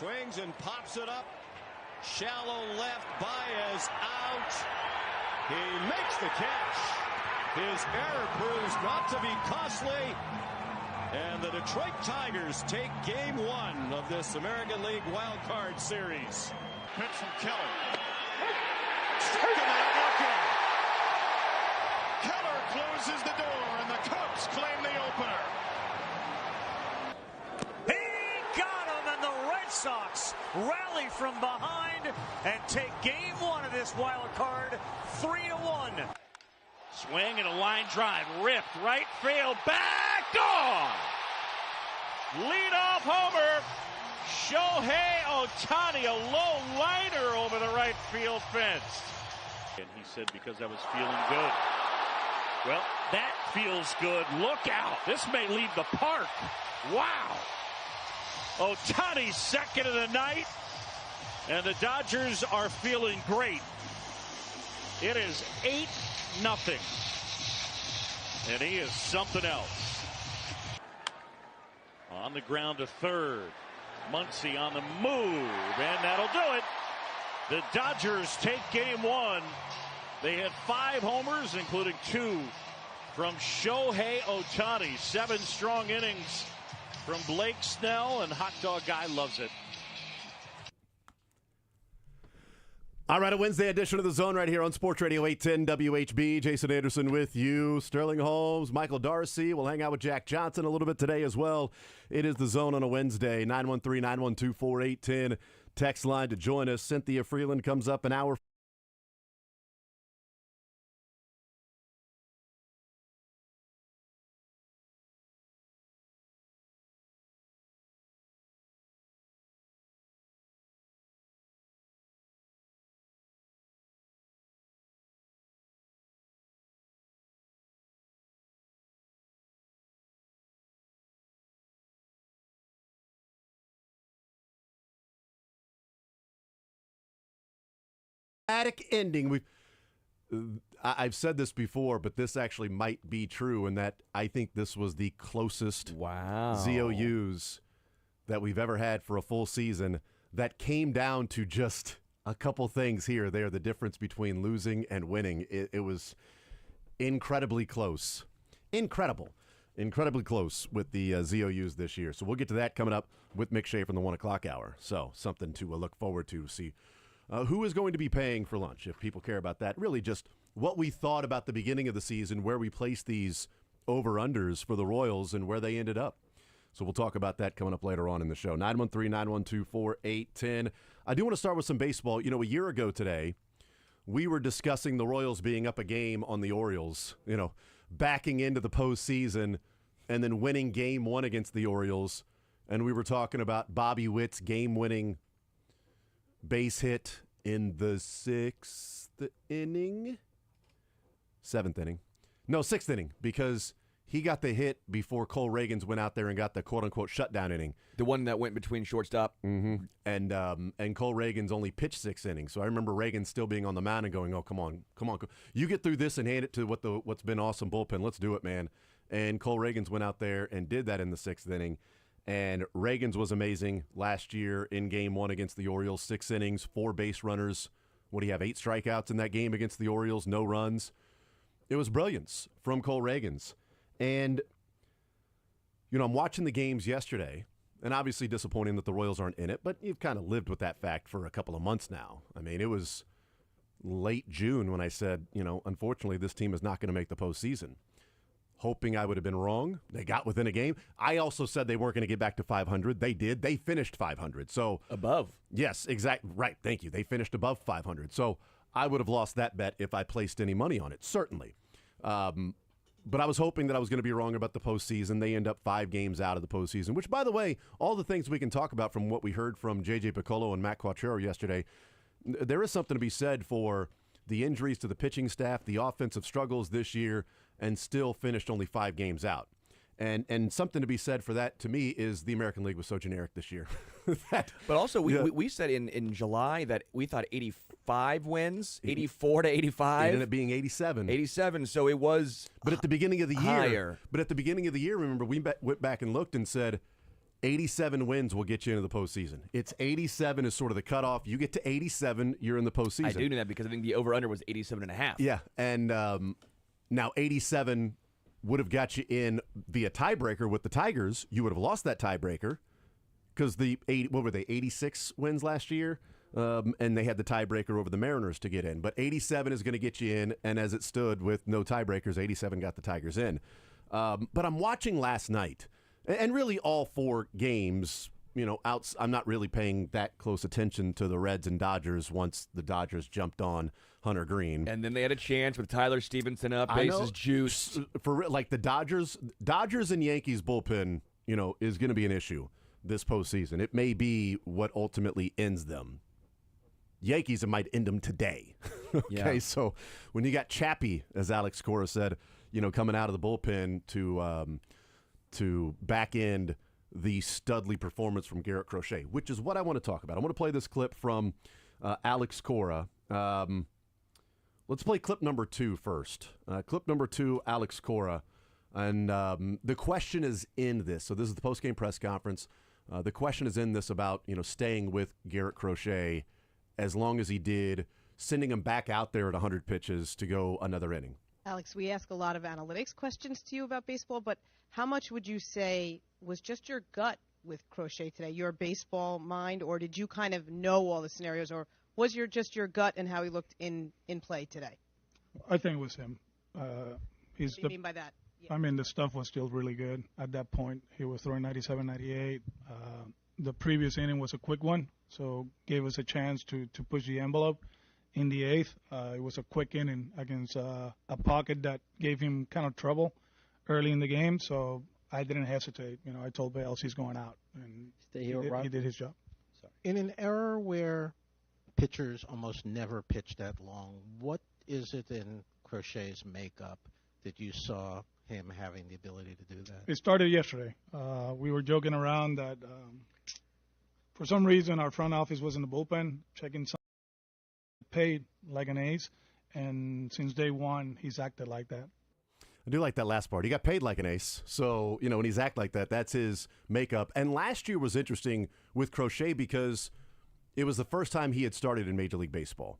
Swings and pops it up. Shallow left. Baez out. He makes the catch. His error proves not to be costly. And the Detroit Tigers take game one of this American League Wild Card Series. Pitch from Keller. Striking out looking. Keller closes the door, and the Cubs claim the opener. He got him, and the Red Sox rally from behind and take game one of this wild card 3-1. Swing and a line drive, ripped right field, back, gone! Leadoff homer, Shohei Ohtani, a low liner over the right field fence. And he said, because I was feeling good. Well, that feels good. Look out, this may leave the park. Wow. Ohtani's second of the night, and the Dodgers are feeling great. It is 8-0, and he is something else. On the ground to third, Muncy on the move, and that'll do it. The Dodgers take game one. They had 5 homers, including 2 from Shohei Ohtani. 7 strong innings from Blake Snell, and Hot Dog Guy loves it. All right, a Wednesday edition of The Zone right here on Sports Radio 810 WHB. Jason Anderson with you. Sterling Holmes, Michael Darcy. We'll hang out with Jack Johnson a little bit today as well. It is The Zone on a Wednesday, 913-912-4810. Text line to join us. Cynthia Freeland comes up an hour. Dramatic ending. I've said this before, but this actually might be true, in that I think this was the closest ZOUs that we've ever had for a full season, that came down to just a couple things here or there, the difference between losing and winning. It was incredibly close. Incredibly close with the ZOUs this year. So we'll get to that coming up with Mick Schaefer in the 1 o'clock hour. So something to look forward to see. Who is going to be paying for lunch, if people care about that? Really just what we thought about the beginning of the season, where we placed these over-unders for the Royals, and where they ended up. So we'll talk about that coming up later on in the show. 913-912-4810. I do want to start with some baseball. You know, a year ago today, we were discussing the Royals being up a game on the Orioles, you know, backing into the postseason and then winning game one against the Orioles. And we were talking about Bobby Witt's game-winning base hit in the sixth inning, because he got the hit before Cole Reagans went out there and got the quote-unquote shutdown inning. The one that went between shortstop. Mm-hmm. And Cole Reagans only pitched 6 innings. So I remember Reagans still being on the mound and going, oh, come on. You get through this and hand it to what's been awesome bullpen. Let's do it, man. And Cole Reagans went out there and did that in the 6th inning. And Reagans was amazing last year in game one against the Orioles. 6 innings, 4 base runners. What do you have, 8 strikeouts in that game against the Orioles, no runs. It was brilliance from Cole Reagans. And, you know, I'm watching the games yesterday, and obviously disappointing that the Royals aren't in it, but you've kind of lived with that fact for a couple of months now. I mean, it was late June when I said, you know, unfortunately this team is not going to make the postseason. Hoping I would have been wrong. They got within a game. I also said they weren't going to get back to 500. They did. They finished 500. So above. Yes, exactly. Right. Thank you. They finished above 500. So I would have lost that bet if I placed any money on it, certainly. But I was hoping that I was going to be wrong about the postseason. They end up 5 games out of the postseason, which, by the way, all the things we can talk about from what we heard from J.J. Piccolo and Matt Quattrero yesterday, there is something to be said for the injuries to the pitching staff, the offensive struggles this year, and still finished only 5 games out. And something to be said for that, to me, is the American League was so generic this year. But also, we said in July that we thought 85 wins, 84 to 85. It ended up being 87. 87, so it was But at the beginning of the higher. year, remember, we went back and looked and said, 87 wins will get you into the postseason. It's 87 is sort of the cutoff. You get to 87, you're in the postseason. I do know that because I think the over-under was 87.5. Yeah, and now 87 would have got you in via tiebreaker with the Tigers. You would have lost that tiebreaker because what were they, 86 wins last year? And they had the tiebreaker over the Mariners to get in. But 87 is going to get you in, and as it stood with no tiebreakers, 87 got the Tigers in. But I'm watching last night, and really all 4 games, I'm not really paying that close attention to the Reds and Dodgers once the Dodgers jumped on Hunter Green. And then they had a chance with Tyler Stevenson up, bases juice. For like the Dodgers and Yankees bullpen, is going to be an issue this postseason. It may be what ultimately ends them. Yankees, it might end them today. Okay, so when you got Chappie, as Alex Cora said, coming out of the bullpen to back end the studly performance from Garrett Crochet, which is what I want to talk about. I want to play this clip from Alex Cora. Let's play clip number 2 first. Clip number 2, Alex Cora. And the question is in this. So this is the post-game press conference. The question is in this about, staying with Garrett Crochet as long as he did, sending him back out there at 100 pitches to go another inning. Alex, we ask a lot of analytics questions to you about baseball, but how much would you say was just your gut with Crochet today, your baseball mind, or did you kind of know all the scenarios, or was just your gut and how he looked in play today? I think it was him. What do you mean by that? Yeah. I mean, the stuff was still really good at that point. He was throwing 97, 98. The previous inning was a quick one, so gave us a chance to push the envelope. In the 8th, it was a quick inning against a pocket that gave him kind of trouble early in the game, so I didn't hesitate. I told Bales he's going out, and he did his job. Sorry. In an era where pitchers almost never pitch that long, what is it in Crochet's makeup that you saw him having the ability to do that? It started yesterday. We were joking around that for some reason our front office was in the bullpen checking some paid like an ace, and since day one he's acted like that. I do like that last part. He got paid like an ace. So, when he's act like that, that's his makeup. And last year was interesting with Crochet because it was the first time he had started in Major League Baseball.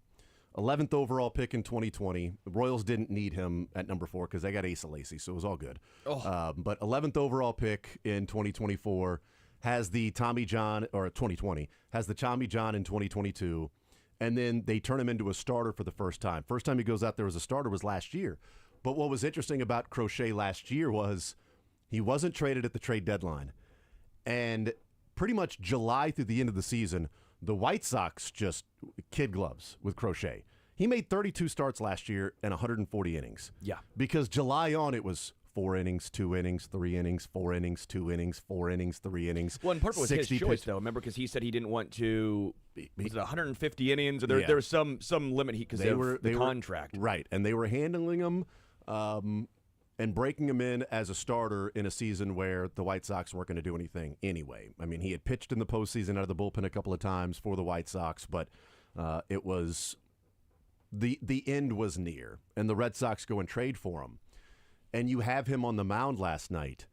11th overall pick in 2020. The Royals didn't need him at number 4 because they got Asa Lacy, so it was all good. But 11th overall pick in 2024 has the Tommy John, or 2020, has the Tommy John in 2022. And then they turn him into a starter for the first time. First time he goes out there as a starter was last year. But what was interesting about Crochet last year was he wasn't traded at the trade deadline. And pretty much July through the end of the season, the White Sox just kid gloves with Crochet. He made 32 starts last year and 140 innings. Yeah. Because July on, it was 4 innings, 2 innings, 3 innings, 4 innings, 2 innings, 4 innings, 3 innings. Well, and part of it was his choice, though. Remember, because he said he didn't want to. Was it 150 innings? Or there was some limit because of the contract. Right, and they were handling him and breaking him in as a starter in a season where the White Sox weren't going to do anything anyway. I mean, he had pitched in the postseason out of the bullpen a couple of times for the White Sox, but it was the end was near, and the Red Sox go and trade for him. And you have him on the mound last night.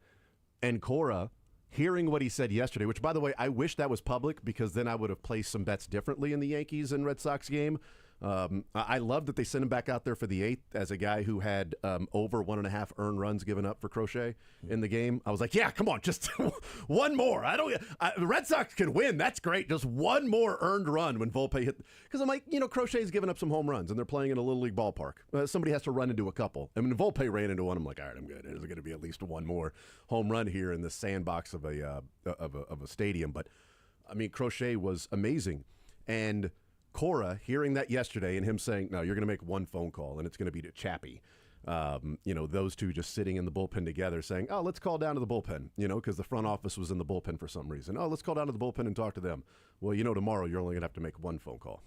And Cora, hearing what he said yesterday, which, by the way, I wish that was public because then I would have placed some bets differently in the Yankees and Red Sox game. I love that they sent him back out there for the 8th as a guy who had over 1.5 earned runs given up for Crochet in the game. I was like, yeah, come on, just one more. The Red Sox can win. That's great. Just one more earned run when Volpe hit. Because I'm like, Crochet's given up some home runs, and they're playing in a Little League ballpark. Somebody has to run into a couple. I mean, Volpe ran into one. I'm like, all right, I'm good. There's going to be at least one more home run here in the sandbox of a stadium. But, I mean, Crochet was amazing. And Cora hearing that yesterday and him saying, no, you're going to make one phone call, and it's going to be to Chappie. Those two just sitting in the bullpen together saying, oh, let's call down to the bullpen, because the front office was in the bullpen for some reason. Oh, let's call down to the bullpen and talk to them. Well, tomorrow you're only going to have to make one phone call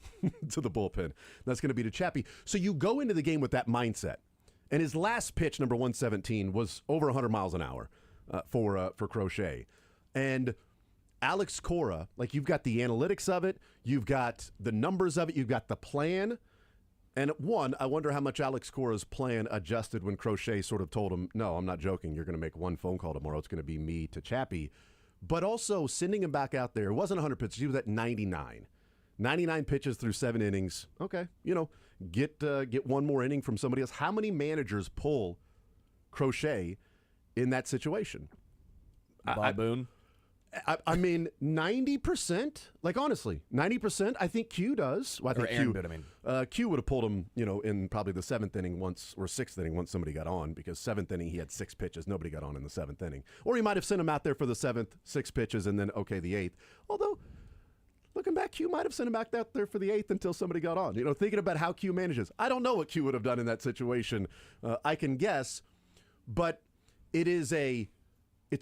to the bullpen. That's going to be to Chappie. So you go into the game with that mindset. And his last pitch, number 117, was over 100 miles an hour for Crochet. And Alex Cora, like, you've got the analytics of it, you've got the numbers of it, you've got the plan. And one, I wonder how much Alex Cora's plan adjusted when Crochet sort of told him, no, I'm not joking, you're going to make one phone call tomorrow. It's going to be me to Chappie. but also sending him back out there. It wasn't 100 pitches. He was at 99. 99 pitches through 7 innings. Okay, get one more inning from somebody else. How many managers pull Crochet in that situation? Bob Boone? I mean, 90%. Like, honestly, 90%. I think Q does. Well, I think Aaron Boone, Q would have pulled him, in probably the 7th inning once, or 6th inning once somebody got on, because 7th inning he had 6 pitches. Nobody got on in the 7th inning. Or he might have sent him out there for the 7th, 6 pitches, and then, okay, the 8th. Although, looking back, Q might have sent him back out there for the 8th until somebody got on. Thinking about how Q manages. I don't know what Q would have done in that situation. I can guess, but it's a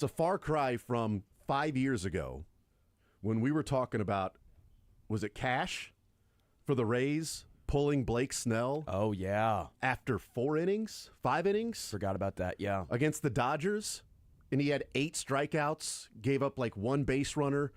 far cry from 5 years ago when we were talking about, was it Cash for the Rays pulling Blake Snell? Oh, yeah. After 5 innings? Forgot about that, yeah. Against the Dodgers. And he had 8 strikeouts, gave up like 1 base runner.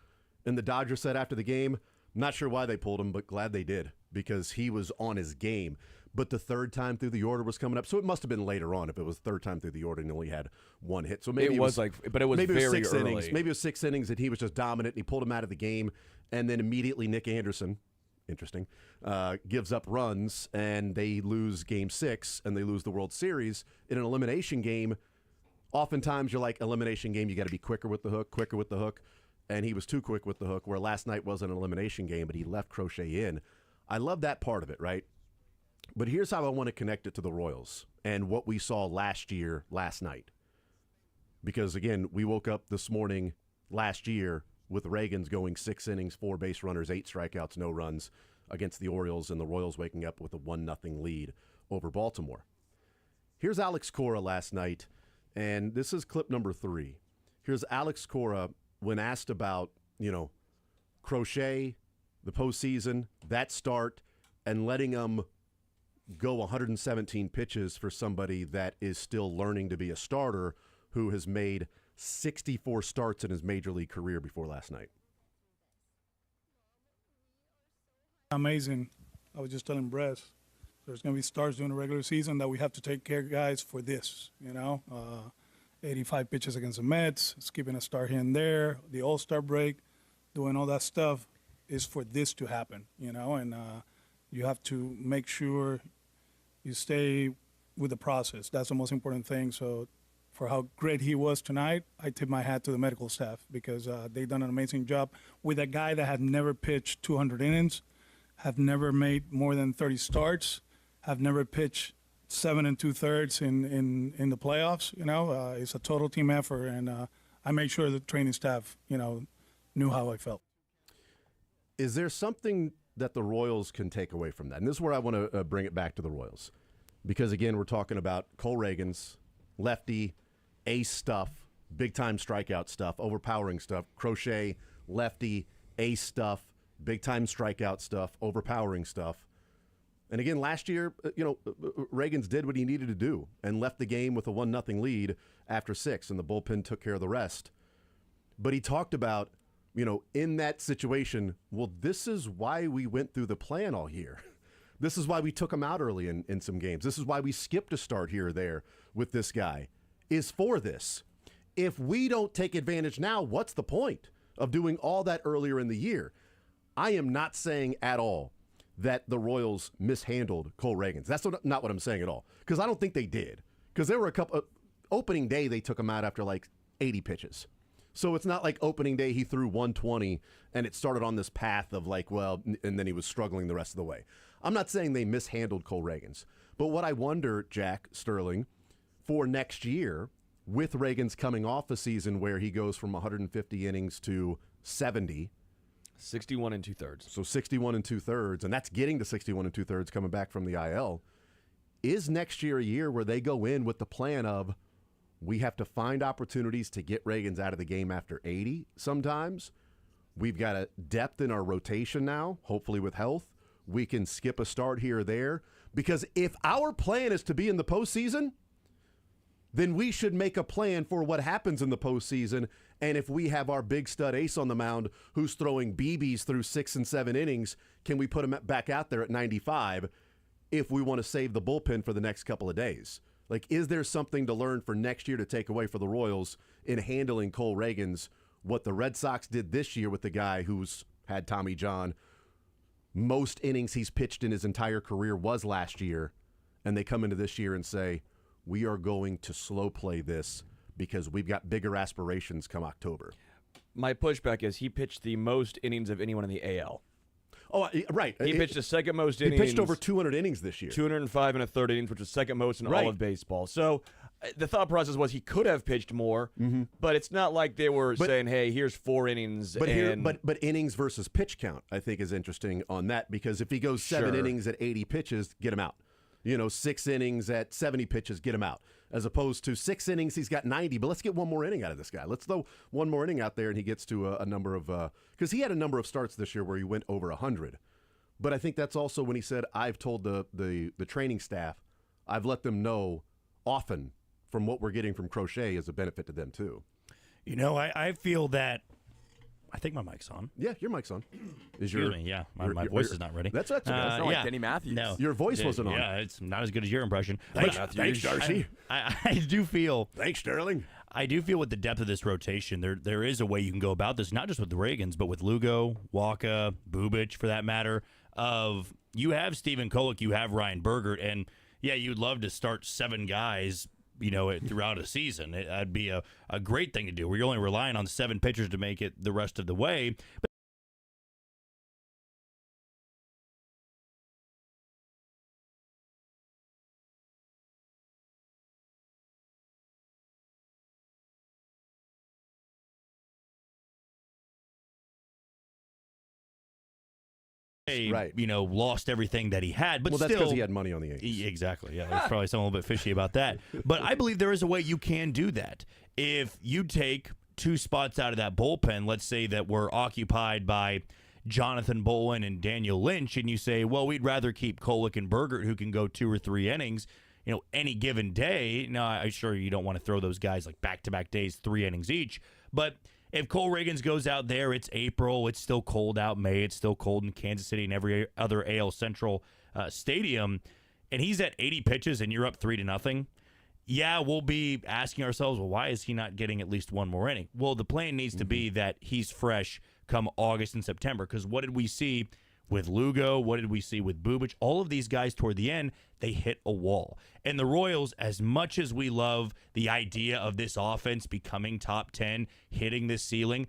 And the Dodgers said after the game, not sure why they pulled him, but glad they did, because he was on his game. But the 3rd time through the order was coming up, so it must have been later on if it was 3rd time through the order and he only had 1 hit. So maybe it was but it was maybe very it was 6 early. innings. Maybe it was 6 innings and he was just dominant and he pulled him out of the game, and then immediately Nick Anderson, interesting, gives up runs and they lose Game 6 and they lose the World Series. In an elimination game, oftentimes you're like, elimination game, you got to be quicker with the hook. And he was too quick with the hook, where last night wasn't an elimination game, but he left Crochet in. I love that part of it, right? But here's how I want to connect it to the Royals and what we saw last night. Because, again, we woke up this morning last year with Reagans going 6 innings, 4 base runners, 8 strikeouts, no runs against the Orioles, and the Royals waking up with a 1-0 lead over Baltimore. Here's Alex Cora last night, and this is clip number 3. Here's Alex Cora when asked about, Crochet, the postseason, that start, and letting him go 117 pitches for somebody that is still learning to be a starter, who has made 64 starts in his major league career before last night. Amazing. I was just telling Bress, there's going to be starts during the regular season that we have to take care, guys, for this, 85 pitches against the Mets, skipping a start here and there, the All-Star break, doing all that stuff is for this to happen, and you have to make sure you stay with the process. That's the most important thing. So for how great he was tonight, I tip my hat to the medical staff, because they've done an amazing job with a guy that had never pitched 200 innings, have never made more than 30 starts, have never pitched 7 2/3 in the playoffs. It's a total team effort, and I made sure the training staff, knew how I felt. Is there something that the Royals can take away from that? And this is where I want to bring it back to the Royals, because again, we're talking about Cole Reagans, lefty, ace stuff, big time strikeout stuff, overpowering stuff. Crochet, lefty, ace stuff, big time strikeout stuff, overpowering stuff. And again, last year, Reagans did what he needed to do and left the game with a 1-0 lead after 6, and the bullpen took care of the rest. But he talked about, in that situation, well, this is why we went through the plan all year. This is why we took him out early in some games. This is why we skipped a start here or there with this guy, is for this. If we don't take advantage now, what's the point of doing all that earlier in the year? I am not saying at all that the Royals mishandled Cole Reagans. That's not what I'm saying at all, because I don't think they did. Because there were a couple opening day, they took him out after like 80 pitches. So it's not like opening day he threw 120 and it started on this path of like, well, and then he was struggling the rest of the way. I'm not saying they mishandled Cole Reagans. But what I wonder, Jack Sterling, for next year, with Reagans coming off a season where he goes from 150 innings to 70, 61 2/3. So 61 2/3, and that's getting to 61 2/3 coming back from the IL. Is next year a year where they go in with the plan of, we have to find opportunities to get Reagans out of the game after 80 sometimes? We've got a depth in our rotation now, hopefully with health. We can skip a start here or there. Because if our plan is to be in the postseason, then we should make a plan for what happens in the postseason. And if we have our big stud ace on the mound who's throwing BBs through 6 and 7 innings, can we put him back out there at 95 if we want to save the bullpen for the next couple of days? Like, is there something to learn for next year to take away for the Royals in handling Cole Reagans what the Red Sox did this year with the guy who's had Tommy John, most innings he's pitched in his entire career was last year, and they come into this year and say, we are going to slow play this because we've got bigger aspirations come October. My pushback is he pitched the most innings of anyone in the AL. Oh, right. He pitched the second most innings. He pitched over 200 innings this year. 205 and a third innings, which was second most in all of baseball. So the thought process was he could have pitched more, but it's not like they were saying, hey, here's 4 innings. But innings versus pitch count, I think, is interesting on that, because if he goes 7 innings at 80 pitches, get him out. 6 innings at 70 pitches, get him out. As opposed to 6 innings, he's got 90, but let's get one more inning out of this guy. Let's throw one more inning out there, and he gets to a number of because he had a number of starts this year where he went over 100. But I think that's also when he said, I've told the training staff, I've let them know often from what we're getting from Crochet is a benefit to them too. I feel that. I think my mic's on. Yeah, your mic's on. Excuse me. Yeah, my voice is not ready. That's okay. It's not like Denny Matthews. No, your voice wasn't on. Yeah, it's not as good as your impression. Thanks, Darcy. I do feel. Thanks, Sterling. I do feel with the depth of this rotation, there is a way you can go about this, not just with the Reagans, but with Lugo, Waka, Bubic, for that matter. Of you have Stephen Kolek, you have Ryan Bergert, and yeah, you'd love to start 7 guys, throughout a season. That'd be a great thing to do, where you're only relying on 7 pitchers to make it the rest of the way. But right. Lost everything that he had. But that's still, because he had money on the Yankees. Exactly. Yeah, there's probably something a little bit fishy about that. But I believe there is a way you can do that. If you take 2 spots out of that bullpen, let's say that were occupied by Jonathan Bolin and Daniel Lynch, and you say, well, we'd rather keep Kolek and Bergert, who can go 2 or 3 innings, any given day. Now, I'm sure you don't want to throw those guys like back-to-back days, 3 innings each, but if Cole Reagans goes out there, it's April, it's still cold out May, it's still cold in Kansas City and every other AL Central stadium, and he's at 80 pitches and you're up 3-0, yeah, we'll be asking ourselves, well, why is he not getting at least one more inning? Well, the plan needs to be that he's fresh come August and September, because what did we see with Lugo? What did we see with Bubic? All of these guys toward the end, they hit a wall. And the Royals, as much as we love the idea of this offense becoming top 10, hitting this ceiling,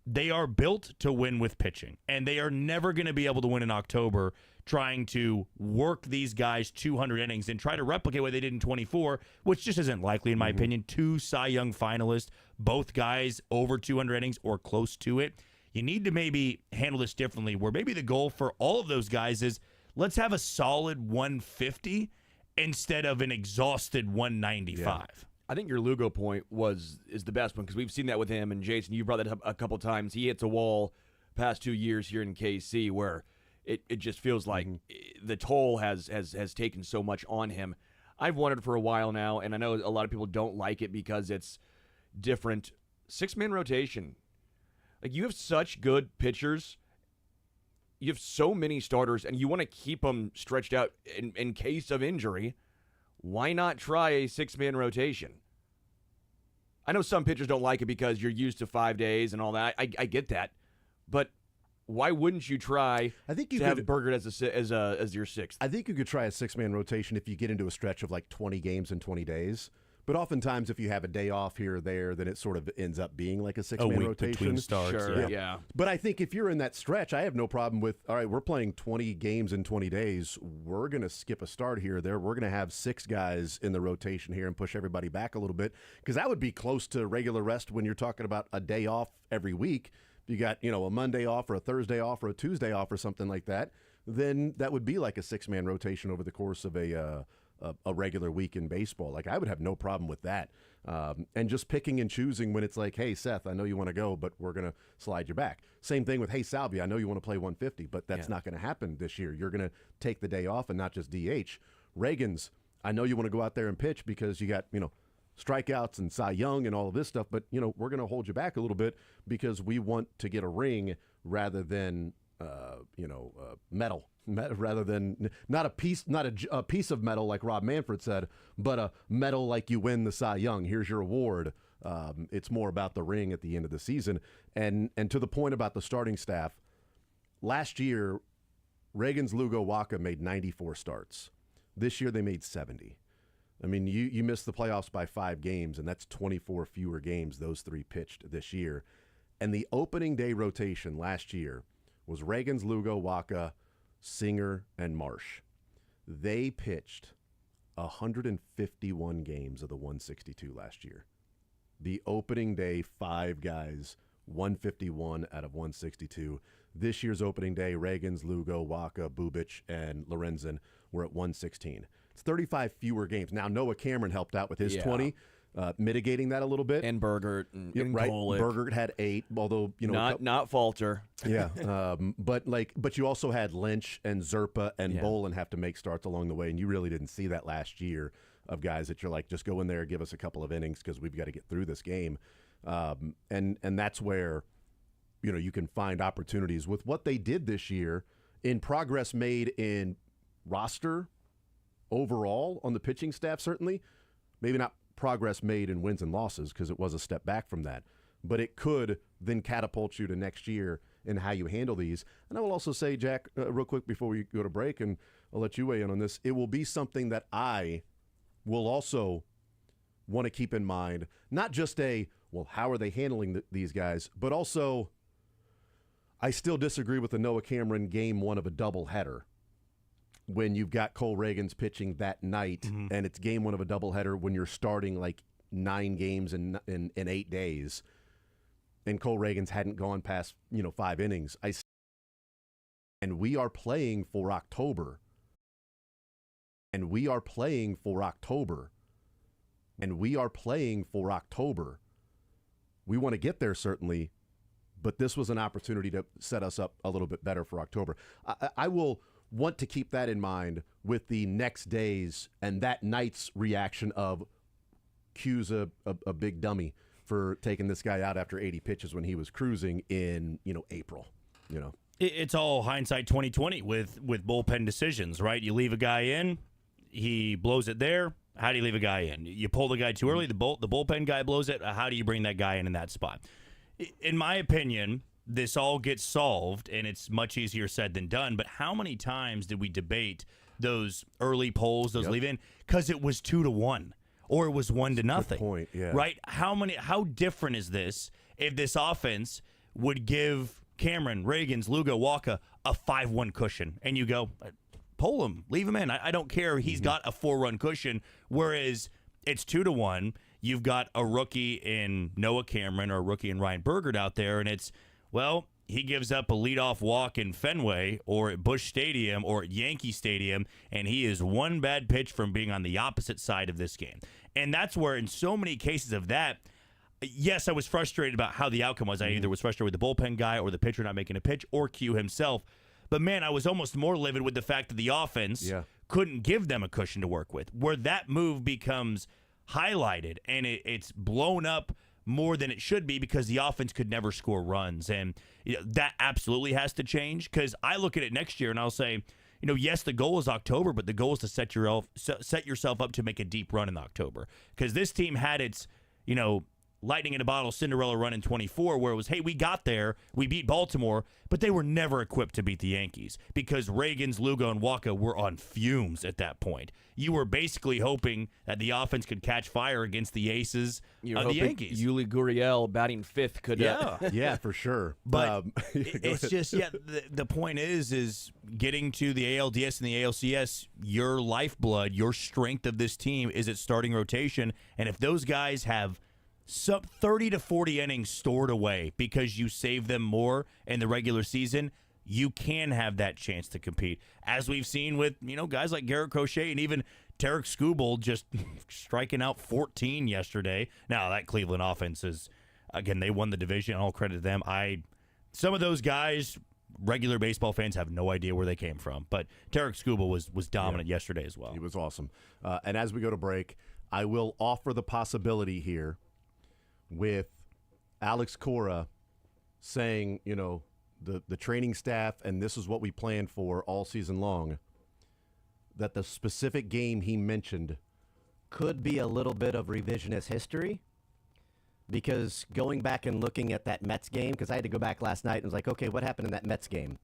they are built to win with pitching. And they are never going to be able to win in October trying to work these guys 200 innings and try to replicate what they did in 24, which just isn't likely, in my opinion. 2 Cy Young finalists, both guys over 200 innings or close to it. You need to maybe handle this differently, where maybe the goal for all of those guys is let's have a solid 150 instead of an exhausted 195. Yeah. I think your Lugo point is the best one, because we've seen that with him, and Jason, you brought that up a couple times. He hits a wall past 2 years here in KC where it just feels like the toll has taken so much on him. I've wondered for a while now, and I know a lot of people don't like it because it's different. 6-man rotation. Like, you have such good pitchers. You have so many starters, and you want to keep them stretched out in case of injury. Why not try a 6-man rotation? I know some pitchers don't like it because you're used to 5 days and all that. I get that. But why wouldn't you try to have Bergert as your 6th? I think you could try a 6-man rotation if you get into a stretch of like 20 games in 20 days. But oftentimes, if you have a day off here or there, then it sort of ends up being like a 6-man rotation. Between starts. Sure, yeah. But I think if you're in that stretch, I have no problem with, all right, we're playing 20 games in 20 days. We're going to skip a start here or there. We're going to have 6 guys in the rotation here and push everybody back a little bit, because that would be close to regular rest when you're talking about a day off every week. If you got, a Monday off or a Thursday off or a Tuesday off or something like that, then that would be like a 6-man rotation over the course of a regular week in baseball. Like, I would have no problem with that. And just picking and choosing when it's like, hey, Seth, I know you want to go, but we're going to slide you back. Same thing with, hey, Salvia, I know you want to play 150, but that's not going to happen this year. You're going to take the day off and not just DH. Reagans, I know you want to go out there and pitch because you got, strikeouts and Cy Young and all of this stuff, but, we're going to hold you back a little bit because we want to get a ring rather than, metal. Rather than not a piece of metal like Rob Manfred said, but a medal like you win the Cy Young. Here's your award. It's more about the ring at the end of the season. And to the point about the starting staff, last year, Reagan's Lugo Waka made 94 starts. This year they made 70. I mean, you missed the playoffs by 5 games, and that's 24 fewer games those 3 pitched this year. And the opening day rotation last year was Reagan's Lugo, Waka, Singer, and Marsh. They pitched 151 games of the 162 last year. The opening day, 5 guys, 151 out of 162. This year's opening day, Reagan's, Lugo, Waka, Bubic, and Lorenzen were at 116. It's 35 fewer games. Now, Noah Cameron helped out with his 20, mitigating that a little bit. And Bergert and right. Golick. Bergert had 8, although not Falter. Yeah, but you also had Lynch and Zerpa and Bolin have to make starts along the way, and you really didn't see that last year of guys that you're like, just go in there, give us a couple of innings because we've got to get through this game, and that's where you can find opportunities with what they did this year in progress made in roster overall on the pitching staff. Certainly, maybe not progress made in wins and losses because it was a step back from that, but it could then catapult you to next year in how you handle these. And I will also say, Jack, real quick before we go to break, and I'll let you weigh in on this, it will be something that I will also want to keep in mind, not just how are they handling these guys, but also I still disagree with the Noah Cameron game 1 of a doubleheader. When you've got Cole Reagans pitching that night, and it's game 1 of a doubleheader when you're starting like 9 games in 8 days, and Cole Reagans hadn't gone past 5 innings. And we are playing for October. And we are playing for October. And we are playing for October. We want to get there certainly, but this was an opportunity to set us up a little bit better for October. I will want to keep that in mind with the next days and that night's reaction of Q's a big dummy for taking this guy out after 80 pitches when he was cruising in April. It's all hindsight 2020 with bullpen decisions, right? You leave a guy in, he blows it there. How do you leave a guy in? You pull the guy too early, the bullpen guy blows it. How do you bring that guy in that spot? In my opinion, this all gets solved, and it's much easier said than done. But how many times did we debate those early polls, those leave-in? Because it was 2-1, or it was 1-0. Good point, yeah. Right? How different is this if this offense would give Cameron, Reagans, Lugo, Waka a 5-1 cushion, and you go, pull him, leave him in. I don't care. He's got a 4-run cushion, whereas it's 2-1. You've got a rookie in Noah Cameron or a rookie in Ryan Bergert out there, and it's, well, he gives up a leadoff walk in Fenway or at Busch Stadium or at Yankee Stadium, and he is one bad pitch from being on the opposite side of this game. And that's where, in so many cases of that, yes, I was frustrated about how the outcome was. I either was frustrated with the bullpen guy or the pitcher not making a pitch or Q himself. But, man, I was almost more livid with the fact that the offense couldn't give them a cushion to work with, where that move becomes highlighted and it's blown up more than it should be because the offense could never score runs. And that absolutely has to change, because I look at it next year and I'll say, yes, the goal is October, but the goal is to set yourself up to make a deep run in October, because this team had its, lightning in a bottle Cinderella run in 24, where it was, hey, we got there, we beat Baltimore, but they were never equipped to beat the Yankees because Reagans, Lugo, and Waka were on fumes at that point. You were basically hoping that the offense could catch fire against the aces of the Yankees. Yuli Gurriel batting 5th could. Yeah, for sure. But it's just, the point is getting to the ALDS and the ALCS, your lifeblood, your strength of this team is its starting rotation. And if those guys have 30 to 40 innings stored away because you save them more in the regular season, you can have that chance to compete. As we've seen with, guys like Garrett Crochet and even Tarek Skubal just striking out 14 yesterday. Now, that Cleveland offense is, again, they won the division. All credit to them. Some of those guys, regular baseball fans have no idea where they came from. But Tarek Skubal was dominant yesterday as well. He was awesome. And as we go to break, I will offer the possibility here with Alex Cora saying, the training staff, and this is what we planned for all season long, that the specific game he mentioned could be a little bit of revisionist history. because going back and looking at that Mets game, because I had to go back last night and was like, okay, what happened in that Mets game?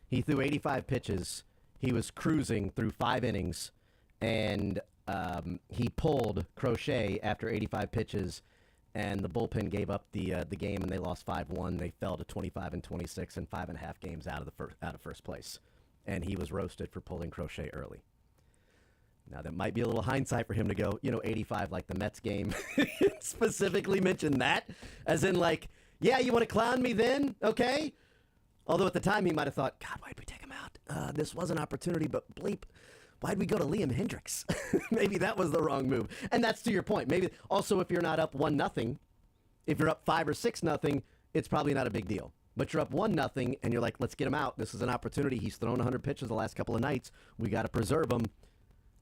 He threw 85 pitches. He was cruising through 5 innings, and he pulled Crochet after 85 pitches, and the bullpen gave up the game, and they lost 5-1. They fell to 25-26 and 5.5 games out of first place, and he was roasted for pulling Crochet early. Now, that might be a little hindsight for him to go, 85 like the Mets game. Specifically mention that, as in like, yeah, you want to clown me then? Okay. Although at the time he might have thought, God, why'd we take him out? This was an opportunity, but bleep, why'd we go to Liam Hendricks? Maybe that was the wrong move. And that's to your point. Maybe also if you're not up 1-0, if you're up 5 or 6-0, it's probably not a big deal. But you're up 1-0 and you're like, let's get him out. This is an opportunity. He's thrown 100 pitches the last couple of nights. We got to preserve him.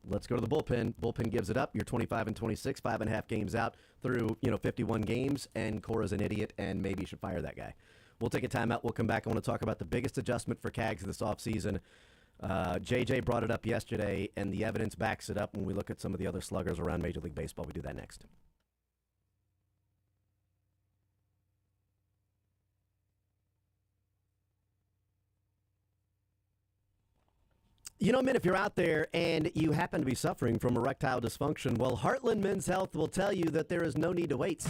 Let's go to the bullpen. Bullpen gives it up. You're 25-26, 5.5 games out through 51 games, and Cora's an idiot, and maybe you should fire that guy. We'll take a timeout. We'll come back. I want to talk about the biggest adjustment for Cags this offseason. JJ brought it up yesterday, and the evidence backs it up when we look at some of the other sluggers around Major League Baseball. We do that next. Man, if you're out there and you happen to be suffering from erectile dysfunction, well, Heartland Men's Health will tell you that there is no need to wait.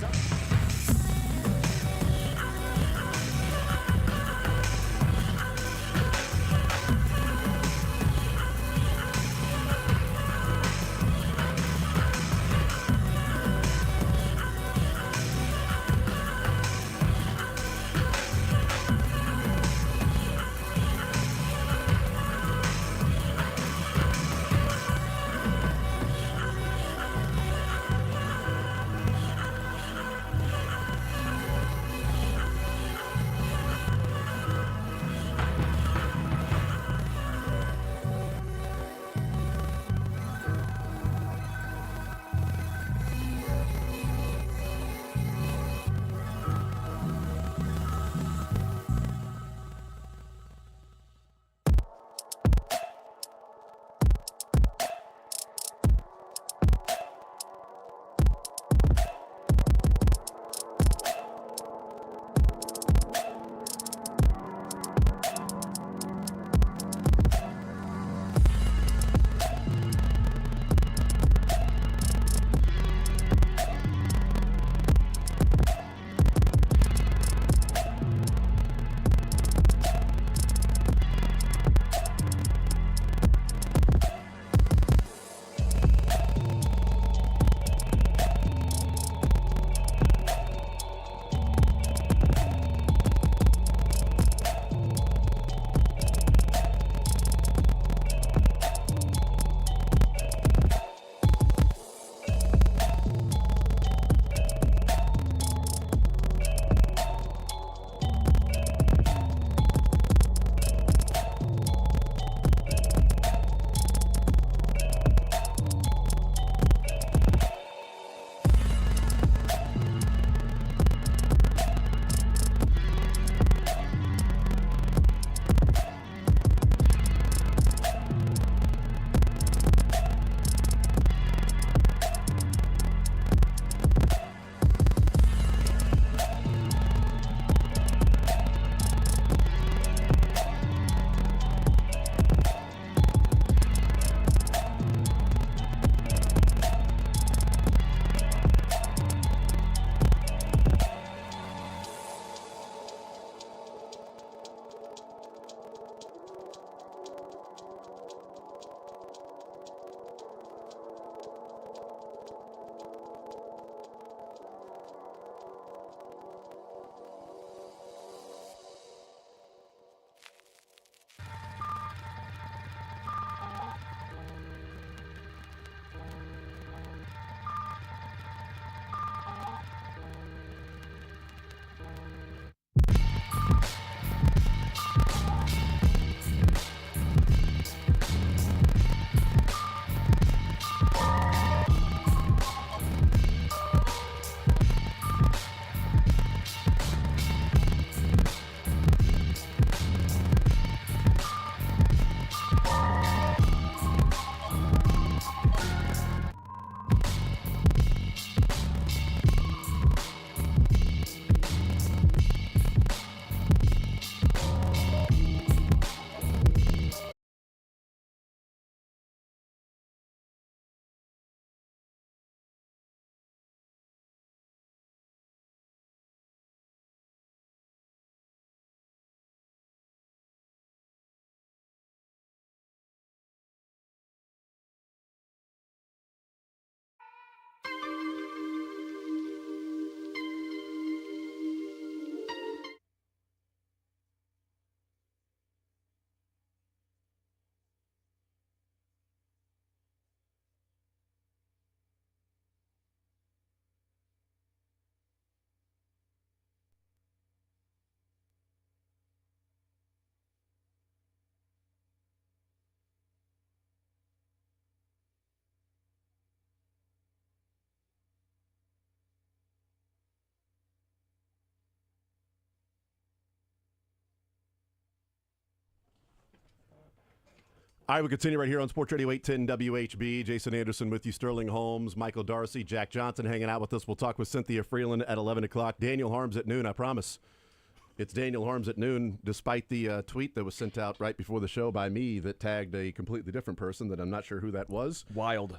All right, we continue right here on Sports Radio 810 WHB. Jason Anderson with you, Sterling Holmes, Michael Darcy, Jack Johnson hanging out with us. We'll talk with Cynthia Freeland at 11 o'clock. Daniel Harms at noon, I promise. It's Daniel Harms at noon, despite the tweet that was sent out right before the show by me that tagged a completely different person that I'm not sure who that was. Wild.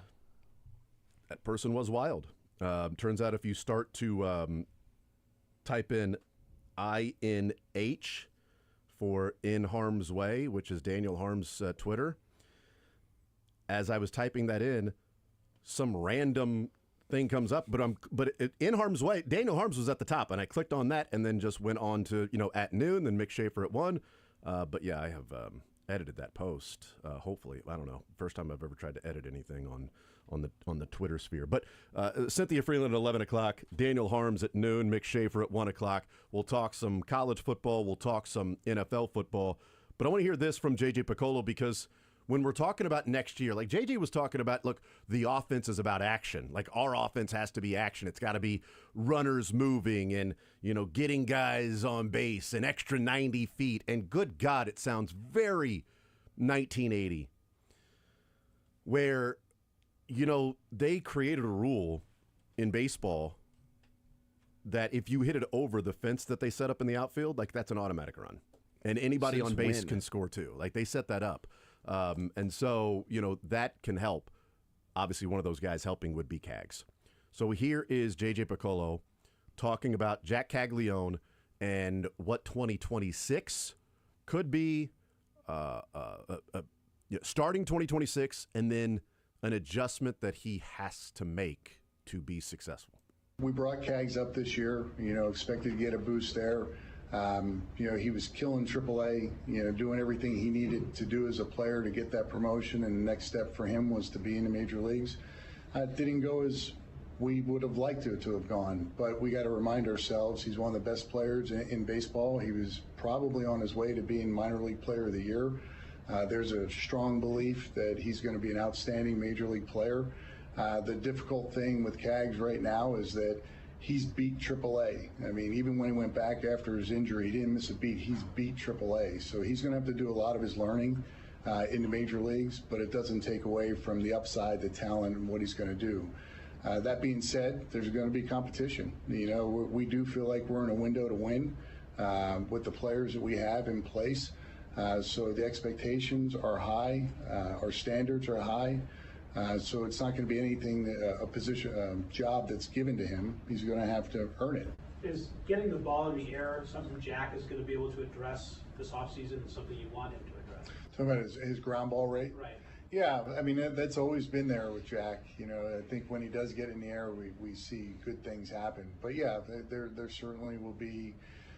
That person was wild. Turns out if you start to type in INH for In Harm's Way, which is Daniel Harm's Twitter, as I was typing that in, some random thing comes up, but In Harm's Way, Daniel Harms was at the top, and I clicked on that and then just went on to, at noon, then Mick Schaefer at 1. But yeah, I have edited that post. Hopefully, I don't know. First time I've ever tried to edit anything on the Twitter sphere. But Cynthia Freeland at 11 o'clock, Daniel Harms at noon, Mick Schaefer at 1 o'clock. We'll talk some college football. We'll talk some NFL football. But I want to hear this from J.J. Piccolo, because when we're talking about next year, like J.J. was talking about, look, the offense is about action. Like our offense has to be action. It's got to be runners moving and, getting guys on base, an extra 90 feet. And good God, it sounds very 1980 where they created a rule in baseball that if you hit it over the fence that they set up in the outfield, like that's an automatic run. And anybody on base can score too. Like they set that up. And so, that can help. Obviously, one of those guys helping would be Cags. So here is J.J. Piccolo talking about Jack Caglione and what 2026 could be, starting 2026, and then an adjustment that he has to make to be successful. We brought Cags up this year, expected to get a boost there. He was killing AAA, doing everything he needed to do as a player to get that promotion, and the next step for him was to be in the major leagues. It didn't go as we would have liked it to have gone, but we got to remind ourselves he's one of the best players in baseball. He was probably on his way to being minor league player of the year. There's a strong belief that he's going to be an outstanding major league player. The difficult thing with Cags right now is that he's beat AAA. I mean, even when he went back after his injury, he didn't miss a beat. He's beat AAA. So he's going to have to do a lot of his learning in the major leagues, but it doesn't take away from the upside, the talent, and what he's going to do. That being said, there's going to be competition. We do feel like we're in a window to win with the players that we have in place. So the expectations are high, our standards are high. So it's not going to be anything, job that's given to him. He's going to have to earn it. Is getting the ball in the air something Jack is going to be able to address this offseason, and something you want him to address? Talking about his ground ball rate? Right. Yeah, I mean, that's always been there with Jack. I think when he does get in the air, we see good things happen. But yeah, there certainly will be,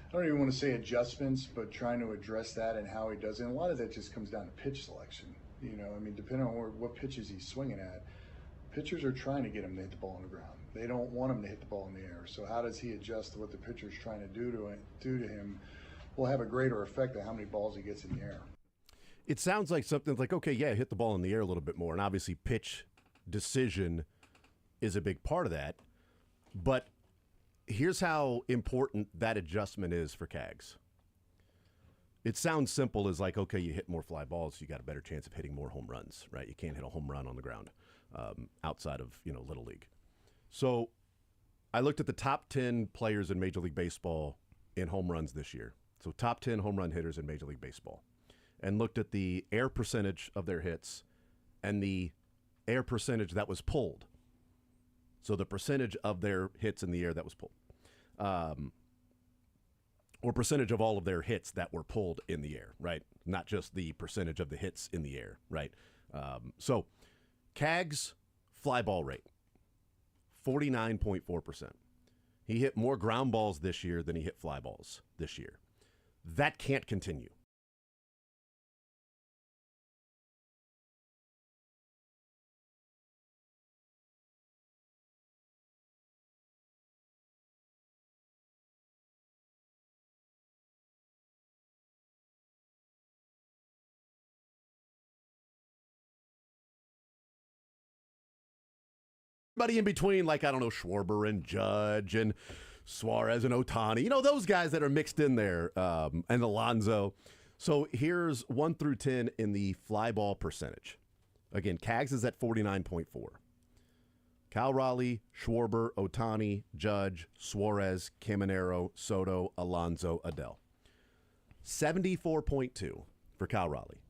I don't even want to say adjustments, but trying to address that and how he does it. And a lot of that just comes down to pitch selection. Depending on what pitches he's swinging at, pitchers are trying to get him to hit the ball on the ground. They don't want him to hit the ball in the air. So how does he adjust to what the pitcher's trying to do to him will have a greater effect on how many balls he gets in the air. It sounds like something like, okay, yeah, hit the ball in the air a little bit more. And obviously pitch decision is a big part of that. But here's how important that adjustment is for Cags. It sounds simple as like, okay, you hit more fly balls, you got a better chance of hitting more home runs, right? You can't hit a home run on the ground outside of, Little League. So I looked at the top 10 players in Major League Baseball in home runs this year. So top 10 home run hitters in Major League Baseball. And looked at the air percentage of their hits and the air percentage that was pulled. So the percentage of their hits in the air that was pulled. Or percentage of all of their hits that were pulled in the air, right? Not just the percentage of the hits in the air, right? So Cags' fly ball rate, 49.4%. He hit more ground balls this year than he hit fly balls this year. That can't continue. Everybody in between, like, I don't know, Schwarber and Judge and Suarez and Ohtani, those guys that are mixed in there, and Alonso. So here's 1 through 10 in the fly ball percentage. Again, Kaggs is at 49.4. Cal Raleigh, Schwarber, Ohtani, Judge, Suarez, Caminero, Soto, Alonso, Adele. 74.2 for Cal Raleigh.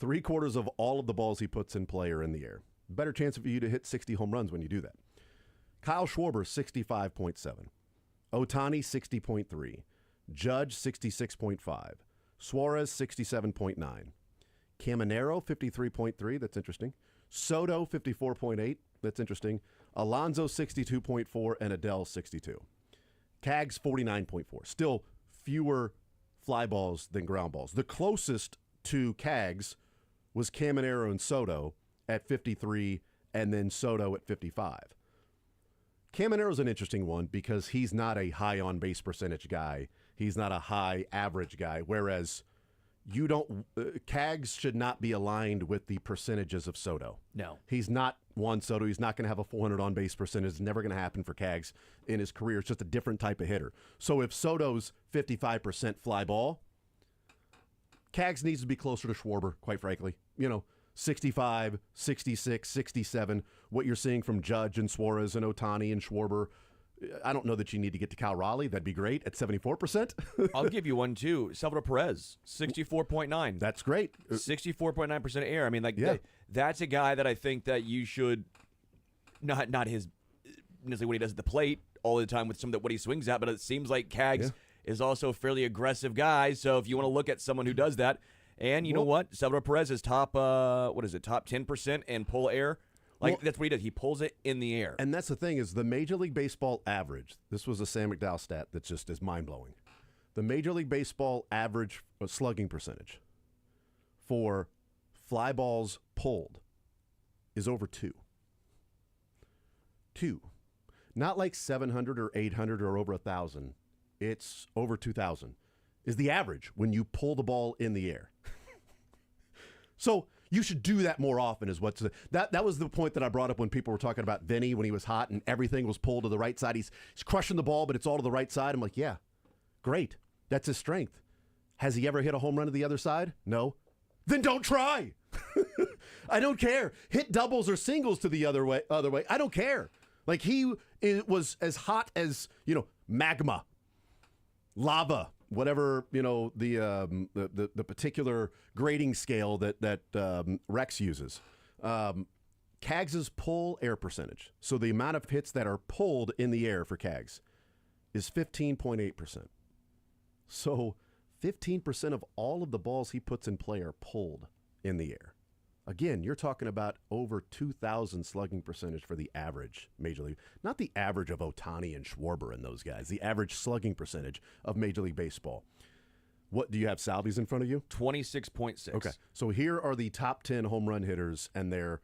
3/4 of all of the balls he puts in play are in the air. Better chance for you to hit 60 home runs when you do that. Kyle Schwarber, 65.7. Ohtani, 60.3. Judge, 66.5. Suarez, 67.9. Caminero, 53.3. That's interesting. Soto, 54.8. That's interesting. Alonso, 62.4. And Adele, 62. Kaggs, 49.4. Still fewer fly balls than ground balls. The closest to Kaggs was Caminero and Soto at 53, and then Soto at 55. Caminero's an interesting one because he's not a high on-base percentage guy. He's not a high average guy, whereas you don't. Kaggs should not be aligned with the percentages of Soto. No. He's not Juan Soto. He's not going to have a 400 on-base percentage. It's never going to happen for Kaggs in his career. It's just a different type of hitter. So if Soto's 55% fly ball, Kaggs needs to be closer to Schwarber, quite frankly. 65, 66, 67, what you're seeing from Judge and Suarez and Ohtani and Schwarber. I don't know that you need to get to Cal Raleigh. That'd be great at 74%. I'll give you one, too. Salvador Perez, 64.9. That's great. 64.9% air. I mean, Yeah. that's a guy that I think that you should, not his, necessarily what he does at the plate all the time with what he swings at, but it seems like Kaggs is also a fairly aggressive guy. So if you want to look at someone who does that, and you know what? Salvador Perez is top 10% in pull air. That's what he does. He pulls it in the air. And that's the thing is the Major League Baseball average. This was a Sam McDowell stat that just is mind-blowing. The Major League Baseball average slugging percentage for fly balls pulled is over 2. 2. Not like 700 or 800 or over 1,000. It's over 2,000 is the average when you pull the ball in the air. So you should do that more often is what's that was the point that I brought up when people were talking about Vinny when he was hot and everything was pulled to the right side. He's crushing the ball, but it's all to the right side. I'm like, yeah, great. That's his strength. Has he ever hit a home run to the other side? No. Then don't try. I don't care. Hit doubles or singles to the other way. I don't care. Like it was as hot as, magma, lava, whatever, the particular grading scale that Rex uses. Kaggs' pull air percentage, so the amount of hits that are pulled in the air for Kaggs, is 15.8%. So 15% of all of the balls he puts in play are pulled in the air. Again, you're talking about over 2,000 slugging percentage for the average Major League. Not the average of Ohtani and Schwarber and those guys. The average slugging percentage of Major League Baseball. What do you have, Salvies, in front of you? 26.6. Okay. So here are the top 10 home run hitters and their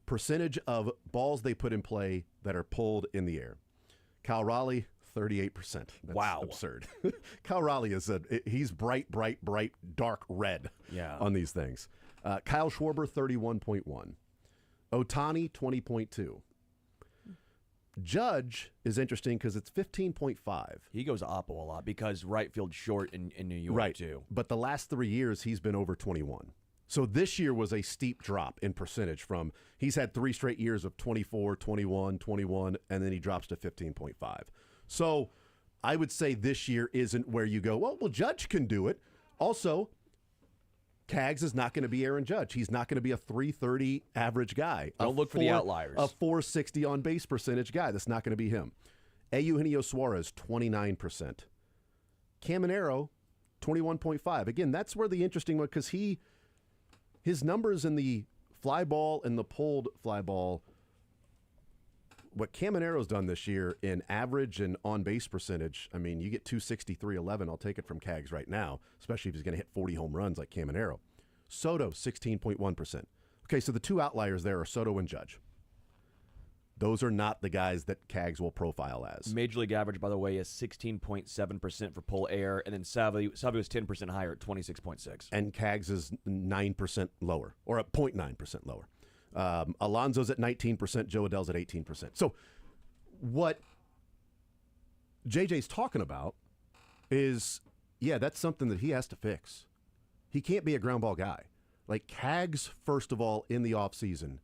percentage of balls they put in play that are pulled in the air. Cal Raleigh, 38%. That's wow. Absurd. Cal Raleigh he's bright, dark red on these things. Kyle Schwarber, 31.1. Ohtani, 20.2. Judge is interesting because it's 15.5. He goes oppo a lot because right field short in New York, too. But the last 3 years, he's been over 21. So this year was a steep drop in percentage from he's had 3 straight years of 24, 21, 21, and then he drops to 15.5. So I would say this year isn't where you go, well, Judge can do it. Also, Kaggs is not going to be Aaron Judge. He's not going to be a 330 average guy. Don't look for the outliers. A 460 on base percentage guy. That's not going to be him. Eugenio Suarez, 29%. Caminero, 21.5. Again, that's where the interesting one, because his numbers in the fly ball and the pulled fly ball, what Caminero's done this year in average and on-base percentage, I mean, you get 263.11. I'll take it from Kaggs right now, especially if he's going to hit 40 home runs like Caminero. Soto, 16.1%. Okay, so the two outliers there are Soto and Judge. Those are not the guys that Kaggs will profile as. Major League average, by the way, is 16.7% for pull air, and then Savio is 10% higher at 26.6. And Kaggs is 9% lower, or 0.9% lower. Alonso's at 19%, Joe Adele's at 18%. So what JJ's talking about is, that's something that he has to fix. He can't be a ground ball guy. Like Cags, first of all, in the offseason,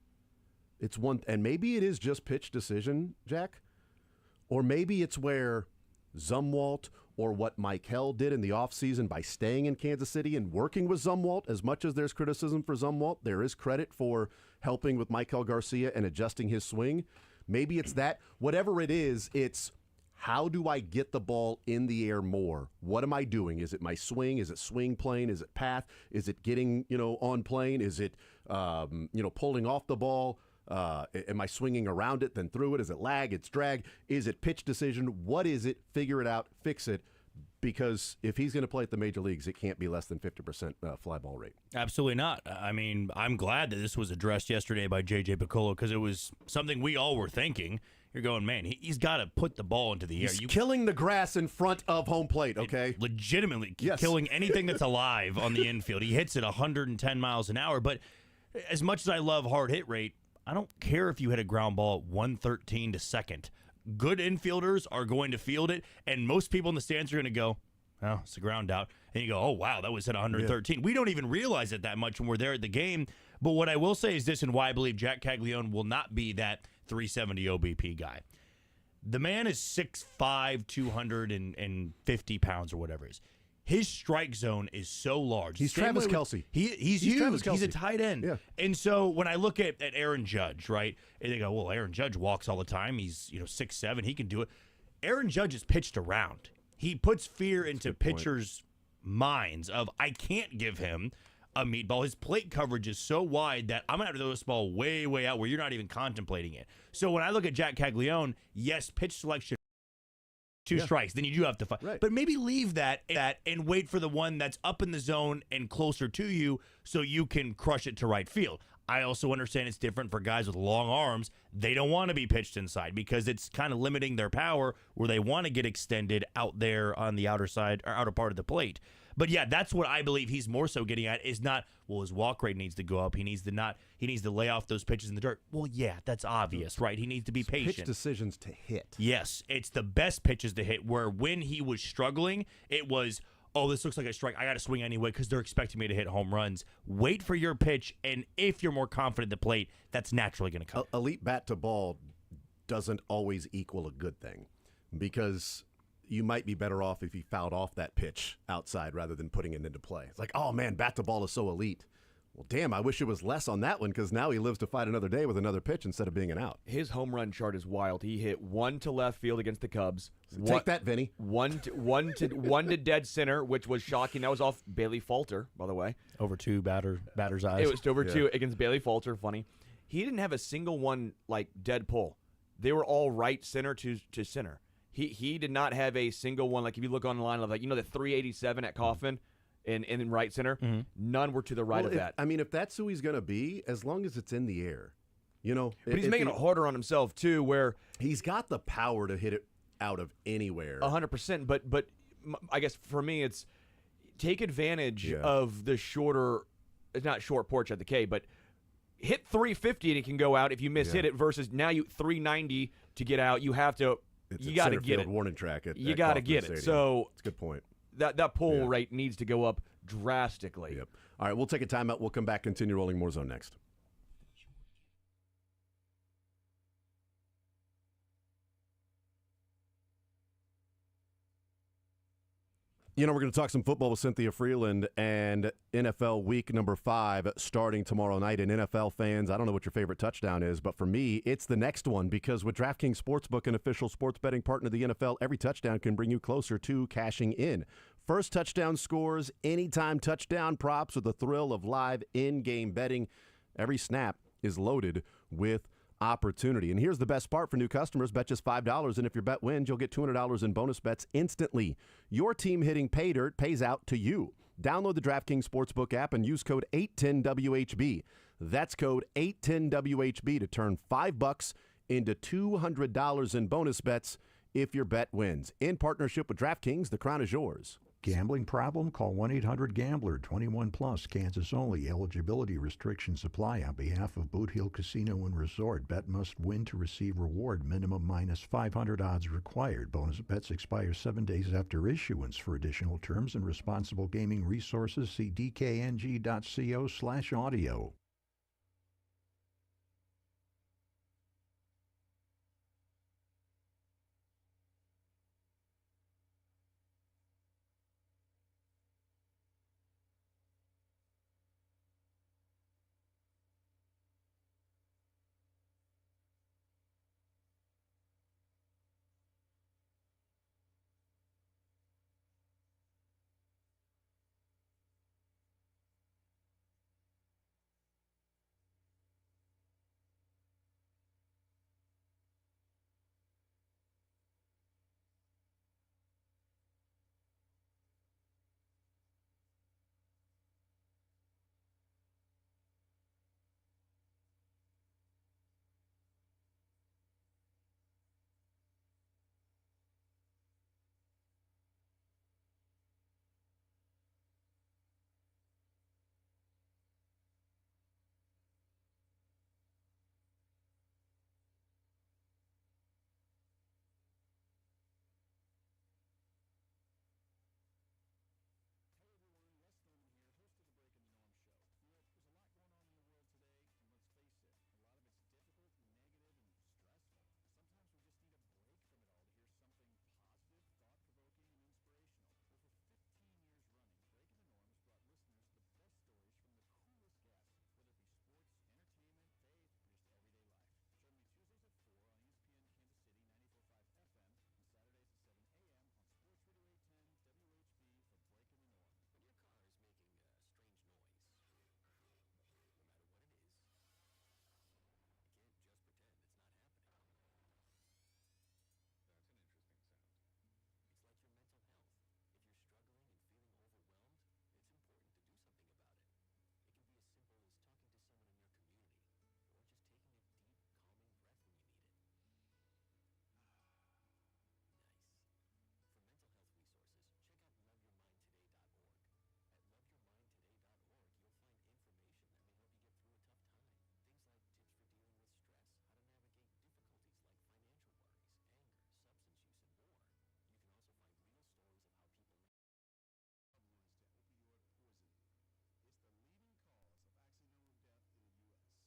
it's one, and maybe it is just pitch decision, Jack, or maybe it's where Zumwalt or what Michael did in the offseason by staying in Kansas City and working with Zumwalt. As much as there's criticism for Zumwalt, there is credit for helping with Michael Garcia and adjusting his swing. Maybe it's that. Whatever it is, it's how do I get the ball in the air more? What am I doing? Is it my swing? Is it swing plane? Is it path? Is it getting, on plane? Is it, pulling off the ball? Am I swinging around it, then through it? Is it lag? It's drag? Is it pitch decision? What is it? Figure it out. Fix it. Because if he's going to play at the major leagues, it can't be less than 50% fly ball rate. Absolutely not. I mean, I'm glad that this was addressed yesterday by J.J. Piccolo because it was something we all were thinking. You're going, man, he's got to put the ball into the air. He's killing the grass in front of home plate, okay? Legitimately Yes. killing anything that's alive on the infield. He hits it 110 miles an hour. But as much as I love hard hit rate, I don't care if you hit a ground ball at 113 to second. Good infielders are going to field it, and most people in the stands are going to go, oh, it's a ground out. And you go, oh, wow, that was at 113. Yeah. We don't even realize it that much when we're there at the game. But what I will say is this, and why I believe Jack Caglione will not be that 370 OBP guy. The man is 6'5", 250 pounds or whatever it is. His strike zone is so large. He's Travis Kelce. He's huge. Travis Kelce. He's a tight end. Yeah. And so when I look at Aaron Judge, right, and they go, well, Aaron Judge walks all the time. He's 6'7". He can do it. Aaron Judge is pitched around. He puts fear into pitchers' minds of, I can't give him a meatball. His plate coverage is so wide that I'm going to have to throw this ball way, way out where you're not even contemplating it. So when I look at Jack Caglione, yes, pitch selection, two strikes, then you do have to fight. Right. But maybe leave that and wait for the one that's up in the zone and closer to you so you can crush it to right field. I also understand it's different for guys with long arms. They don't want to be pitched inside because it's kind of limiting their power where they want to get extended out there on the outer side or outer part of the plate. But yeah, that's what I believe he's more so getting at is not, well, his walk rate needs to go up. He needs to lay off those pitches in the dirt. Well, yeah, that's obvious, right? He needs to be patient. Pitch decisions to hit. Yes, it's the best pitches to hit where when he was struggling, it was, oh, this looks like a strike. I got to swing anyway because they're expecting me to hit home runs. Wait for your pitch, and if you're more confident at the plate, that's naturally going to come. Elite bat to ball doesn't always equal a good thing because you might be better off if he fouled off that pitch outside rather than putting it into play. It's like, oh, man, bat to ball is so elite. Well, damn, I wish it was less on that one because now he lives to fight another day with another pitch instead of being an out. His home run chart is wild. He hit one to left field against the Cubs. Take that, Vinny. One to dead center, which was shocking. That was off Bailey Falter, by the way. Over two batter's eyes. It was over two against Bailey Falter. Funny. He didn't have a single one like dead pull. They were all right center to center. He did not have a single one. Like if you look online of the 387 at Coffin and in right center, none were to the right of that. If that's who he's going to be, as long as it's in the air, But he's making it harder on himself too, where he's got the power to hit it out of anywhere. 100%. But I guess for me, it's take advantage of the shorter. It's not short porch at the K, but hit 350 and it can go out if you hit it. Versus now you 390 to get out. You have to. You got to get it. Warning track. You got to get it. So it's a good point. That pull rate needs to go up drastically. Yep. All right, we'll take a timeout. We'll come back, continue rolling more zone next. We're going to talk some football with Cynthia Freeland and NFL week number 5 starting tomorrow night. And NFL fans, I don't know what your favorite touchdown is, but for me, it's the next one because with DraftKings Sportsbook, an official sports betting partner of the NFL, every touchdown can bring you closer to cashing in. First touchdown scores, anytime touchdown props with the thrill of live in-game betting. Every snap is loaded with opportunity. And here's the best part for new customers. Bet just $5, and if your bet wins, you'll get $200 in bonus bets instantly. Your team hitting pay dirt pays out to you. Download the DraftKings Sportsbook app and use code 810WHB. That's code 810WHB to turn $5 into $200 in bonus bets if your bet wins. In partnership with DraftKings, the crown is yours. Gambling problem? Call 1-800-GAMBLER. 21 plus, Kansas only. Eligibility restrictions apply. On behalf of Boot Hill Casino and Resort, bet must win to receive reward. Minimum minus 500 odds required. Bonus bets expire 7 days after issuance. For additional terms and responsible gaming resources, see dkng.co/audio.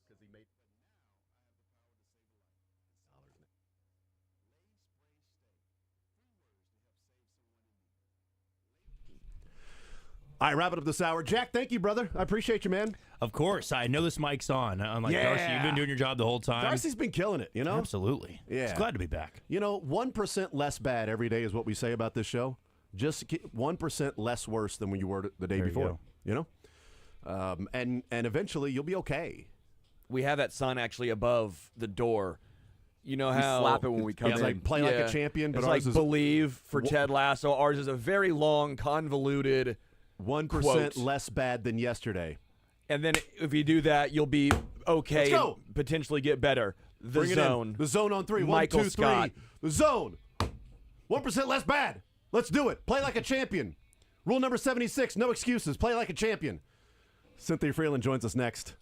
Because he made. All right, wrapping up this hour. Jack, thank you, brother. I appreciate you, man. Of course. I know this mic's on. I'm like, Yeah. Darcy, you've been doing your job the whole time. Darcy's been killing it, you know? Absolutely. Yeah. It's glad to be back. 1% less bad every day is what we say about this show. Just 1% less worse than when you were the day There you before. go. And eventually you'll be okay. We have that sign actually above the door. You know We how slap it when we come it's in. like Play like a champion, but it's ours like is- believe for Ted Lasso. Ours is a very long, convoluted 1% quote. less bad than yesterday. And then if you do that, you'll be okay. Let's go. And potentially get better. The Bring it in. zone. The zone on 3. Michael 1, 2, 3. Scott. The zone. 1% less bad. Let's do it. Play like a champion. Rule number 76, no excuses. Play like a champion. Cynthia Freeland joins us next.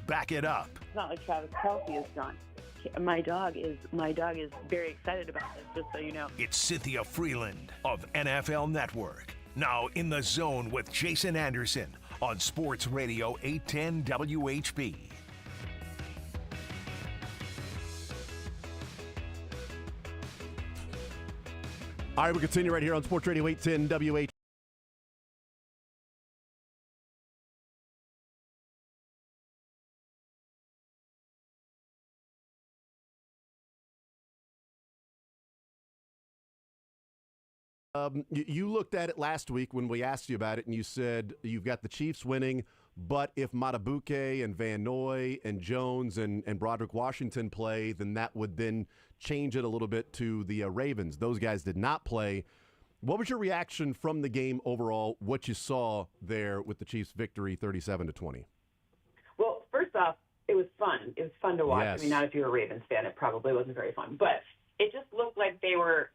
back it up. It's not like Travis Kelce is done. My dog is very excited about this, just so you know. It's Cynthia Freeland of NFL Network. Now in the zone with Jason Anderson on Sports Radio 810 WHB. All right, we continue right here on Sports Radio 810 WHB. You looked at it last week when we asked you about it, and you said you've got the Chiefs winning, but if Matabuke and Van Noy and Jones and Broderick Washington play, then that would then change it a little bit to the Ravens. Those guys did not play. What was your reaction from the game overall, what you saw there with the Chiefs' victory 37-20? Well, first off, it was fun. It was fun to watch. Yes. I mean, not if you're a Ravens fan, it probably wasn't very fun. But it just looked like they were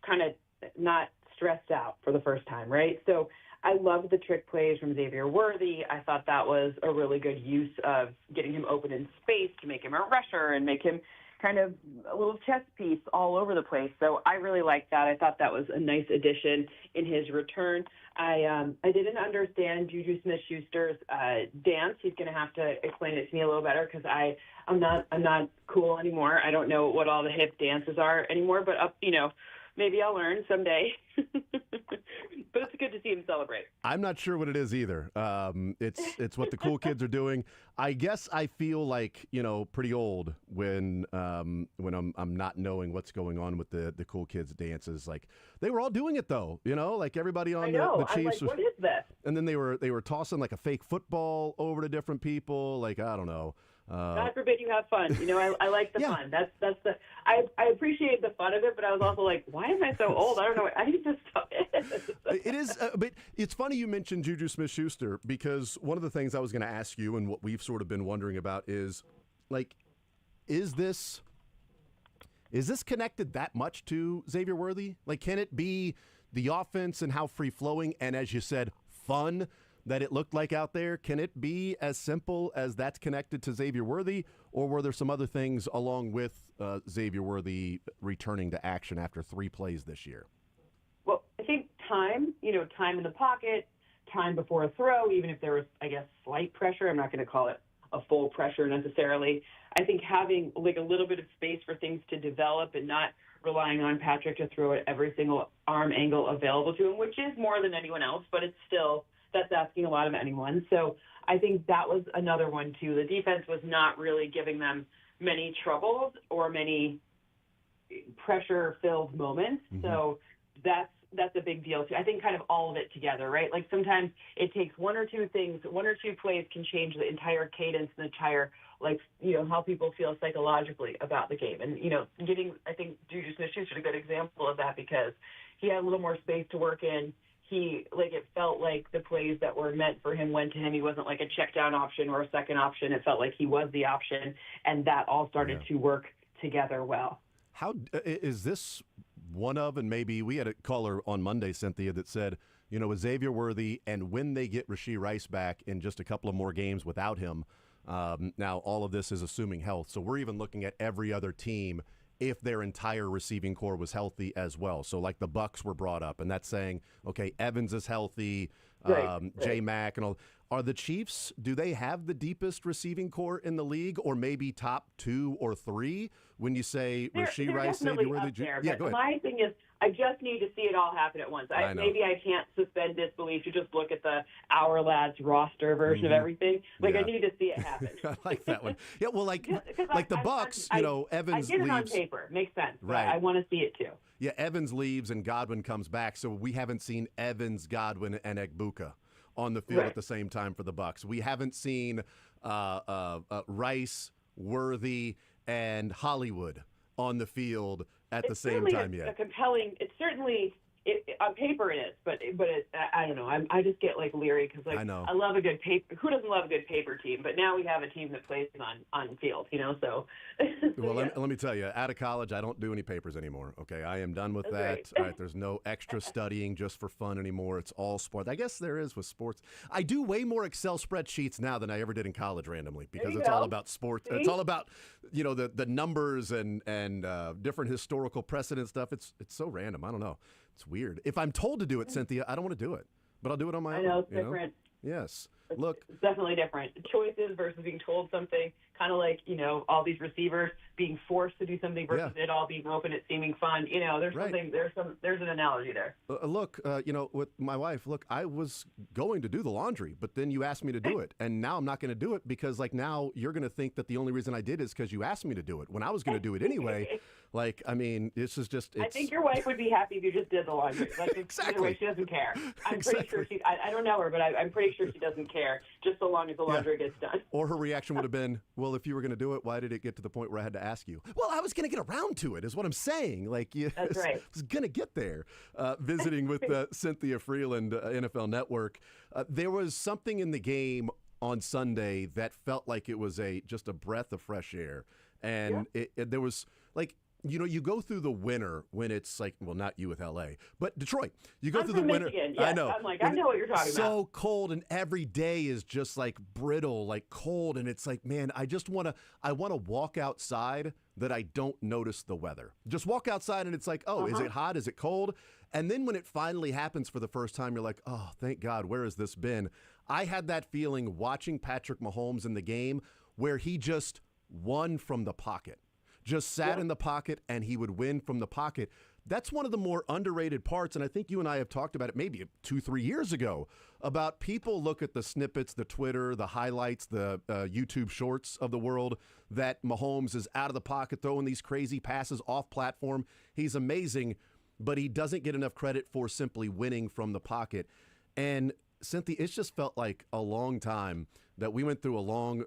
kind of not stressed out for the first time, right? So I loved the trick plays from Xavier Worthy. I thought that was a really good use of getting him open in space to make him a rusher and make him kind of a little chess piece all over the place. So I really liked that. I thought that was a nice addition in his return. I didn't understand Juju Smith-Schuster's dance. He's going to have to explain it to me a little better because I'm not cool anymore. I don't know what all the hip dances are anymore, but maybe I'll learn someday. But it's good to see him celebrate. I'm not sure what it is either. It's what the cool kids are doing. I guess I feel like, pretty old when I'm not knowing what's going on with the cool kids dances. Like they were all doing it though, like everybody on the Chiefs. I'm like, what is this? And then they were tossing like a fake football over to different people. Like, I don't know. God forbid you have fun. I like the fun. That's the I appreciate the fun of it, but I was also like, why am I so old? I don't know. I think this stuff is. It is, but it's funny you mentioned Juju Smith-Schuster because one of the things I was going to ask you and what we've sort of been wondering about is, like, is this connected that much to Xavier Worthy? Like, can it be the offense and how free-flowing and, as you said, fun that it looked like out there? Can it be as simple as that's connected to Xavier Worthy, or were there some other things along with Xavier Worthy returning to action after 3 plays this year? Well, I think time in the pocket, time before a throw, even if there was, I guess, slight pressure. I'm not going to call it a full pressure necessarily. I think having like a little bit of space for things to develop and not relying on Patrick to throw at every single arm angle available to him, which is more than anyone else, but it's still, that's asking a lot of anyone. So I think that was another one too. The defense was not really giving them many troubles or many pressure-filled moments. Mm-hmm. So that's a big deal too. I think kind of all of it together, right? Like sometimes it takes one or two things, 1 or 2 plays can change the entire cadence, the entire, how people feel psychologically about the game. And, I think Juju Smith-Schuster is a good example of that because he had a little more space to work in. It felt like the plays that were meant for him went to him. He wasn't like a check down option or a second option. It felt like he was the option, and that all started to work together well. How is this one of, and maybe we had a caller on Monday, Cynthia, that said, with Xavier Worthy, and when they get Rashee Rice back in just a couple of more games without him, now all of this is assuming health. So we're even looking at every other team if their entire receiving core was healthy as well. So like the Bucs were brought up, and that's saying, okay, Evans is healthy, J Mac and all. Are the Chiefs, do they have the deepest receiving core in the league, or maybe top 2 or 3 when you say Rashee Rice, Xavier Worthy? Yeah, go ahead. My thing is, I just need to see it all happen at once. Maybe I can't suspend disbelief to just look at the Our Lads roster version of everything. I need to see it happen. I like that one. Yeah, well, like the Bucs, Evans I get it leaves. On paper. Makes sense. Right. I want to see it too. Yeah, Evans leaves and Godwin comes back, so we haven't seen Evans, Godwin, and Egbuka on the field at the same time for the Bucs. We haven't seen Rice, Worthy, and Hollywood on the field at the same time yet. It's certainly on paper it is, but I don't know. I just get like leery because like I love a good paper. Who doesn't love a good paper team? But now we have a team that plays on field, you know. So. Well, let me tell you, out of college, I don't do any papers anymore. Okay, I am done with that. Right. All right, there's no extra studying just for fun anymore. It's all sport. I guess there is with sports. I do way more Excel spreadsheets now than I ever did in college randomly because it's all about sports. See? It's all about the numbers and different historical precedent stuff. It's so random. I don't know. It's weird. If I'm told to do it, Cynthia, I don't want to do it, but I'll do it on my own. I know it's different. Yes. Look, it's definitely different. Choices versus being told something, kind of like, all these receivers being forced to do something versus it all being open, it seeming fun. There's something, there's an analogy there. Look, with my wife, I was going to do the laundry, but then you asked me to do it. And now I'm not going to do it because now you're going to think that the only reason I did is because you asked me to do it when I was going to do it anyway. This is just, I think your wife would be happy if you just did the laundry. Exactly. Either way, she doesn't care. I'm pretty sure I don't know her, but I'm pretty sure she doesn't care, just so long as the laundry gets done. Or her reaction would have been, well, if you were going to do it, why did it get to the point where I had to ask you? Well, I was going to get around to it, is what I'm saying. That's right. I was going to get there. Visiting with Cynthia Freeland, NFL Network. There was something in the game on Sunday that felt like it was just a breath of fresh air. And there was you go through the winter when it's not you with LA, but Detroit. You go through the winter. Michigan, yes. I know. I'm I know what you're talking about. So cold, and every day is just brittle, cold, and it's man, I want to walk outside that I don't notice the weather. Just walk outside and it's is it hot? Is it cold? And then when it finally happens for the first time, you're like, oh, thank God, where has this been? I had that feeling watching Patrick Mahomes in the game where he just won from the pocket. Just sat in the pocket, and he would win from the pocket. That's one of the more underrated parts, and I think you and I have talked about it maybe 2-3 years ago, about people look at the snippets, the Twitter, the highlights, the YouTube shorts of the world, that Mahomes is out of the pocket, throwing these crazy passes off platform. He's amazing, but he doesn't get enough credit for simply winning from the pocket. And Cynthia, it's just felt like a long time that we went through a long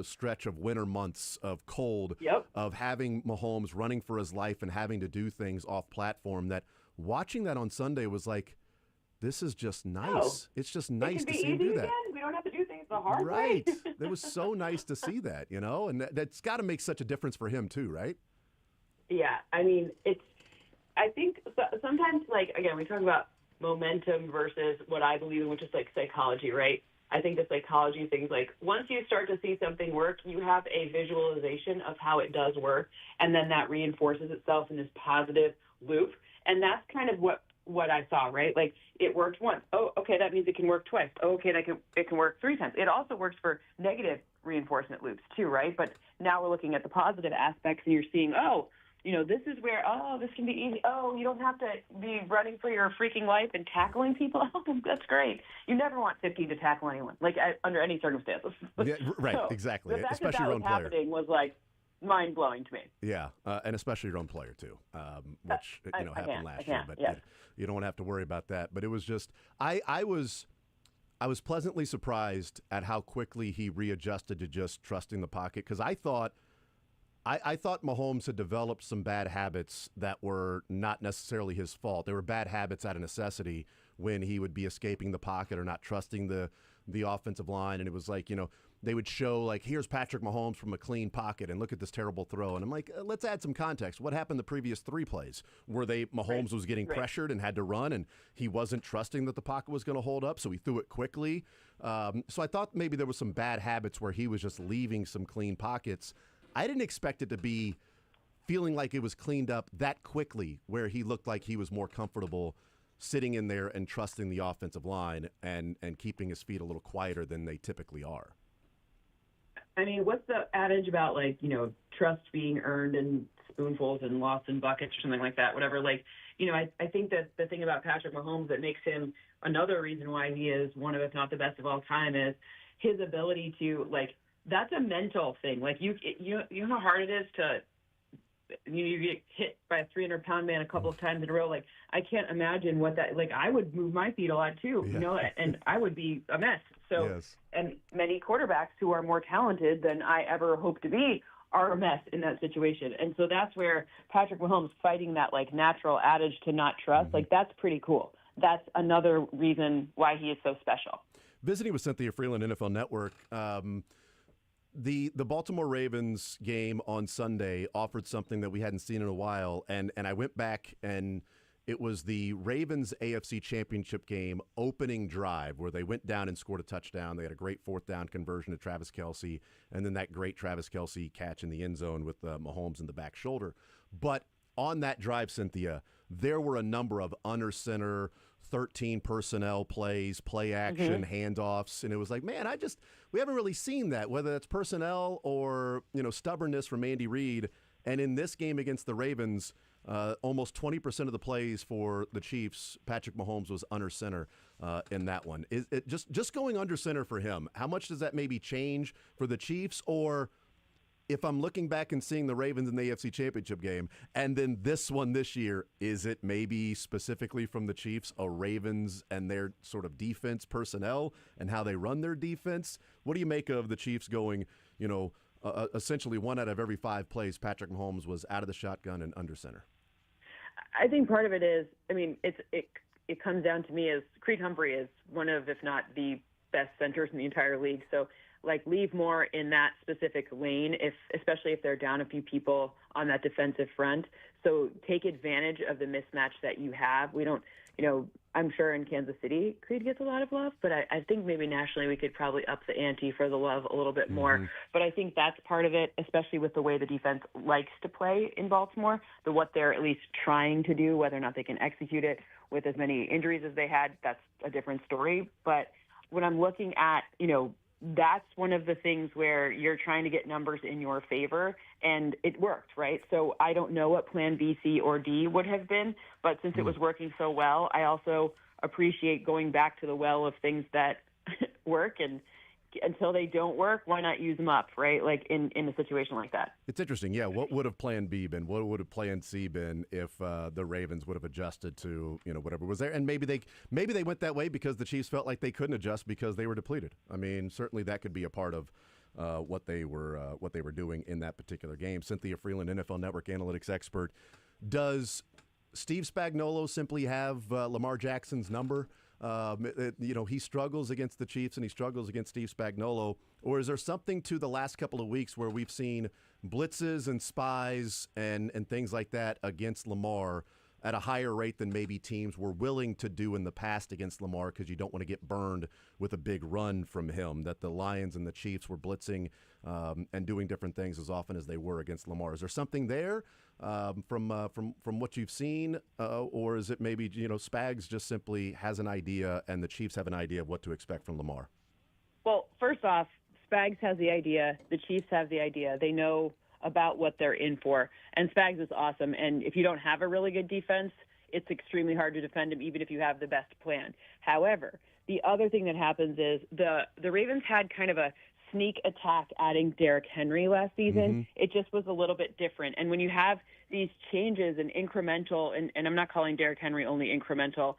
stretch of winter months of cold, of having Mahomes running for his life and having to do things off platform, that watching that on Sunday was this is just nice. Oh, it's just nice to see him do that. Again. We don't have to do things the hard way. Right. It was so nice to see that, and that's got to make such a difference for him too, right? Yeah. I mean, I think sometimes, again, we talk about momentum versus what I believe in, which is psychology, right? I think the psychology things, once you start to see something work, you have a visualization of how it does work, and then that reinforces itself in this positive loop. And that's kind of what I saw, right? It worked once. Oh, okay, that means it can work twice. Oh, okay, it can work 3 times. It also works for negative reinforcement loops too, right? But now we're looking at the positive aspects, and you're seeing, this is where, this can be easy. Oh, you don't have to be running for your freaking life and tackling people. Oh, that's great. You never want 50 to tackle anyone, under any circumstances. Yeah, right, so exactly. The fact especially that your own was player. happening was mind-blowing to me. Yeah, and especially your own player too, which happened last year. But you don't want to have to worry about that. But it was just, I was pleasantly surprised at how quickly he readjusted to just trusting the pocket, because I thought Mahomes had developed some bad habits that were not necessarily his fault. They were bad habits out of necessity when he would be escaping the pocket or not trusting the offensive line. And it was they would show here's Patrick Mahomes from a clean pocket and look at this terrible throw. And I'm let's add some context. What happened the previous 3 plays? Were Mahomes was getting pressured and had to run, and he wasn't trusting that the pocket was going to hold up, so he threw it quickly. So I thought maybe there was some bad habits where he was just leaving some clean pockets. I didn't expect it to be feeling like it was cleaned up that quickly, where he looked like he was more comfortable sitting in there and trusting the offensive line and keeping his feet a little quieter than they typically are. I mean, what's the adage about, trust being earned in spoonfuls and lost in buckets or something like that, whatever. I think that the thing about Patrick Mahomes that makes him another reason why he is one of, if not the best of all time, is his ability to, that's a mental thing. You know how hard it is to, you get hit by a 300-pound man a couple of times in a row. I can't imagine what that, I would move my feet a lot too, and I would be a mess. So, and many quarterbacks who are more talented than I ever hope to be are a mess in that situation. And so that's where Patrick Mahomes fighting that like natural adage to not trust, like that's pretty cool. That's another reason why he is so special. Visiting with Cynthia Freeland, NFL Network, the Baltimore Ravens game on Sunday offered something that we hadn't seen in a while, and I went back, and it was the Ravens AFC Championship game opening drive where they went down and scored a touchdown. They had a great fourth down conversion to Travis Kelce, and then that great Travis Kelce catch in the end zone with Mahomes in the back shoulder. But on that drive, Cynthia, there were a number of under center, 13 personnel plays, play action, handoffs, and it was like, man, we haven't really seen that, whether that's personnel or stubbornness from Andy Reid. And in this game against the Ravens, almost 20% of the plays for the Chiefs, Patrick Mahomes was under center in that one. Is it just going under center for him? How much does that maybe change for the Chiefs? Or if I'm looking back and seeing the Ravens in the AFC Championship game and then this one this year, is it maybe specifically from the Chiefs, a Ravens and their sort of defense personnel and how they run their defense? What do you make of the Chiefs going, essentially 1 out of every 5 plays, Patrick Mahomes was out of the shotgun and under center? I think part of it is, it comes down to me as Creed Humphrey is one of, if not the best centers in the entire league. So leave more in that specific lane, especially if they're down a few people on that defensive front. So take advantage of the mismatch that you have. We don't, I'm sure in Kansas City, Creed gets a lot of love, but I think maybe nationally we could probably up the ante for the love a little bit more. But I think that's part of it, especially with the way the defense likes to play in Baltimore, what they're at least trying to do, whether or not they can execute it with as many injuries as they had, that's a different story. But when I'm looking at, that's one of the things where you're trying to get numbers in your favor, and it worked, right? So I don't know what plan B, C, or D would have been, but since it was working so well, I also appreciate going back to the well of things that work, and until they don't work, why not use them up, right? In a situation like that. It's interesting. Yeah. What would have plan B been? What would have plan C been if the Ravens would have adjusted to, whatever was there? And maybe they went that way because the Chiefs felt like they couldn't adjust because they were depleted. I mean, certainly that could be a part of what they were doing in that particular game. Cynthia Freeland, NFL Network analytics expert. Does Steve Spagnuolo simply have Lamar Jackson's number? He struggles against the Chiefs and he struggles against Steve Spagnuolo. Or is there something to the last couple of weeks where we've seen blitzes and spies and things like that against Lamar at a higher rate than maybe teams were willing to do in the past against Lamar because you don't want to get burned with a big run from him, that the Lions and the Chiefs were blitzing and doing different things as often as they were against Lamar? Is there something there from what you've seen, or is it maybe, Spags just simply has an idea and the Chiefs have an idea of what to expect from Lamar? Well, first off, Spags has the idea. The Chiefs have the idea. They know about what they're in for. And Spags is awesome. And if you don't have a really good defense, it's extremely hard to defend him, even if you have the best plan. However, the other thing that happens is the Ravens had kind of a sneak attack adding Derrick Henry last season. It just was a little bit different. And when you have these changes and incremental, and I'm not calling Derrick Henry only incremental,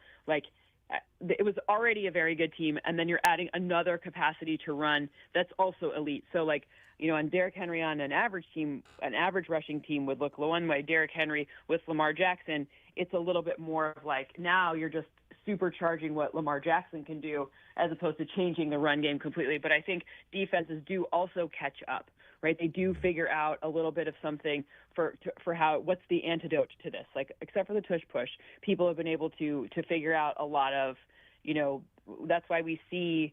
it was already a very good team, and then you're adding another capacity to run that's also elite. So, on Derrick Henry on an average team, an average rushing team would look one way. Derrick Henry with Lamar Jackson, it's a little bit more of now you're just supercharging what Lamar Jackson can do as opposed to changing the run game completely. But I think defenses do also catch up, right? They do figure out a little bit of something for what's the antidote to this. Except for the tush push, people have been able to figure out a lot of, that's why we see,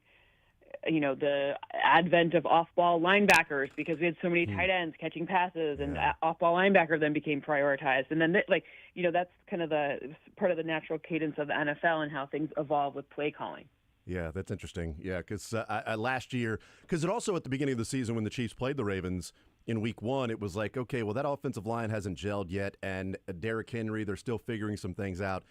the advent of off-ball linebackers, because we had so many tight ends catching passes, and off-ball linebacker then became prioritized. And then, that's kind of the part of the natural cadence of the NFL and how things evolve with play calling. Yeah, that's interesting. Yeah, because last year, because it also at the beginning of the season when the Chiefs played the Ravens in week 1, it was like, okay, well, that offensive line hasn't gelled yet, and Derrick Henry, they're still figuring some things out.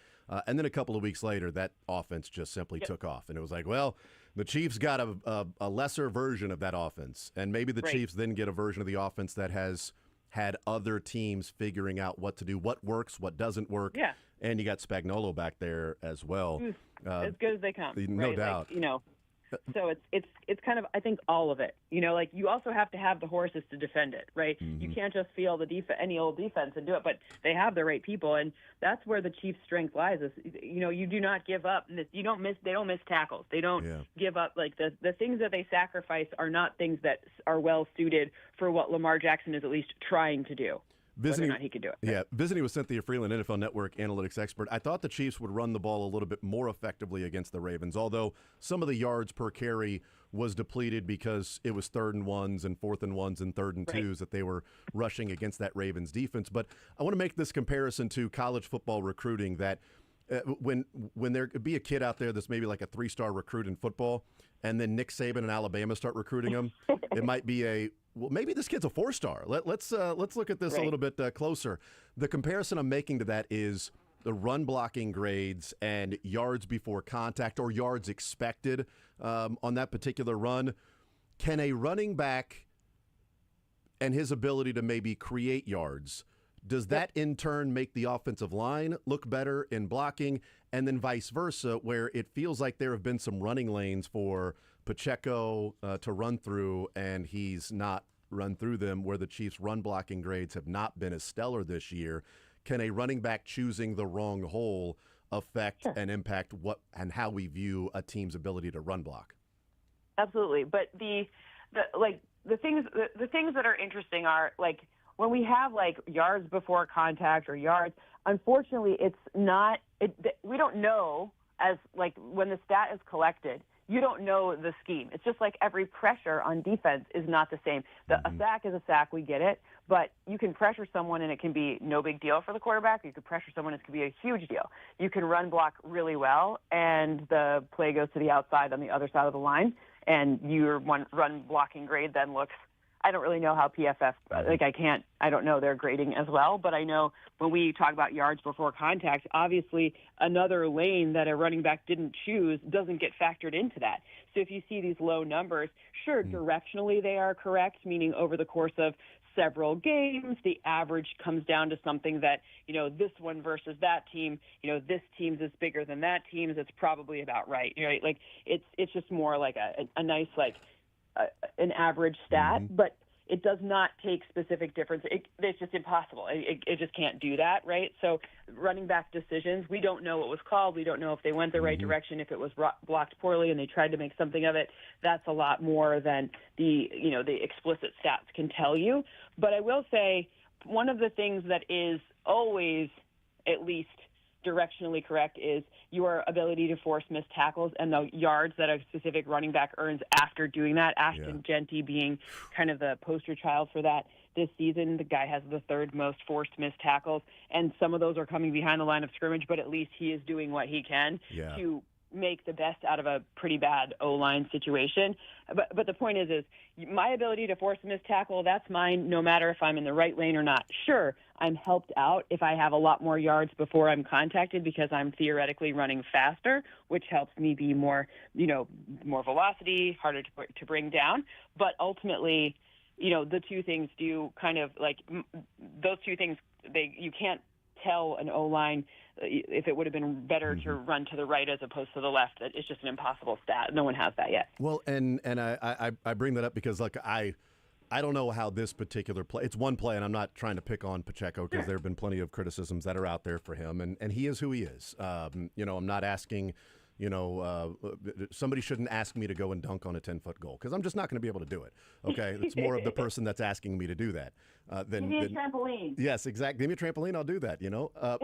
And then a couple of weeks later, that offense just simply took off. And it was like, well, the Chiefs got a lesser version of that offense. And maybe the Chiefs then get a version of the offense that has had other teams figuring out what to do, what works, what doesn't work. Yeah. And you got Spagnuolo back there as well. As good as they come. No right? doubt. So it's kind of, I think, all of it. Like you also have to have the horses to defend it, right? Mm-hmm. You can't just field any old defense and do it, but they have the right people, and that's where the Chiefs' strength lies. Is you do not give up. They don't miss tackles. They don't give up. Like the things that they sacrifice are not things that are well suited for what Lamar Jackson is at least trying to do. Whether or not he could do it. Yeah, visiting with Cynthia Freeland, NFL Network analytics expert, I thought the Chiefs would run the ball a little bit more effectively against the Ravens, although some of the yards per carry was depleted because it was 3rd and 1s and 4th and 1s and 3rd and 2s that they were rushing against that Ravens defense. But I want to make this comparison to college football recruiting that when there could be a kid out there that's maybe like a 3-star recruit in football, and then Nick Saban and Alabama start recruiting him, it might be maybe this kid's a 4-star. Let's look at this a little bit closer. The comparison I'm making to that is the run blocking grades and yards before contact or yards expected on that particular run. Can a running back and his ability to maybe create yards, does that in turn make the offensive line look better in blocking? And then vice versa, where it feels like there have been some running lanes for Pacheco to run through, and he's not run through them, where the Chiefs' run blocking grades have not been as stellar this year. Can a running back choosing the wrong hole affect and impact what and how we view a team's ability to run block? Absolutely, but the things that are interesting are like when we have like yards before contact or yards. Unfortunately, it's not. We don't know as like when the stat is collected. You don't know the scheme. It's just like every pressure on defense is not the same. A sack is a sack, we get it, but you can pressure someone and it can be no big deal for the quarterback. You can pressure someone and it can be a huge deal. You can run block really well and the play goes to the outside on the other side of the line, and your run blocking grade then looks, I don't really know how PFF, I don't know their grading as well, but I know when we talk about yards before contact, obviously another lane that a running back didn't choose doesn't get factored into that. So if you see these low numbers, sure, directionally they are correct, meaning over the course of several games, the average comes down to something that, this one versus that team, this team's is bigger than that team's, it's probably about right, right? Like it's just more like a nice, like, an average stat, but it does not take specific difference. It's just impossible. It just can't do that, right? So running back decisions, we don't know what was called. We don't know if they went the right direction, if it was blocked poorly and they tried to make something of it. That's a lot more than the explicit stats can tell you. But I will say one of the things that is always at least directionally correct is your ability to force missed tackles and the yards that a specific running back earns after doing that. Ashton Genty being kind of the poster child for that this season. The guy has the 3rd most forced missed tackles, and some of those are coming behind the line of scrimmage, but at least he is doing what he can to make the best out of a pretty bad O-line situation. But the point is my ability to force a missed tackle, that's mine no matter if I'm in the right lane or not. Sure, I'm helped out if I have a lot more yards before I'm contacted because I'm theoretically running faster, which helps me be more velocity, harder to bring down. But ultimately, the two things do kind of like those two things, you can't tell an O-line if it would have been better to run to the right as opposed to the left. It's just an impossible stat. No one has that yet. Well, and I bring that up because I don't know how this particular play. It's one play, and I'm not trying to pick on Pacheco because there have been plenty of criticisms that are out there for him, and he is who he is. I'm not asking. Somebody shouldn't ask me to go and dunk on a 10-foot goal because I'm just not going to be able to do it. Okay, it's more of the person that's asking me to do that. Give me a trampoline. Yes, exactly. Give me a trampoline. I'll do that.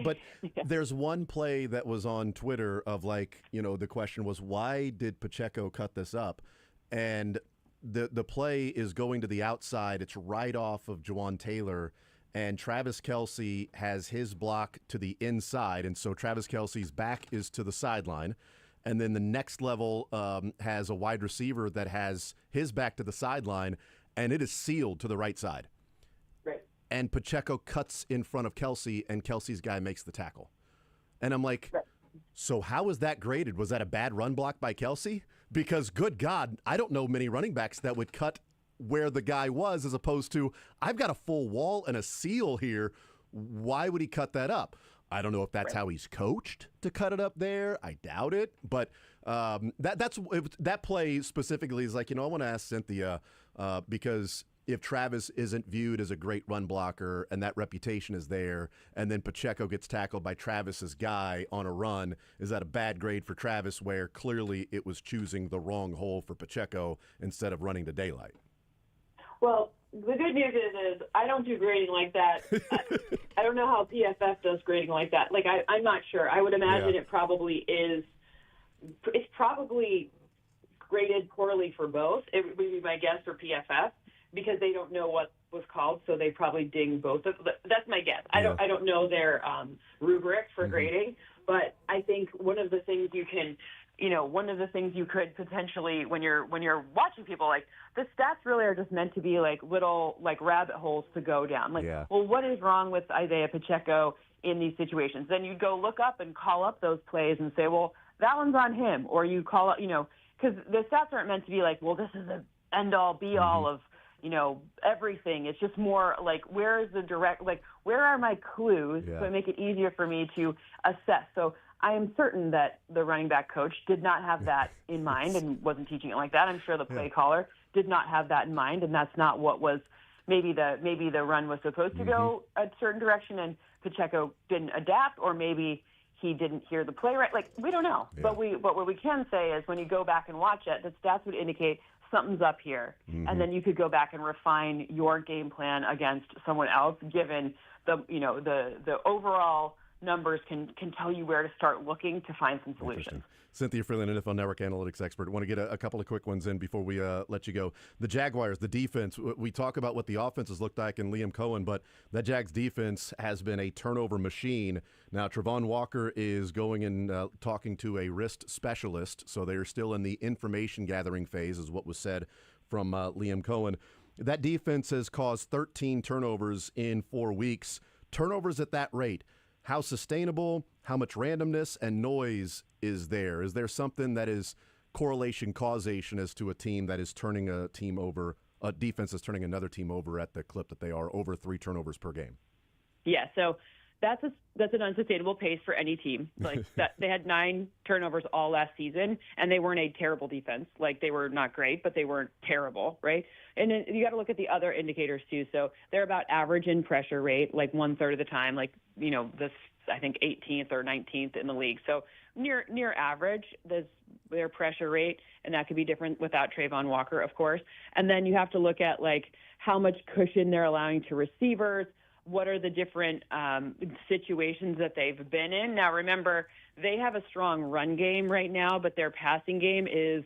But there's one play that was on Twitter of the question was, why did Pacheco cut this up? And the play is going to the outside. It's right off of Juwan Taylor. And Travis Kelce has his block to the inside, and so Travis Kelce's back is to the sideline. And then the next level has a wide receiver that has his back to the sideline, and it is sealed to the right side. Right. And Pacheco cuts in front of Kelce, and Kelce's guy makes the tackle. And I'm like, so how is that graded? Was that a bad run block by Kelce? Because, good God, I don't know many running backs that would cut where the guy was as opposed to, I've got a full wall and a seal here. Why would he cut that up? I don't know if that's how he's coached to cut it up there. I doubt it. But that play specifically is like, I want to ask Cynthia because if Travis isn't viewed as a great run blocker and that reputation is there, and then Pacheco gets tackled by Travis's guy on a run, is that a bad grade for Travis where clearly it was choosing the wrong hole for Pacheco instead of running to daylight? Well, the good news is I don't do grading like that. I don't know how PFF does grading like that. Like, I'm not sure. I would imagine it probably is. It's probably graded poorly for both. It would be my guess for PFF because they don't know what was called, so they probably ding both of them. That's my guess. I don't know their rubric for grading, but I think one of the things you can – one of the things you could potentially, when you're watching people, like, the stats really are just meant to be like little like rabbit holes to go down. Like, well, what is wrong with Isaiah Pacheco in these situations? Then you'd go look up and call up those plays and say, well, that one's on him. Or you call up, because the stats aren't meant to be like, well, this is the end all be all of, everything. It's just more like, where is the direct, like, where are my clues to make it easier for me to assess? So I am certain that the running back coach did not have that in mind and wasn't teaching it like that. I'm sure the play caller did not have that in mind, and that's not what was maybe the run was supposed to go a certain direction and Pacheco didn't adapt, or maybe he didn't hear the play right. Like, we don't know. But what we can say is when you go back and watch it, the stats would indicate something's up here. And then you could go back and refine your game plan against someone else, given the overall numbers can tell you where to start looking to find some solutions. Cynthia Freeland, NFL Network analytics expert. Want to get a couple of quick ones in before we let you go. The Jaguars, the defense, we talk about what the offenses looked like in Liam Cohen, but that Jags defense has been a turnover machine. Now, Travon Walker is going and talking to a wrist specialist, so they're still in the information gathering phase, is what was said from Liam Cohen. That defense has caused 13 turnovers in 4 weeks. Turnovers at that rate. How sustainable, how much randomness and noise is there? Is there something that is correlation, causation as to a team that is turning a team over, a defense is turning another team over at the clip that they are, over 3 turnovers per game? Yeah, so that's an unsustainable pace for any team. Like that, they had 9 turnovers all last season, and they weren't a terrible defense. Like, they were not great, but they weren't terrible, right? And then you got to look at the other indicators too. So they're about average in pressure rate, like 1/3 of the time, like this I think 18th or 19th in the league. So near average, their pressure rate, and that could be different without Travon Walker, of course. And then you have to look at like how much cushion they're allowing to receivers. What are the different situations that they've been in? Now, remember, they have a strong run game right now, but their passing game is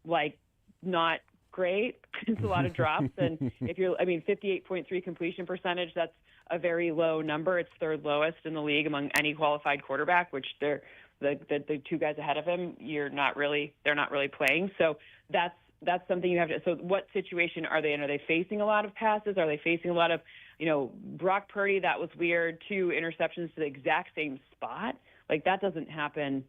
like not great. It's a lot of drops. And 58.3 completion percentage, that's a very low number. It's 3rd lowest in the league among any qualified quarterback, which they're the 2 guys ahead of him, they're not really playing. So that's something you have to. So what situation are they in? Are they facing a lot of passes? Are they facing a lot of, Brock Purdy? That was weird. 2 interceptions to the exact same spot. Like, that doesn't happen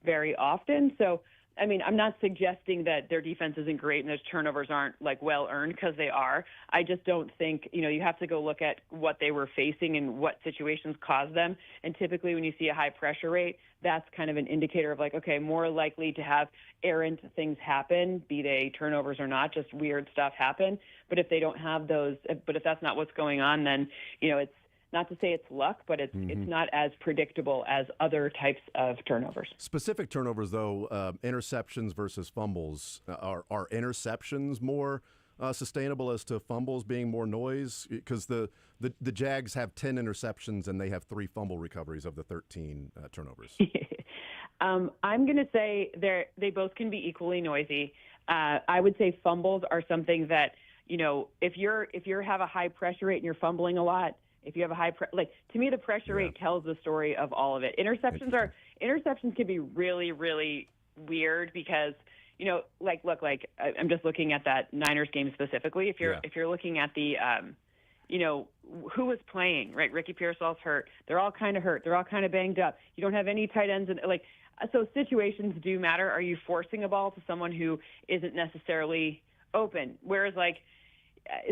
very often. So, I'm not suggesting that their defense isn't great and those turnovers aren't like well earned, because they are. I just don't think, you have to go look at what they were facing and what situations caused them. And typically when you see a high pressure rate, that's kind of an indicator of like, okay, more likely to have errant things happen, be they turnovers or not, just weird stuff happen. But if they don't have those, but if that's not what's going on, then, it's not to say it's luck, but it's not as predictable as other types of turnovers. Specific turnovers, though, interceptions versus fumbles. Are interceptions more sustainable as to fumbles being more noise? Because the Jags have 10 interceptions and they have 3 fumble recoveries of the 13 turnovers. I'm going to say they both can be equally noisy. I would say fumbles are something that, if you have a high pressure rate and you're fumbling a lot, if you have a high to me, the pressure rate tells the story of all of it. Interceptions can be really, really weird because, I'm just looking at that Niners game specifically. If you're looking at the, who was playing, right? Ricky Pearsall's hurt. They're all kind of hurt. They're all kind of banged up. You don't have any tight ends. So situations do matter. Are you forcing a ball to someone who isn't necessarily open? Whereas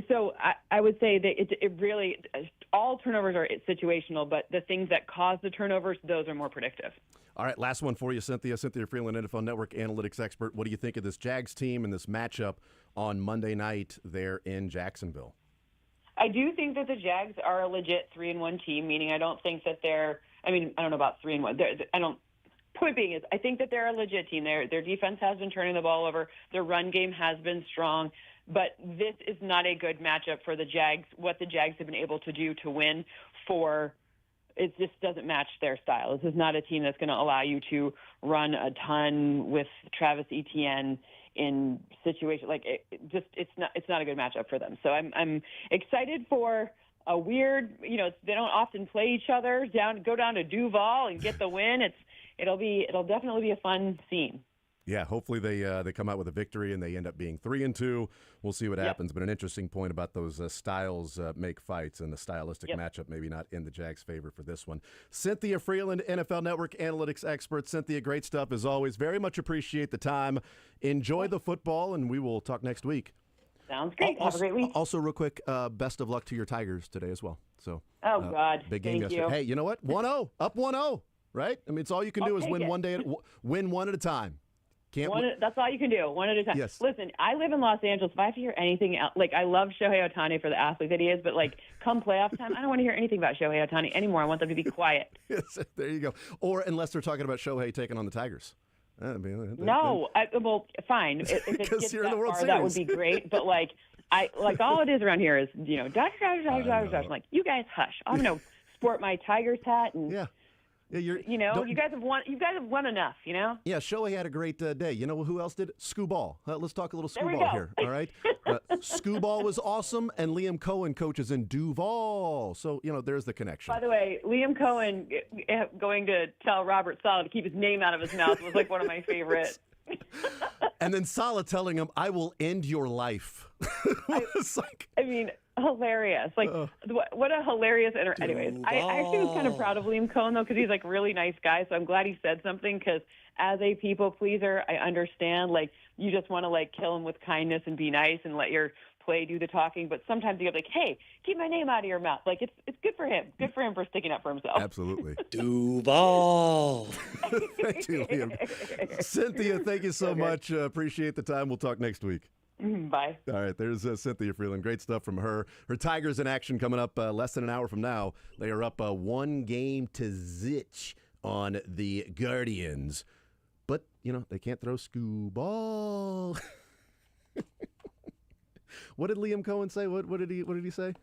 So I would say that it really, all turnovers are situational, but the things that cause the turnovers, those are more predictive. All right, last one for you, Cynthia. Cynthia Freeland, NFL Network analytics expert. What do you think of this Jags team and this matchup on Monday night there in Jacksonville? I do think that the Jags are a legit 3-1 team, meaning I don't think that I don't know about 3-1. Point being is I think that they're a legit team. Their defense has been turning the ball over. Their run game has been strong. But this is not a good matchup for the Jags. What the Jags have been able to do to win it just doesn't match their style. This is not a team that's going to allow you to run a ton with Travis Etienne in situations it's not a good matchup for them. So I'm excited for a weird, they don't often play each other. Go down to Duval and get the win. It'll definitely be a fun scene. Yeah, hopefully they come out with a victory and they end up being 3-2. We'll see what happens. But an interesting point about those styles make fights, and the stylistic matchup maybe not in the Jags' favor for this one. Cynthia Freeland, NFL Network analytics expert. Cynthia, great stuff as always. Very much appreciate the time. Enjoy the football, and we will talk next week. Sounds great. Have a great week. Also, real quick, best of luck to your Tigers today as well. So, God, big game thank yesterday. you. Hey, you know what? 1-0, up 1-0, right? I mean, it's all you can do is win one at a time. That's all you can do, one at a time. Yes. Listen, I live in Los Angeles. If I have to hear anything else, I love Shohei Ohtani for the athlete that he is, but come playoff time, I don't want to hear anything about Shohei Ohtani anymore. I want them to be quiet. Yes, there you go. Or unless they're talking about Shohei taking on the Tigers. Fine. If it gets you're in the World far, Series. that would be great. But all it is around here is Dodgers. I'm like, you guys hush. I'm gonna sport my Tigers hat and. Yeah. Yeah, you guys have won. You guys have won enough. Yeah, Shohei had a great day. You know who else did? Scooball. Let's talk a little There we Scooball go. here. All right. Scooball was awesome, and Liam Cohen coaches in Duval. So there's the connection. By the way, Liam Cohen going to tell Robert Saleh to keep his name out of his mouth was one of my favorites. And then Saleh telling him, "I will end your life." Hilarious. What a hilarious anyways, I actually was kind of proud of Liam Cohen, though, because he's a really nice guy. So I'm glad he said something, because as a people pleaser, I understand, you just want to, kill him with kindness and be nice and let your play do the talking. But sometimes you go hey, keep my name out of your mouth. It's good for him. Good for him for sticking up for himself. Absolutely. Duval. Thank you, Liam. Cynthia, thank you so much. Appreciate the time. We'll talk next week. Bye. All right, there's Cynthia Freeland. Great stuff from her. Her Tigers in action coming up less than an hour from now. They are up 1-0 on the Guardians. But, they can't throw Scooball. What did Liam Cohen say? What did he say?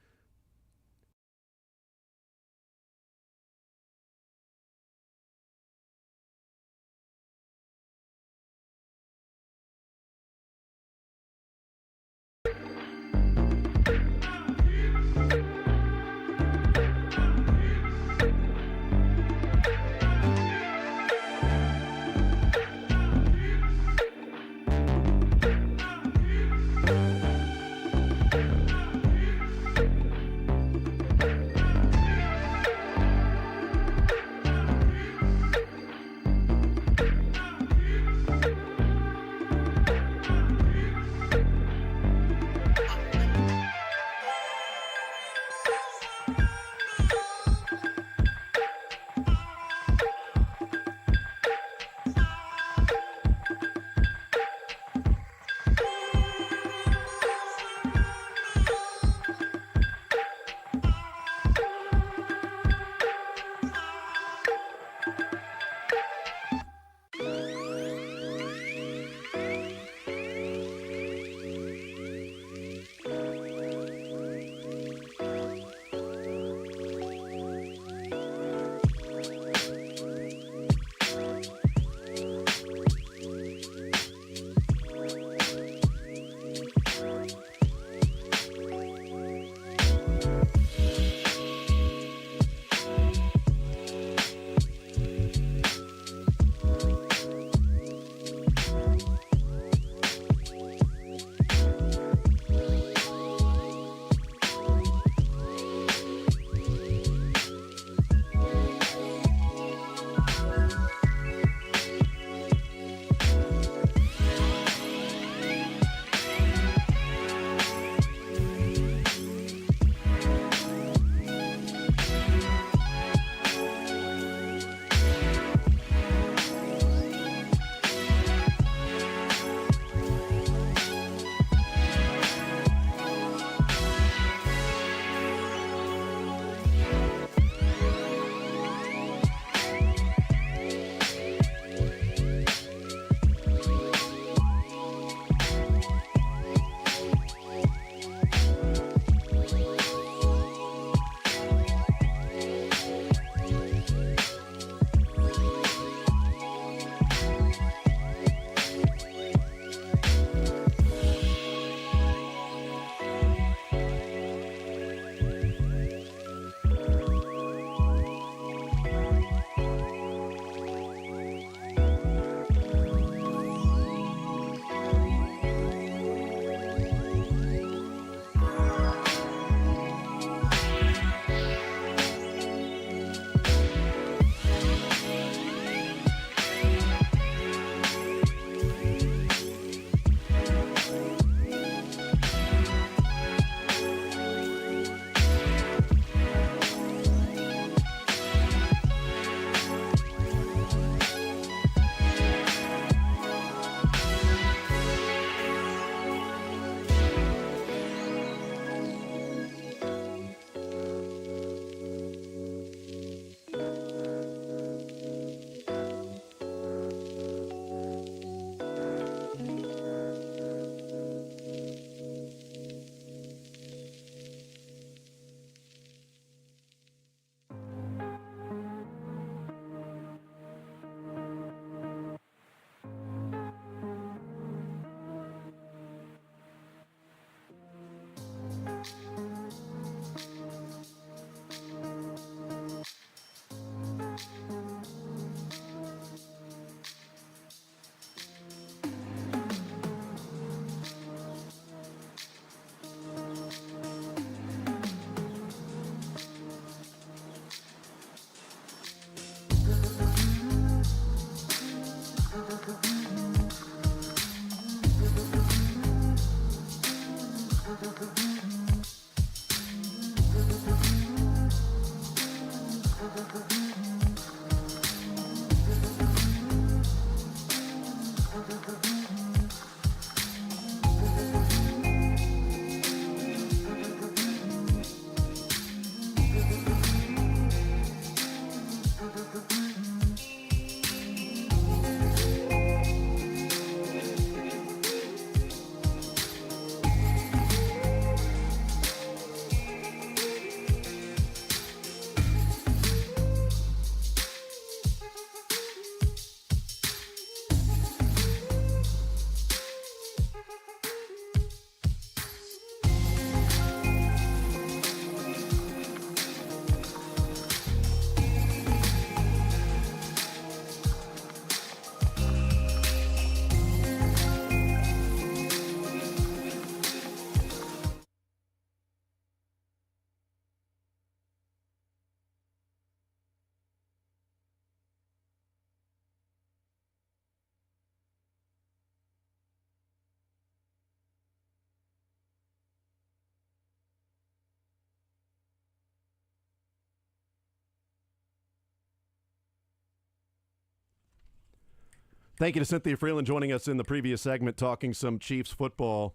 Thank you to Cynthia Freeland joining us in the previous segment talking some Chiefs football.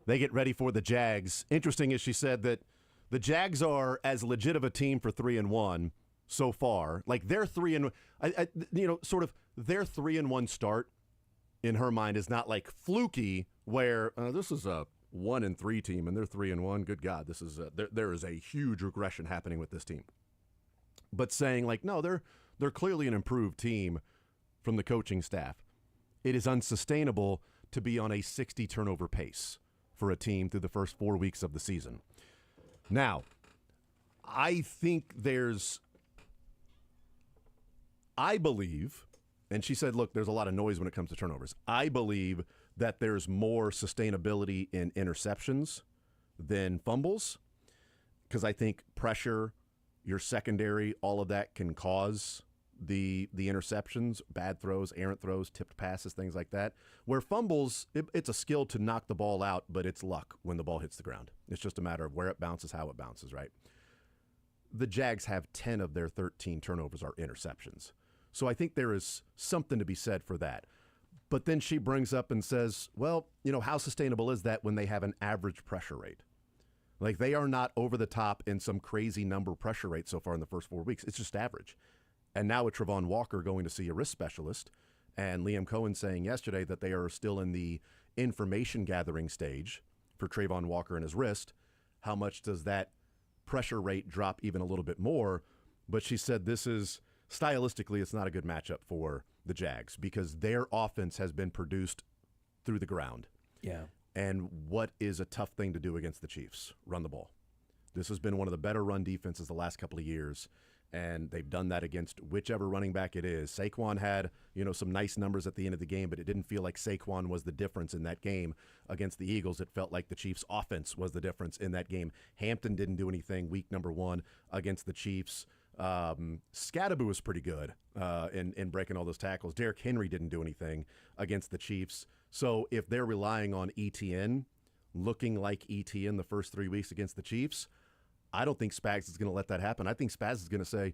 They get ready for the Jags. Interesting is she said that the Jags are as legit of a team for 3-1 so far. Like their 3-1 start in her mind is not like fluky where this is a 1-3 team and they're 3-1. Good God, this is there is a huge regression happening with this team. But saying like, no, they're clearly an improved team from the coaching staff. It is unsustainable to be on a 60 turnover pace for a team through the first 4 weeks of the season. Now, I believe, and she said, look, there's a lot of noise when it comes to turnovers. I believe that there's more sustainability in interceptions than fumbles because I think pressure, your secondary, all of that can cause the interceptions, bad throws, errant throws, tipped passes, things like that. Where fumbles, it's a skill to knock the ball out, but it's luck when the ball hits the ground. It's just a matter of where it bounces, how it bounces, right? The Jags have 10 of their 13 turnovers are interceptions. So I think there is something to be said for that. But then she brings up and says, well, how sustainable is that when they have an average pressure rate? Like they are not over the top in some crazy number pressure rate so far in the first 4 weeks. It's just average. And now with Travon Walker going to see a wrist specialist and Liam Cohen saying yesterday that they are still in the information gathering stage for Travon Walker and his wrist, how much does that pressure rate drop even a little bit more? But she said this is, stylistically, it's not a good matchup for the Jags because their offense has been produced through the ground. Yeah. And what is a tough thing to do against the Chiefs? Run the ball. This has been one of the better run defenses the last couple of years. And they've done that against whichever running back it is. Saquon had, some nice numbers at the end of the game, but it didn't feel like Saquon was the difference in that game against the Eagles. It felt like the Chiefs' offense was the difference in that game. Hampton didn't do anything week number 1 against the Chiefs. Scadaboo was pretty good in breaking all those tackles. Derrick Henry didn't do anything against the Chiefs. So if they're relying on ETN, looking like ETN the first 3 weeks against the Chiefs, I don't think Spags is going to let that happen. I think Spags is going to say,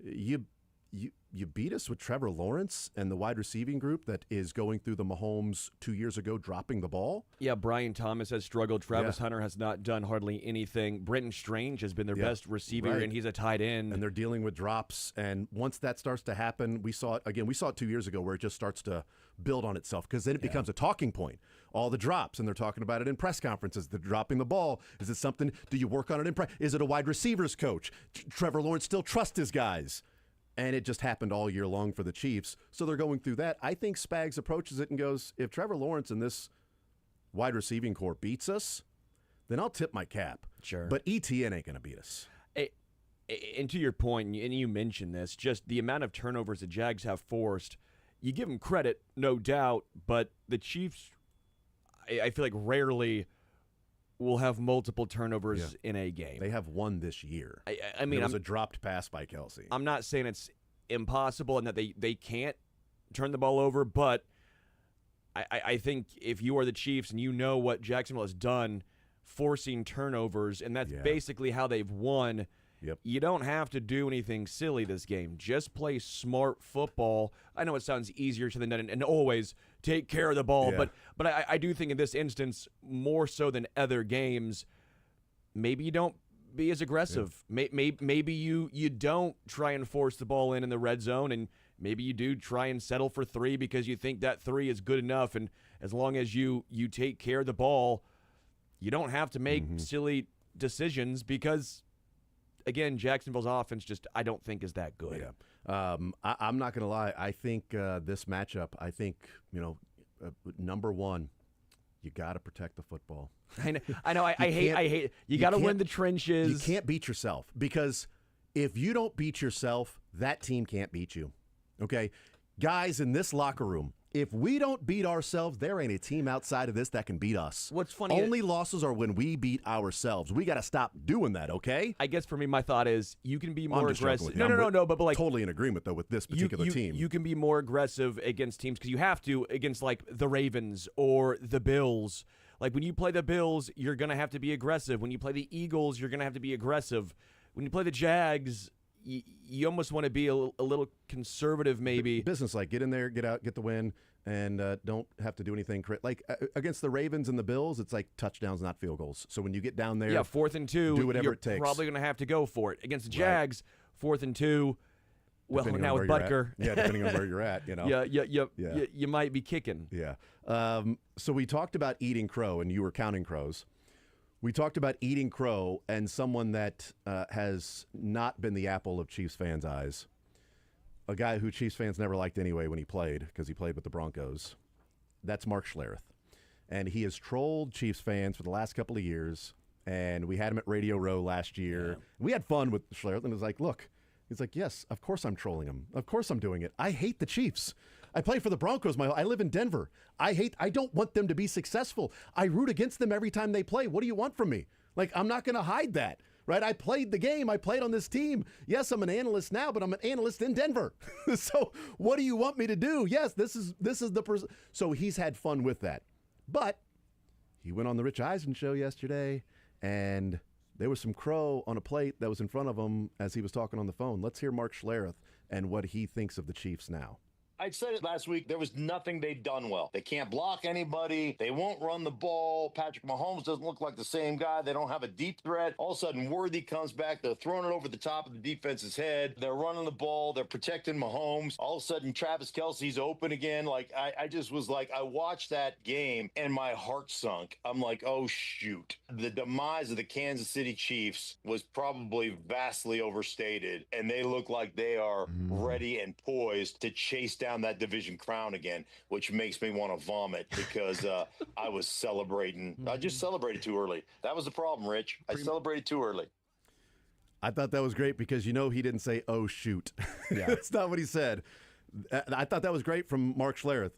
you beat us with Trevor Lawrence and the wide receiving group that is going through the Mahomes 2 years ago dropping the ball. Yeah, Brian Thomas has struggled. Travis Hunter has not done hardly anything. Brenton Strange has been their best receiver, and he's a tight end. And they're dealing with drops. And once that starts to happen, we saw it 2 years ago where it just starts to build on itself because then it becomes a talking point. All the drops, and they're talking about it in press conferences. They're dropping the ball. Is it something? Do you work on it in press? Is it a wide receivers coach? Trevor Lawrence still trusts his guys. And it just happened all year long for the Chiefs. So they're going through that. I think Spags approaches it and goes, if Trevor Lawrence and this wide receiving core beats us, then I'll tip my cap. Sure. But ETN ain't going to beat us. And to your point, and you mentioned this, just the amount of turnovers the Jags have forced, you give them credit, no doubt, but the Chiefs, I feel like rarely will have multiple turnovers in a game. They have one this year. I mean, it was a dropped pass by Kelsey. I'm not saying it's impossible and that they can't turn the ball over, but I think if you are the Chiefs and you know what Jacksonville has done, forcing turnovers, and that's basically how they've won, you don't have to do anything silly this game. Just play smart football. I know it sounds easier said than done, and always take care of the ball, but I do think in this instance, more so than other games, maybe you don't be as aggressive. Maybe you don't try and force the ball in the red zone, and maybe you do try and settle for 3 because you think that 3 is good enough, and as long as you take care of the ball, you don't have to make silly decisions because, again, Jacksonville's offense just I don't think is that good. I'm not going to lie. I think this matchup, number one, you got to protect the football. I know. I hate. You got to win the trenches. You can't beat yourself because if you don't beat yourself, that team can't beat you. Okay? Guys in this locker room, if we don't beat ourselves, there ain't a team outside of this that can beat us. What's funny? Only losses are when we beat ourselves. We got to stop doing that, okay? I guess for me, my thought is you can be more aggressive. No, but like totally in agreement though with this particular team. You can be more aggressive against teams because you have to against like the Ravens or the Bills. Like when you play the Bills, you're gonna have to be aggressive. When you play the Eagles, you're gonna have to be aggressive. When you play the Jags, you almost want to be a little conservative, maybe. Business-like. Get in there, get out, get the win, and don't have to do anything. Like against the Ravens and the Bills, it's like touchdowns, not field goals. So when you get down there, 4th and 2, do whatever you're it takes. Probably going to have to go for it. Against the Jags, 4th and 2. Well, Depending now on with where you're Butker, at. Depending on where you're at, you might be kicking. Yeah. So we talked about eating crow, and you were counting crows. We talked about eating crow and someone that has not been the apple of Chiefs fans' eyes. A guy who Chiefs fans never liked anyway when he played, because he played with the Broncos. That's Mark Schlereth. And he has trolled Chiefs fans for the last couple of years. And we had him at Radio Row last year. Yeah. We had fun with Schlereth, and it was like, look, he's like, yes, of course I'm trolling him. Of course I'm doing it. I hate the Chiefs. I play for the Broncos. I live in Denver. I don't want them to be successful. I root against them every time they play. What do you want from me? Like, I'm not going to hide that, right? I played the game. I played on this team. Yes, I'm an analyst now, but I'm an analyst in Denver. So what do you want me to do? Yes, this is the so he's had fun with that. But he went on the Rich Eisen show yesterday, and there was some crow on a plate that was in front of him as he was talking on the phone. Let's hear Mark Schlereth and what he thinks of the Chiefs now. I said it last week, there was nothing they'd done well. They can't block anybody. They won't run the ball. Patrick Mahomes doesn't look like the same guy. They don't have a deep threat. All of a sudden, Worthy comes back. They're throwing it over the top of the defense's head. They're running the ball. They're protecting Mahomes. All of a sudden, Travis Kelce's open again. Like, I just was like, I watched that game and my heart sunk. I'm like, oh, shoot. The demise of the Kansas City Chiefs was probably vastly overstated, and they look like they are ready and poised to chase down that division crown again, which makes me want to vomit because I was celebrating. I just celebrated too early. That was the problem, Rich. I celebrated too early. I thought that was great because he didn't say, oh, shoot. Yeah. That's not what he said. I thought that was great from Mark Schlereth.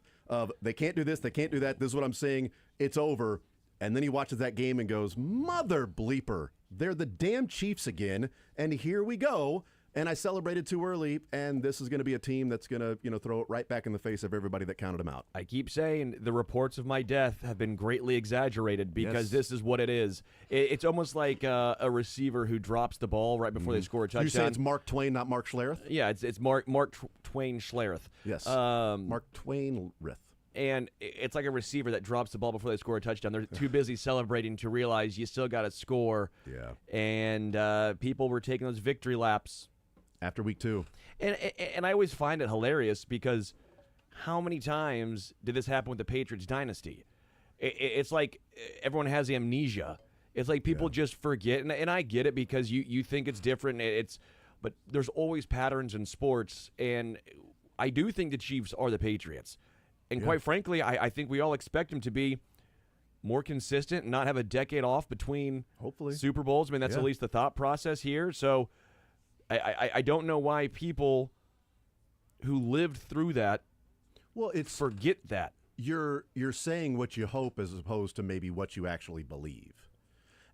They can't do this. They can't do that. This is what I'm saying. It's over. And then he watches that game and goes, mother bleeper. They're the damn Chiefs again. And here we go. And I celebrated too early, and this is going to be a team that's going to, throw it right back in the face of everybody that counted them out. I keep saying the reports of my death have been greatly exaggerated because this is what it is. It's almost like a receiver who drops the ball right before they score a touchdown. You say it's Mark Twain, not Mark Schlereth? Yeah, it's Mark Twain Schlereth. Yes, Mark Twain Rith. And it's like a receiver that drops the ball before they score a touchdown. They're too busy celebrating to realize you still got to score. Yeah. And people were taking those victory laps after week 2. And I always find it hilarious because how many times did this happen with the Patriots dynasty? It's like everyone has amnesia. It's like people just forget. And I get it because you think it's different. But there's always patterns in sports. And I do think the Chiefs are the Patriots. And quite frankly, I think we all expect them to be more consistent and not have a decade off between hopefully Super Bowls. I mean, that's at least the thought process here. So I don't know why people who lived through that forget that. You're saying what you hope as opposed to maybe what you actually believe.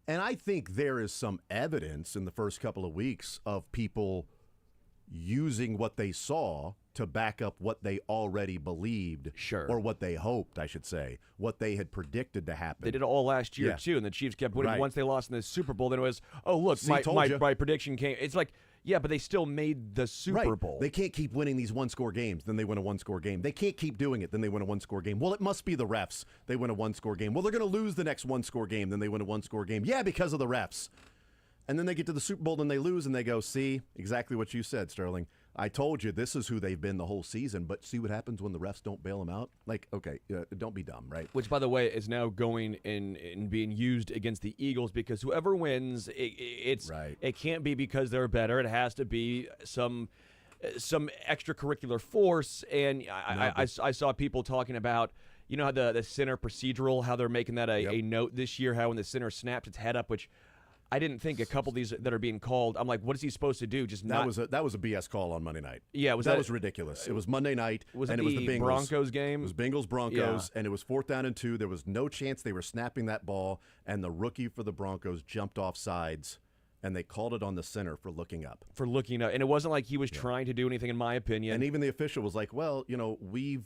And I think there is some evidence in the first couple of weeks of people using what they saw to back up what they already believed, or what they hoped, I should say, what they had predicted to happen. They did it all last year, too, and the Chiefs kept winning. Once they lost in the Super Bowl, then it was, oh, look, my prediction came. It's like, yeah, but they still made the Super Bowl. They can't keep winning these one-score games, then they win a one-score game. They can't keep doing it, then they win a one-score game. Well, it must be the refs. They win a one-score game. Well, they're going to lose the next one-score game, then they win a one-score game. Yeah, because of the refs. And then they get to the Super Bowl and they lose and they go, see, exactly what you said, Sterling. I told you this is who they've been the whole season, but see what happens when the refs don't bail them out? Like, okay, don't be dumb, right? Which, by the way, is now going and being used against the Eagles because whoever wins, it can't be because they're better. It has to be some extracurricular force. And I saw people talking about, you know, how the center procedural, how they're making that a note this year, how when the center snaps its head up, which I didn't think a couple of these that are being called. I'm like, what is he supposed to do? That was a BS call on Monday night. Yeah, that was ridiculous. It was Monday night, and it was the Bengals Broncos game. It was Bengals Broncos, and it was 4th down and 2. There was no chance they were snapping that ball, and the rookie for the Broncos jumped off sides, and they called it on the center for looking up. And it wasn't like he was trying to do anything, in my opinion. And even the official was like, well, you know, we've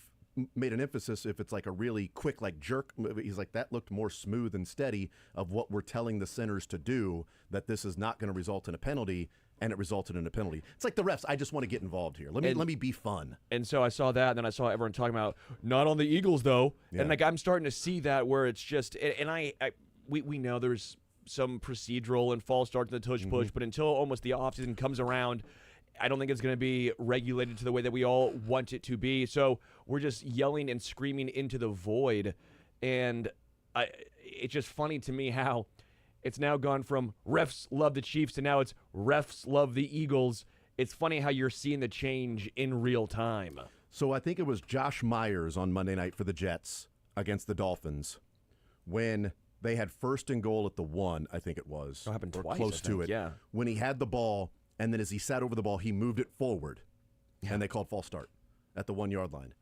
made an emphasis if it's like a really quick jerk. He's like, that looked more smooth and steady of what we're telling the centers to do, that this is not going to result in a penalty. and it resulted in a penalty. It's like the refs. I just want to get involved here. Let me be fun. And so I saw that, and then I saw everyone talking about not on the Eagles though, and like I'm starting to see that where it's just, and we know there's some procedural and false starts in the tush push, but until almost the offseason comes around, I don't think it's going to be regulated to the way that we all want it to be. So we're just yelling and screaming into the void, and it's just funny to me how it's now gone from refs love the Chiefs to now it's refs love the Eagles. It's funny how you're seeing the change in real time. So I think it was Josh Myers on Monday night for the Jets against the Dolphins when they had 1st and goal at the 1, I think it was. It happened twice, close to it. Yeah. When he had the ball, and then as he sat over the ball, he moved it forward, and they called false start at the 1-yard line.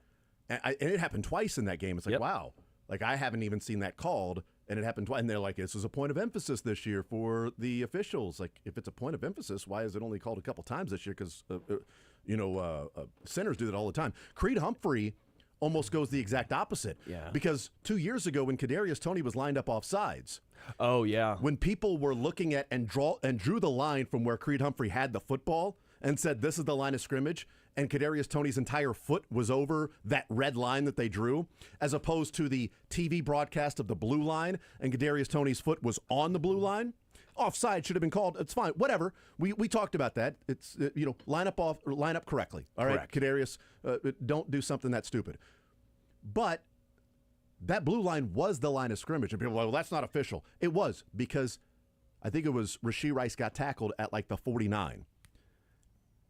And it happened twice in that game. It's like, wow. Like, I haven't even seen that called, and it happened twice. And they're like, this is a point of emphasis this year for the officials. Like, if it's a point of emphasis, why is it only called a couple times this year? Because, centers do that all the time. Creed Humphrey almost goes the exact opposite. Yeah. Because 2 years ago when Kadarius Toney was lined up off sides, oh yeah, when people were looking at and drew the line from where Creed Humphrey had the football and said this is the line of scrimmage, and Kadarius Toney's entire foot was over that red line that they drew, as opposed to the TV broadcast of the blue line, and Kadarius Toney's foot was on the blue line. Offside should have been called. It's fine. Whatever. We talked about that. It's line up correctly. All right, Correct. Kadarius, don't do something that stupid. But that blue line was the line of scrimmage, and people are like, well, that's not official. It was, because I think it was Rashee Rice got tackled at like the 49.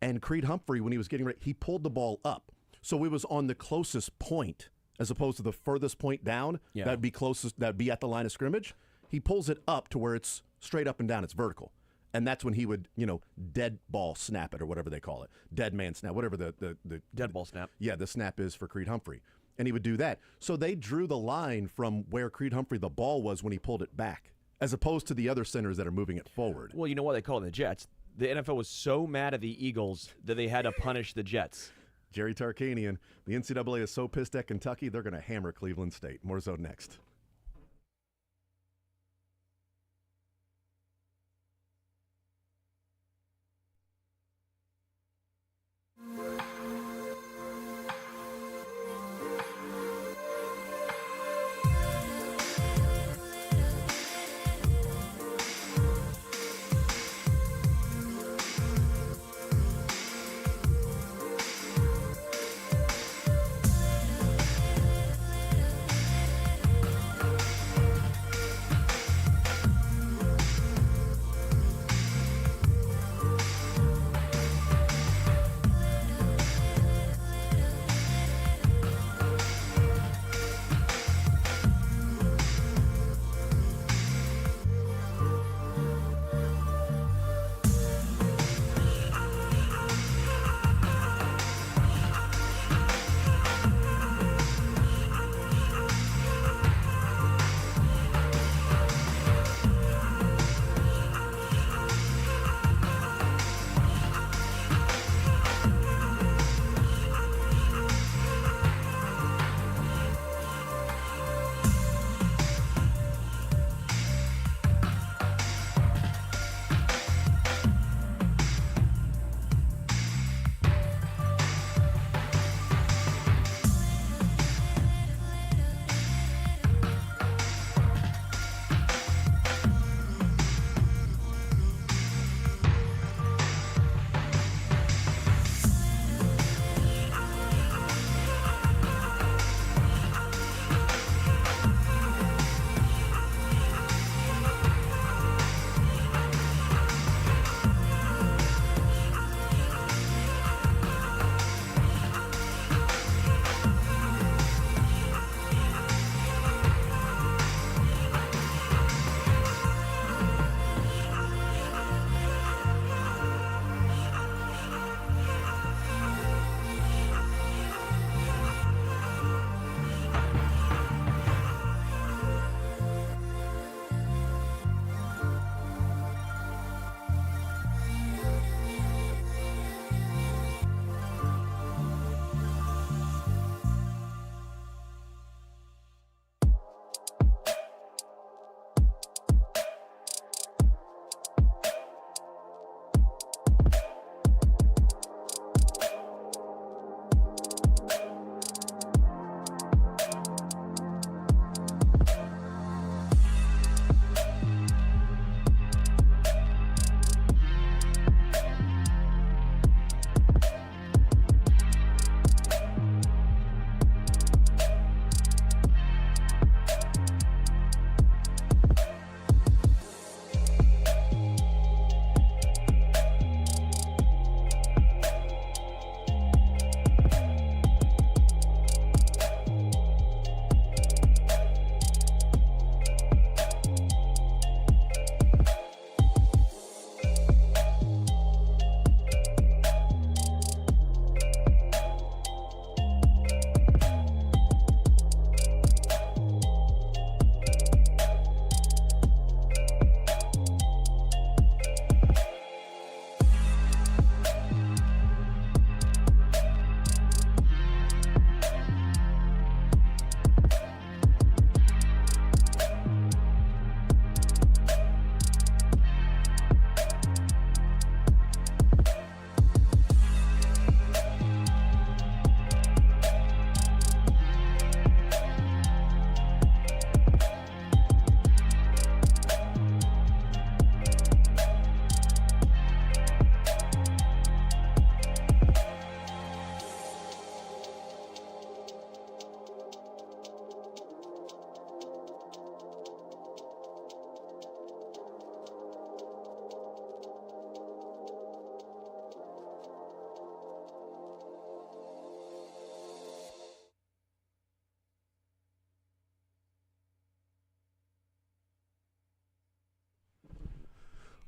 And Creed Humphrey, when he was getting ready, he pulled the ball up. So it was on the closest point as opposed to the furthest point down. Yeah. That'd be at the line of scrimmage. He pulls it up to where it's straight up and down. It's vertical. And that's when he would, dead ball snap it, or whatever they call it. Dead man snap, whatever the dead ball snap. Yeah, the snap is for Creed Humphrey. And he would do that. So they drew the line from where Creed Humphrey, the ball was when he pulled it back, as opposed to the other centers that are moving it forward. Well, you know what they call it the Jets? The NFL was so mad at the Eagles that they had to punish the Jets. Jerry Tarkanian, the NCAA is so pissed at Kentucky, they're going to hammer Cleveland State. More Zone next.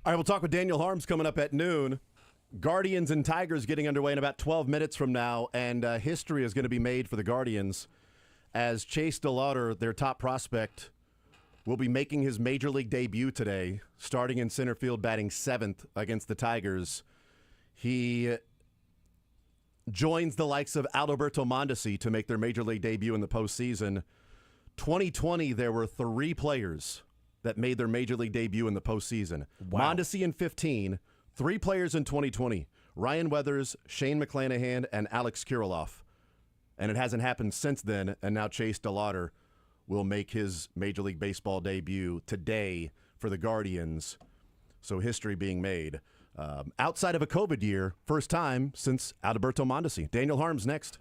All right, we'll talk with Daniel Holmes coming up at noon. Guardians and Tigers getting underway in about 12 minutes from now, and history is going to be made for the Guardians as Chase DeLauder, their top prospect, will be making his major league debut today, starting in center field, batting 7th against the Tigers. He joins the likes of Adalberto Mondesi to make their major league debut in the postseason. 2020, there were 3 players that made their major league debut in the postseason. Wow. Mondesi in 15, 3 players in 2020, Ryan Weathers, Shane McClanahan, and Alex Kirilloff. And it hasn't happened since then, and now Chase DeLauder will make his Major League Baseball debut today for the Guardians. So history being made. Outside of a COVID year, first time since Adalberto Mondesi. Daniel Holmes next.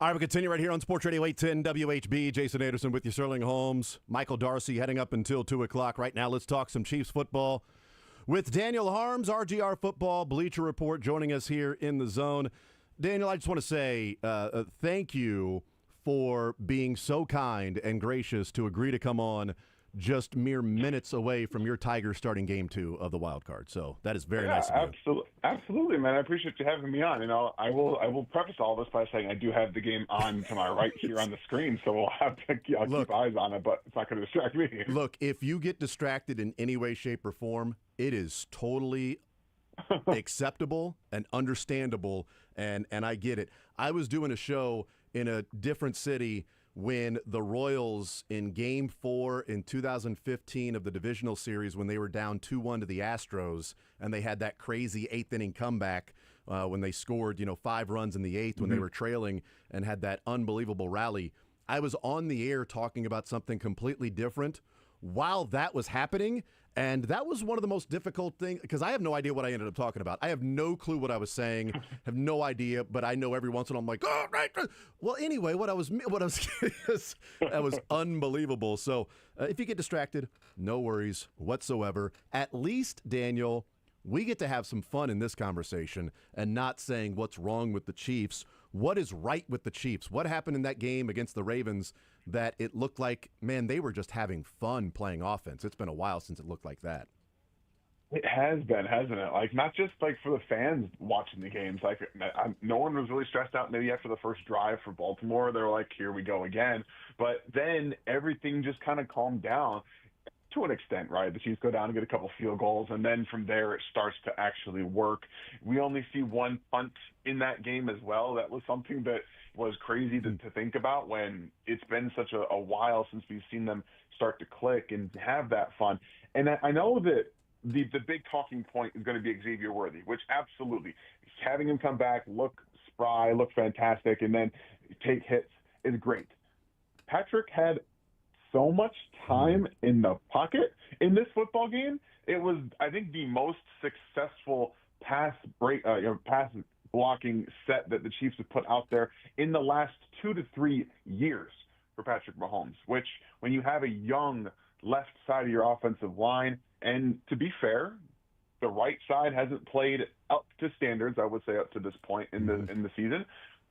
All right, we continue right here on Sports Radio 810 WHB. Jason Anderson with you, Sterling Holmes, Michael Darcy heading up until 2 o'clock. Right now, let's talk some Chiefs football with Daniel Harms, RGR Football Bleacher Report, joining us here in the zone. Daniel, I just want to say thank you for being so kind and gracious to agree to come on just mere minutes away from your Tigers starting game 2 of the wild card. So that is very nice of you. Absolutely, man. I appreciate you having me on. I will preface all this by saying I do have the game on to my right here on the screen, so we'll have to keep eyes on it, but it's not going to distract me. Look, if you get distracted in any way, shape, or form, it is totally acceptable and understandable, and I get it. I was doing a show in a different city when the Royals in Game 4 in 2015 of the divisional series, when they were down 2-1 to the Astros, and they had that crazy 8th-inning comeback when they scored 5 runs in the 8th when they were trailing and had that unbelievable rally. I was on the air talking about something completely different while that was happening, and that was one of the most difficult things because I have no idea what I ended up talking about. I have no clue what I was saying, have no idea, but I know every once in a while I'm like, oh, right. Well, anyway, what I was getting is that was unbelievable. So if you get distracted, no worries whatsoever. At least, Daniel, we get to have some fun in this conversation and not saying what's wrong with the Chiefs. What is right with the Chiefs? What happened in that game against the Ravens that it looked like, man, they were just having fun playing offense? It's been a while since it looked like that. It has been, hasn't it? Like, not just like for the fans watching the games. Like, no one was really stressed out maybe after the first drive for Baltimore. They were like, here we go again. But then everything just kind of calmed down to an extent, right? The Chiefs go down and get a couple field goals, and then from there it starts to actually work. We only see one punt in that game as well. That was something that was crazy to think about when it's been such a while since we've seen them start to click and have that fun. And I know that the big talking point is going to be Xavier Worthy, which absolutely, having him come back, look spry, look fantastic, and then take hits is great. Patrick had so much time in the pocket in this football game. It was, I think, the most successful pass blocking set that the Chiefs have put out there in the last 2 to 3 years for Patrick Mahomes, which when you have a young left side of your offensive line, and to be fair, the right side hasn't played up to standards, I would say, up to this point in the season.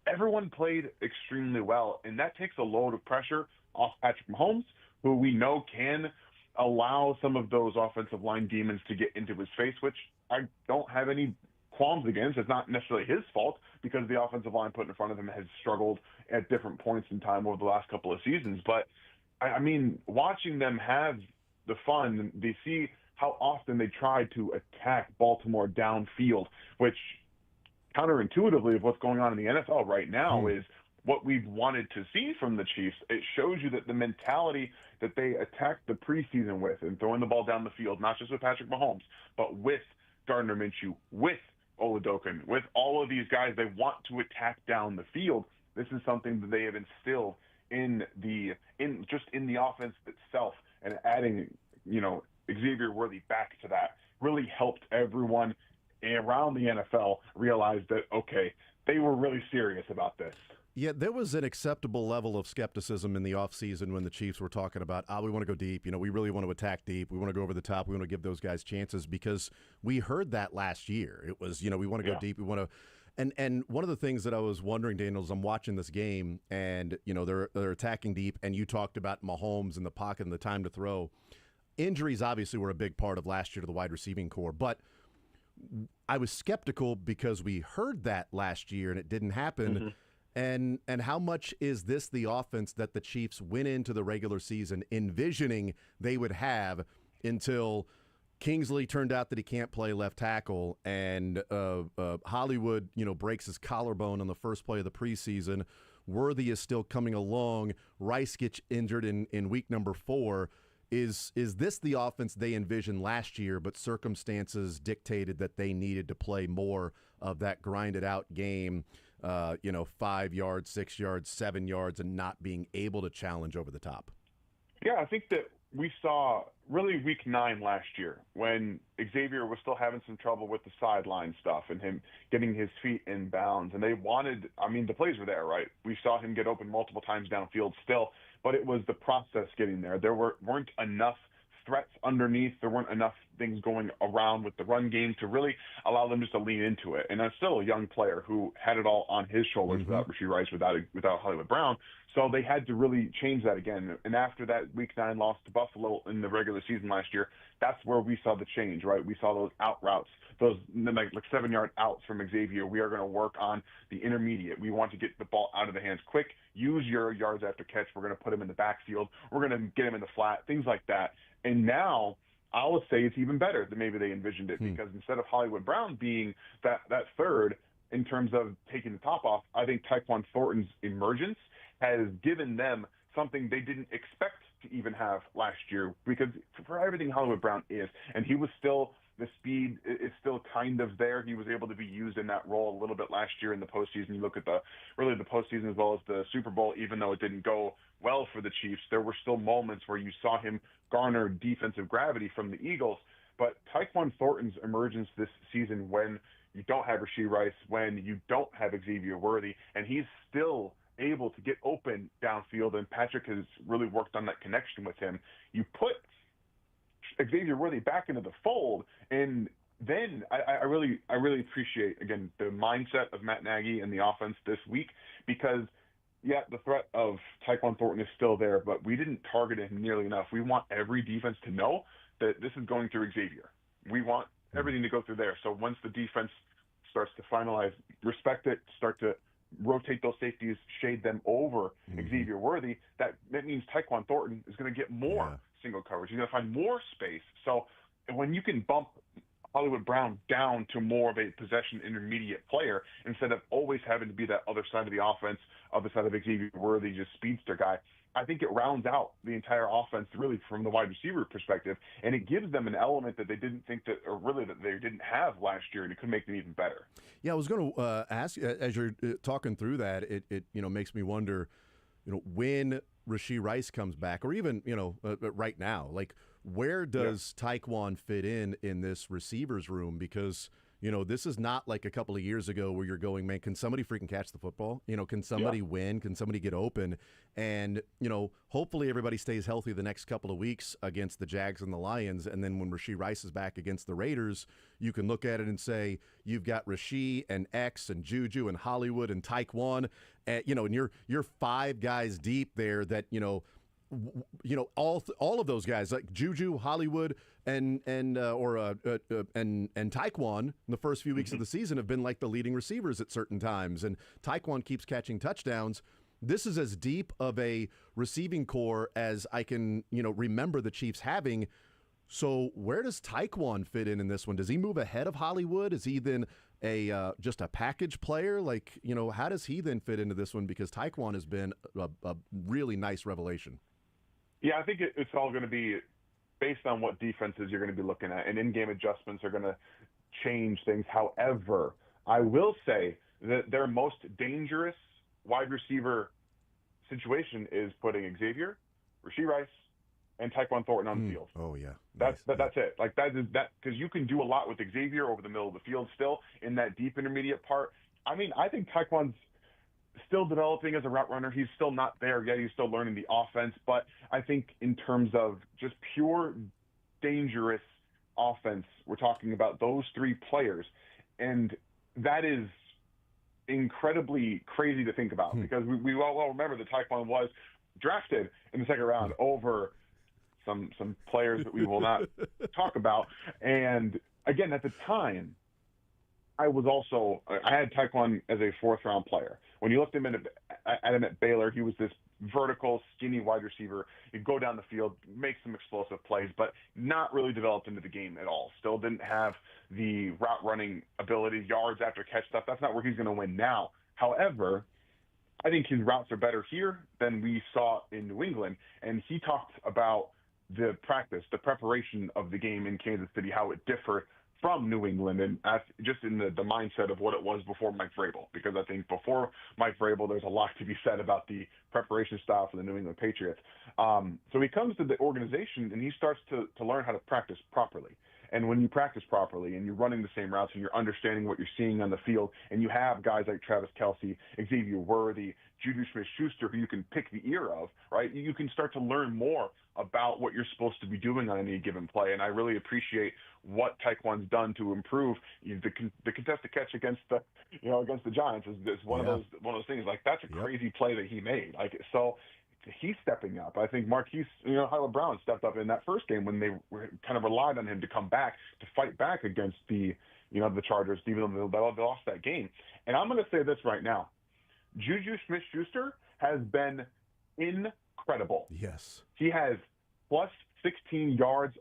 Everyone played extremely well, and that takes a load of pressure off Patrick Mahomes, who we know can allow some of those offensive line demons to get into his face, which I don't have any qualms against. It's not necessarily his fault because the offensive line put in front of him has struggled at different points in time over the last couple of seasons. But, I mean, watching them have the fun, they see how often they try to attack Baltimore downfield, which counterintuitively of what's going on in the NFL right now is what we've wanted to see from the Chiefs. It shows you that the mentality that they attacked the preseason with and throwing the ball down the field, not just with Patrick Mahomes, but with Gardner Minshew, with Oladokin, with all of these guys, they want to attack down the field. This is something that they have instilled in the offense itself, and adding, Xavier Worthy back to that really helped everyone around the NFL realize that, okay, they were really serious about this. Yeah, there was an acceptable level of skepticism in the offseason when the Chiefs were talking about, we want to go deep. We really want to attack deep. We want to go over the top. We want to give those guys chances because we heard that last year. It was, we want to go deep. We want to. And one of the things that I was wondering, Daniel, is I'm watching this game and, they're attacking deep, and you talked about Mahomes in the pocket and the time to throw. Injuries obviously were a big part of last year to the wide receiving core, but I was skeptical because we heard that last year and it didn't happen. And how much is this the offense that the Chiefs went into the regular season envisioning they would have until Kingsley turned out that he can't play left tackle, and Hollywood, breaks his collarbone on the first play of the preseason. Worthy is still coming along. Rice gets injured in week number 4. Is this the offense they envisioned last year, but circumstances dictated that they needed to play more of that grinded out game? 5 yards, 6 yards, 7 yards, and not being able to challenge over the top. Yeah, I think that we saw really week 9 last year when Xavier was still having some trouble with the sideline stuff and him getting his feet in bounds. And they wanted, I mean, the plays were there, right? We saw him get open multiple times downfield still, but it was the process getting there. There weren't enough threats underneath. There weren't enough things going around with the run game to really allow them just to lean into it. And that's still a young player who had it all on his shoulders without Rashee Rice, without Hollywood Brown. So they had to really change that again. And after that Week 9 loss to Buffalo in the regular season last year, that's where we saw the change, right? We saw those out routes, those like 7-yard outs from Xavier. We are going to work on the intermediate. We want to get the ball out of the hands quick. Use your yards after catch. We're going to put him in the backfield. We're going to get him in the flat, things like that. And now I would say it's even better than maybe they envisioned it, because instead of Hollywood Brown being that third in terms of taking the top off, I think Tyquan Thornton's emergence has given them something they didn't expect to even have last year, because for everything Hollywood Brown is, and he was still, the speed is still kind of there. He was able to be used in that role a little bit last year in the postseason. You look at the postseason as well as the Super Bowl, even though it didn't go well for the Chiefs, there were still moments where you saw him garner defensive gravity from the Eagles. But Tyquan Thornton's emergence this season, when you don't have Rashee Rice, when you don't have Xavier Worthy, and he's still able to get open downfield, and Patrick has really worked on that connection with him. You put Xavier Worthy back into the fold, and then I really appreciate, again, the mindset of Matt Nagy and the offense this week, because yeah, the threat of Tyquan Thornton is still there, but we didn't target him nearly enough. We want every defense to know that this is going through Xavier. We want everything to go through there. So once the defense starts to finalize, respect it, start to rotate those safeties, shade them over Xavier Worthy, that means Tyquan Thornton is going to get more single coverage. He's going to find more space. So when you can bump Hollywood Brown down to more of a possession intermediate player instead of always having to be that other side of the offense, other side of Xavier Worthy, just speedster guy, I think it rounds out the entire offense really from the wide receiver perspective, and it gives them an element that they didn't think that, or really that they didn't have last year, and it could make them even better. Yeah, I was going to ask, as you're talking through that, it makes me wonder, when Rashee Rice comes back, or even right now, like where does Tyquan fit in this receivers room? Because this is not like a couple of years ago where you're going, man, can somebody freaking catch the football? Can somebody win? Can somebody get open? And, hopefully everybody stays healthy the next couple of weeks against the Jags and the Lions. And then when Rashee Rice is back against the Raiders, you can look at it and say, you've got Rashee and X and Juju and Hollywood and Tyquan, and you're 5 guys deep there that, all of those guys like Juju, Hollywood, and Tyquan in the first few weeks of the season have been like the leading receivers at certain times, and Tyquan keeps catching touchdowns. This is as deep of a receiving core as I can remember the Chiefs having. So where does Tyquan fit in this one? Does he move ahead of Hollywood? Is he then just a package player? Like, how does he then fit into this one? Because Tyquan has been a really nice revelation. Yeah, I think it's all going to be based on what defenses you're going to be looking at, and in-game adjustments are going to change things. However, I will say that their most dangerous wide receiver situation is putting Xavier, Rashee Rice, and Tyquan Thornton on the field. Oh, yeah. That's it. Like that because you can do a lot with Xavier over the middle of the field still in that deep intermediate part. I mean, I think Tyquan's still developing as a route runner. He's still not there yet. He's still learning the offense. But I think in terms of just pure dangerous offense, we're talking about those 3 players. And that is incredibly crazy to think about because we all remember that Tyquan was drafted in the second round over some players that we will not talk about. And again, at the time, I had Tyquan as a 4th-round player. When you looked at him at Baylor, he was this vertical, skinny wide receiver. He'd go down the field, make some explosive plays, but not really developed into the game at all. Still didn't have the route running ability, yards after catch stuff. That's not where he's going to win now. However, I think his routes are better here than we saw in New England. And he talked about the practice, the preparation of the game in Kansas City, how it differed from New England, and just in the mindset of what it was before Mike Vrabel, because I think before Mike Vrabel, there's a lot to be said about the preparation style for the New England Patriots. So he comes to the organization and he starts to learn how to practice properly. And when you practice properly and you're running the same routes and you're understanding what you're seeing on the field, and you have guys like Travis Kelce, Xavier Worthy, Juju Smith-Schuster, who you can pick the ear of, right? You can start to learn more about what you're supposed to be doing on any given play. And I really appreciate what Tyquan's done to improve the contested catch against the Giants is one of those things. Like, that's a crazy play that he made. Like, so he's stepping up. I think Marquise, Hyla Brown stepped up in that first game when they kind of relied on him to come back to fight back against the Chargers, even though they lost that game. And I'm going to say this right now. Juju Smith-Schuster has been incredible. Yes. He has plus 16 yards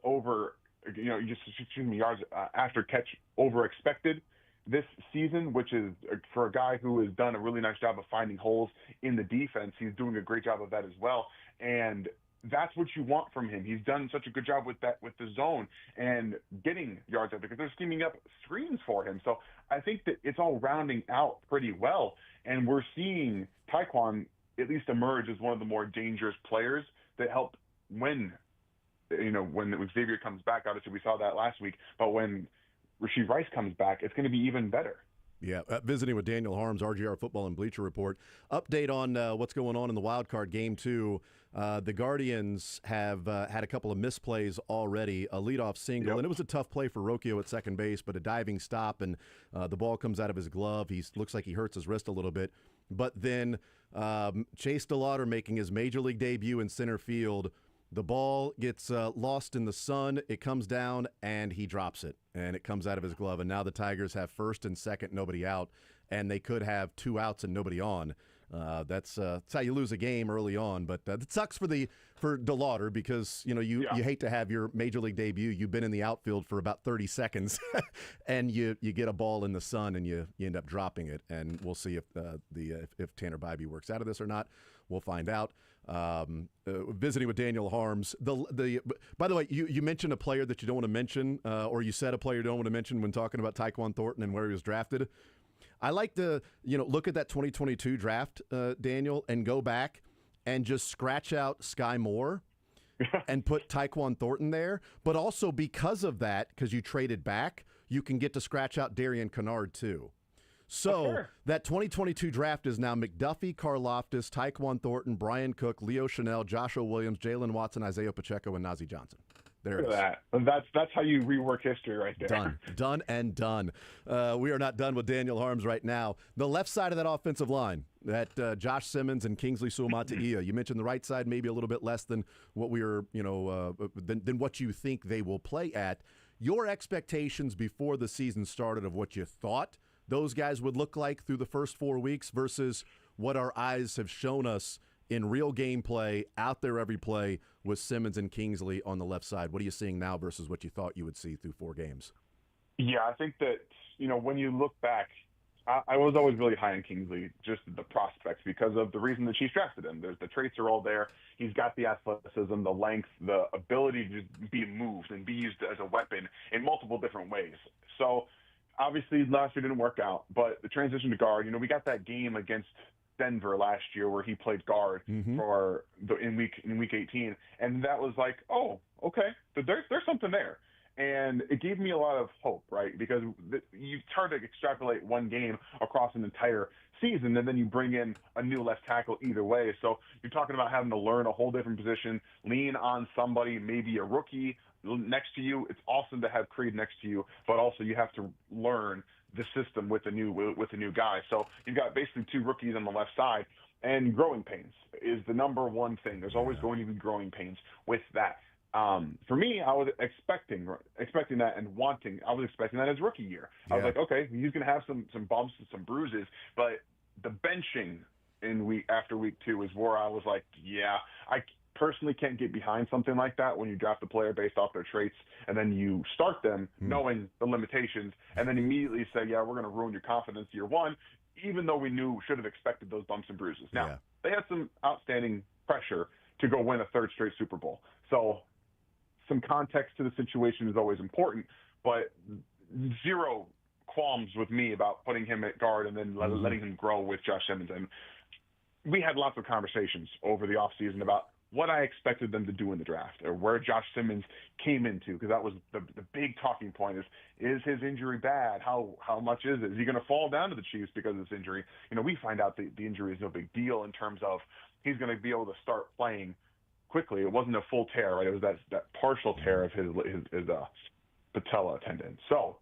yards after catch over expected this season, which is for a guy who has done a really nice job of finding holes in the defense. He's doing a great job of that as well. And that's what you want from him. He's done such a good job with that, with the zone and getting yards out because they're scheming up screens for him. So I think that it's all rounding out pretty well. And we're seeing Tyquan at least emerge as one of the more dangerous players that help when Xavier comes back. Obviously, we saw that last week. But when Rashee Rice comes back, it's going to be even better. Yeah, visiting with Daniel Harms, RGR Football and Bleacher Report. Update on what's going on in the wild card game 2. The Guardians have had a couple of misplays already. A leadoff single, and it was a tough play for Rocchio at second base, but a diving stop, and the ball comes out of his glove. He looks like he hurts his wrist a little bit. But then Chase DeLauder making his Major League debut in center field. The ball gets lost in the sun. It comes down, and he drops it, and it comes out of his glove. And now the Tigers have first and second, nobody out, and they could have 2 outs and nobody on. That's how you lose a game early on. But it sucks for DeLauder because you hate to have your Major League debut. You've been in the outfield for about 30 seconds, and you get a ball in the sun and you end up dropping it. And we'll see if Tanner Bybee works out of this or not. We'll find out. Visiting with Daniel Harms. By the way, you mentioned a player that you don't want to mention, or you said a player you don't want to mention when talking about Tyquan Thornton and where he was drafted. I like to look at that 2022 draft, Daniel, and go back and just scratch out Sky Moore and put Tyquan Thornton there. But also because of that, because you traded back, you can get to scratch out Darian Kennard too. So that 2022 draft is now McDuffie, Karlaftis, Tyquan Thornton, Brian Cook, Leo Chanel, Joshua Williams, Jalen Watson, Isaiah Pacheco, and Najee Johnson. There it is. That's how you rework history right there. Done and done. We are not done with Daniel Harms right now. The left side of that offensive line, that Josh Simmons and Kingsley Suamataia. You mentioned the right side maybe a little bit less than what we were, than what you think they will play at. Your expectations before the season started of what you thought those guys would look like through the first 4 weeks versus what our eyes have shown us in real gameplay, out there every play with Simmons and Kingsley on the left side. What are you seeing now versus what you thought you would see through 4 games? Yeah, I think that, when you look back, I was always really high on Kingsley, just the prospects, because of the reason the Chiefs drafted him. The traits are all there. He's got the athleticism, the length, the ability to be moved and be used as a weapon in multiple different ways. So, obviously, last year didn't work out, but the transition to guard, we got that game against Denver last year where he played guard in week 18, and that was like, oh, okay, there's something there. And it gave me a lot of hope, right? Because it's hard to extrapolate one game across an entire season, and then you bring in a new left tackle either way. So you're talking about having to learn a whole different position, lean on somebody, maybe a rookie next to you. It's awesome to have Creed next to you, but also you have to learn the system with a new guy. So you've got basically 2 rookies on the left side, and growing pains is the number one thing. There's always going to be growing pains with that. For me, I was expecting that and wanting. I was expecting that his rookie year. I was like, okay, he's going to have some bumps and some bruises, but the benching after week 2 is where I was like, yeah, I personally can't get behind something like that when you draft a player based off their traits and then you start them knowing the limitations and then immediately say, yeah, we're going to ruin your confidence year 1, even though we should have expected those bumps and bruises. Now, they had some outstanding pressure to go win a 3rd straight Super Bowl. So some context to the situation is always important, but zero qualms with me about putting him at guard and then letting him grow with Josh Simmons. And we had lots of conversations over the offseason about what I expected them to do in the draft or where Josh Simmons came into, because that was the big talking point is his injury bad? How much is it? Is he going to fall down to the Chiefs because of this injury? We find out the injury is no big deal in terms of he's going to be able to start playing quickly. It wasn't a full tear, right? It was that partial tear of his patella tendon. So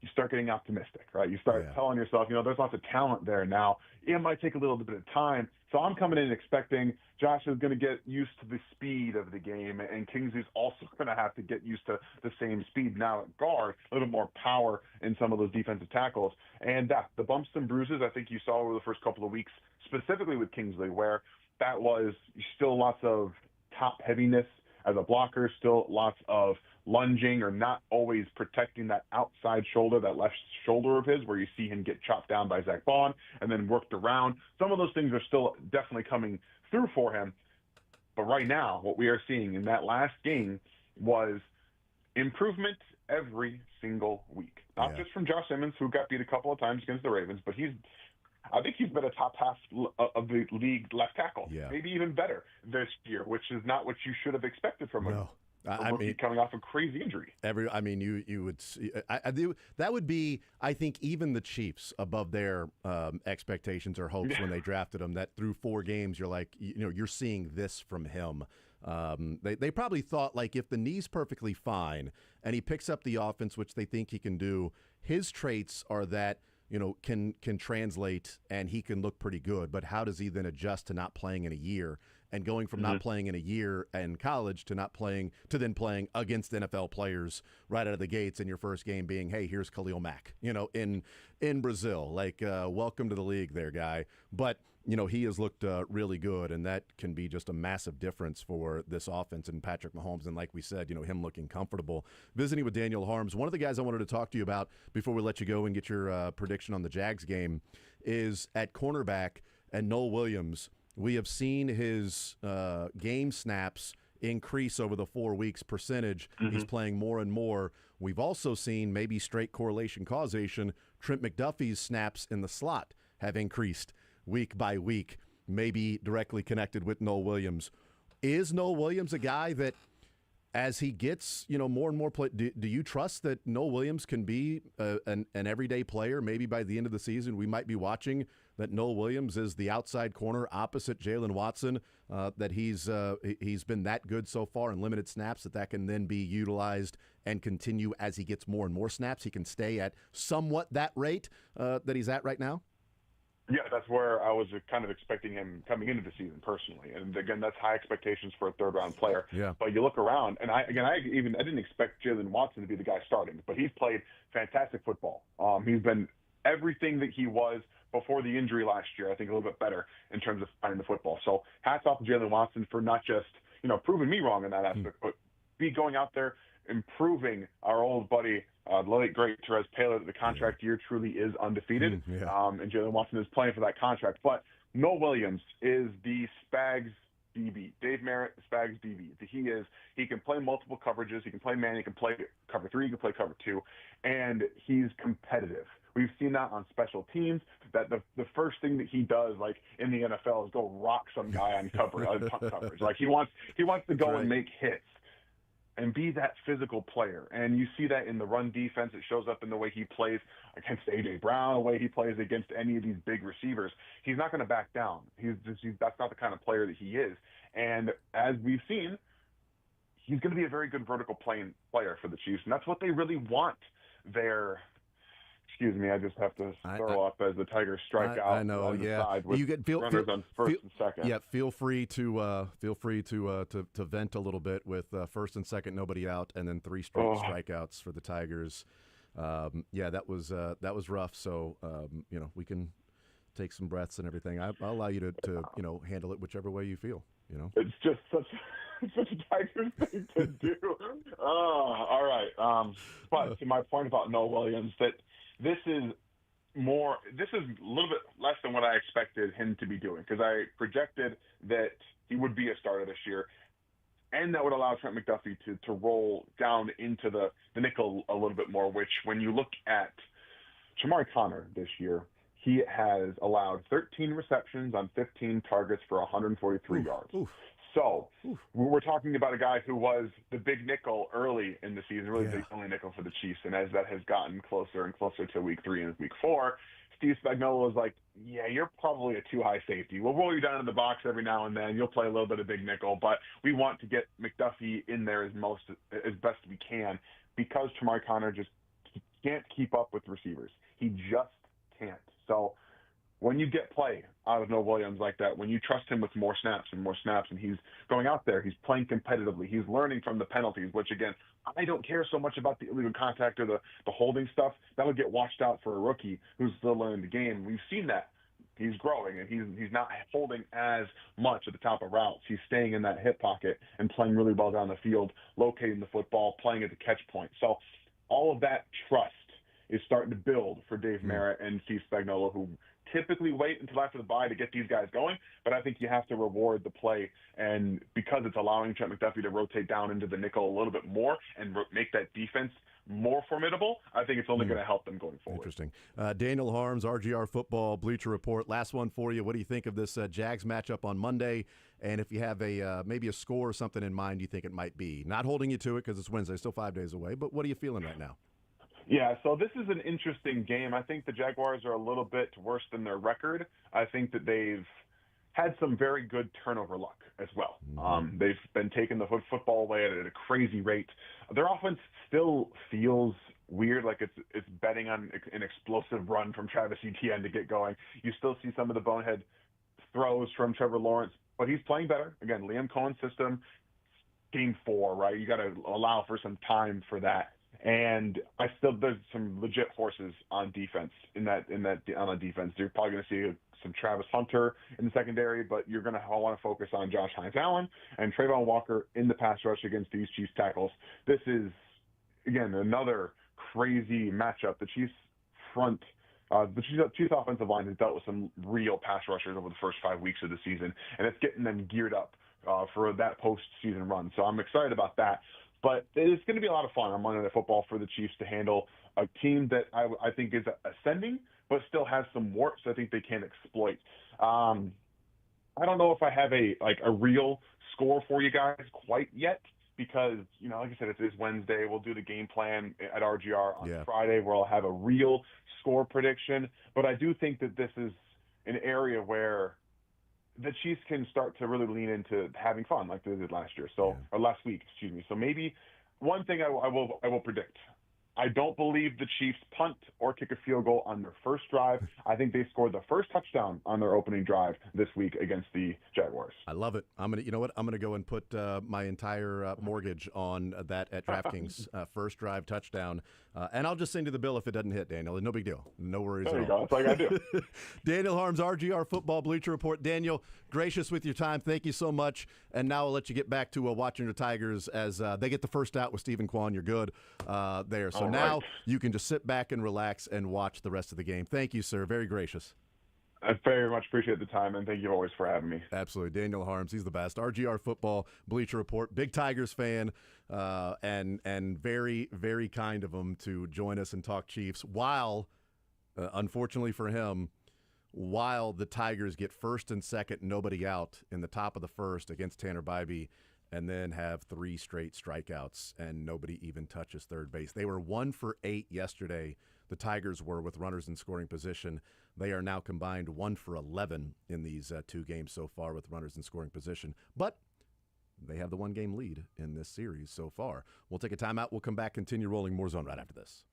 you start getting optimistic, right? You start telling yourself, there's lots of talent there now. It might take a little bit of time. So I'm coming in expecting Josh is going to get used to the speed of the game, and Kingsley's also going to have to get used to the same speed now at guard, a little more power in some of those defensive tackles. And the bumps and bruises I think you saw over the first couple of weeks, specifically with Kingsley, where that was still lots of top heaviness as a blocker, still lots of lunging or not always protecting that outside shoulder, that left shoulder of his, where you see him get chopped down by Zach Bond and then worked around. Some of those things are still definitely coming through for him. But right now, what we are seeing in that last game was improvement every single week. Not just from Josh Simmons, who got beat a couple of times against the Ravens, but I think he's been a top half of the league left tackle, maybe even better this year, which is not what you should have expected from him. I mean, coming off a crazy injury. You would see, that would be, I think, even the Chiefs above their expectations or hopes when they drafted him. That through 4 games, you're like, you're seeing this from him. They probably thought, like, if the knee's perfectly fine and he picks up the offense, which they think he can do, his traits are that can translate and he can look pretty good. But how does he then adjust to not playing in a year? And going from not playing in a year in college to not playing to then playing against NFL players right out of the gates in your first game being, hey, here's Khalil Mack, in Brazil. Like, welcome to the league there, guy. But, he has looked really good, and that can be just a massive difference for this offense and Patrick Mahomes. And like we said, him looking comfortable. Visiting with Daniel Holmes, one of the guys I wanted to talk to you about before we let you go and get your prediction on the Jags game is at cornerback and Noel Williams. We have seen his game snaps increase over the 4 weeks percentage. He's playing more and more. We've also seen, maybe straight correlation causation, Trent McDuffie's snaps in the slot have increased week by week, maybe directly connected with Noel Williams. Is Noel Williams a guy that, as he gets more and more play, do you trust that Noel Williams can be an everyday player? Maybe by the end of the season we might be watching that Noel Williams is the outside corner opposite Jalen Watson, that he's been that good so far in limited snaps that can then be utilized and continue as he gets more and more snaps. He can stay at somewhat that rate that he's at right now? Yeah, that's where I was kind of expecting him coming into the season personally. And again, that's high expectations for a third-round player. Yeah. But you look around, and I didn't expect Jalen Watson to be the guy starting, but he's played fantastic football. He's been everything that he was before the injury last year. I think a little bit better in terms of finding the football. So hats off to Jalen Watson for not just proving me wrong in that aspect, but going out there, improving our old buddy, the late great Therese Taylor. The contract year truly is undefeated, and Jalen Watson is playing for that contract. But Noel Williams is the Spags DB. Dave Merritt, Spags DB. He can play multiple coverages. He can play man. He can play cover 3. He can play cover 2, and he's competitive. We've seen that on special teams. That the first thing that he does, like in the NFL, is go rock some guy on punt coverage. Like he wants to go and make hits and be that physical player. And you see that in the run defense. It shows up in the way he plays against A.J. Brown, the way he plays against any of these big receivers. He's not going to back down. That's not the kind of player that he is. And as we've seen, he's going to be a very good vertical playing player for the Chiefs. And that's what they really want there. Excuse me, I just have to throw up as the Tigers strike out. I know, on the side with you get runners on first and second. Yeah, feel free to vent a little bit with first and second, nobody out, and then 3 straight strikeouts for the Tigers. That was rough. So we can take some breaths and everything. I'll allow you to handle it whichever way you feel. It's just such a Tigers thing to do. All right. But to my point about Noel Williams, that this is a little bit less than what I expected him to be doing, because I projected that he would be a starter this year. and that would allow Trent McDuffie to roll down into the nickel a little bit more, which when you look at Shamari Connor this year, he has allowed 13 receptions on 15 targets for 143 yards. So we're talking about a guy who was the big nickel early in the season, really the only nickel for the Chiefs. And as that has gotten closer and closer to week 3 and week 4, Steve Spagnuolo was like, yeah, you're probably a too high safety. We'll roll you down in the box every now and then. You'll play a little bit of big nickel, but we want to get McDuffie in there as best we can, because Shamari Connor just can't keep up with receivers. He just can't. So when you get play out of Noah Williams like that, when you trust him with more snaps, and he's going out there, he's playing competitively, he's learning from the penalties, which, again, I don't care so much about the illegal contact or the holding stuff. That'll get washed out for a rookie who's still learning the game. We've seen that. He's growing, and he's not holding as much at the top of routes. He's staying in that hip pocket and playing really well down the field, locating the football, playing at the catch point. So all of that trust is starting to build for Dave Merritt and Steve Spagnuolo, who typically wait until after the bye to get these guys going. But I think you have to reward the play, and because it's allowing Trent McDuffie to rotate down into the nickel a little bit more and make that defense more formidable, I think it's only going to help them going forward. Interesting. Daniel Harms, RGR Football, Bleacher Report. Last one for you. What do you think of this Jags matchup on Monday? And if you have maybe a score or something in mind you think it might be. Not holding you to it because it's Wednesday, still 5 days away, but what are you feeling right now? Yeah, so this is an interesting game. I think the Jaguars are a little bit worse than their record. I think that they've had some very good turnover luck as well. They've been taking the football away at a crazy rate. Their offense still feels weird, like it's betting on an explosive run from Travis Etienne to get going. You still see some of the bonehead throws from Trevor Lawrence, but he's playing better. Again, Liam Cohen's system, game 4, right? You got to allow for some time for that. And there's some legit horses on defense on defense. You're probably going to see some Travis Hunter in the secondary, but you're going to want to focus on Josh Hines-Allen and Trayvon Walker in the pass rush against these Chiefs tackles. This is, again, another crazy matchup. The Chiefs Chiefs offensive line has dealt with some real pass rushers over the first 5 weeks of the season, and it's getting them geared up for that postseason run. So I'm excited about that. But it's going to be a lot of fun on Monday Night Football for the Chiefs to handle a team that I think is ascending, but still has some warts I think they can exploit. I don't know if I have a real score for you guys quite yet, because, like I said, it is Wednesday. We'll do the game plan at RGR on Friday, where I'll have a real score prediction. But I do think that this is an area where the Chiefs can start to really lean into having fun like they did last year. Or last week, excuse me. So maybe one thing I will predict. I don't believe the Chiefs punt or kick a field goal on their first drive. I think they scored the first touchdown on their opening drive this week against the Jaguars. I love it. You know what? I'm gonna go and put my entire mortgage on that at DraftKings. First drive touchdown, and I'll just send you the bill if it doesn't hit, Daniel. No big deal. No worries there at you go. all. That's all I gotta do. Daniel Harms, RGR Football, Bleacher Report. Daniel, gracious with your time. Thank you so much. And now I'll let you get back to watching the Tigers as they get the first out with Stephen Kwan. You're good there. So now you can just sit back and relax and watch the rest of the game. Thank you, sir. Very gracious. I very much appreciate the time, and thank you always for having me. Absolutely. Daniel Harms, he's the best. RGR Football, Bleacher Report, big Tigers fan, and very, very kind of him to join us and talk Chiefs while, unfortunately for him, while the Tigers get first and second, nobody out in the top of the first against Tanner Bybee, and then have 3 straight strikeouts, and nobody even touches third base. They were 1 for 8 yesterday. The Tigers were with runners in scoring position. They are now combined 1 for 11 in these 2 games so far with runners in scoring position. But they have the 1-game lead in this series so far. We'll take a timeout. We'll come back, continue rolling more zone right after this.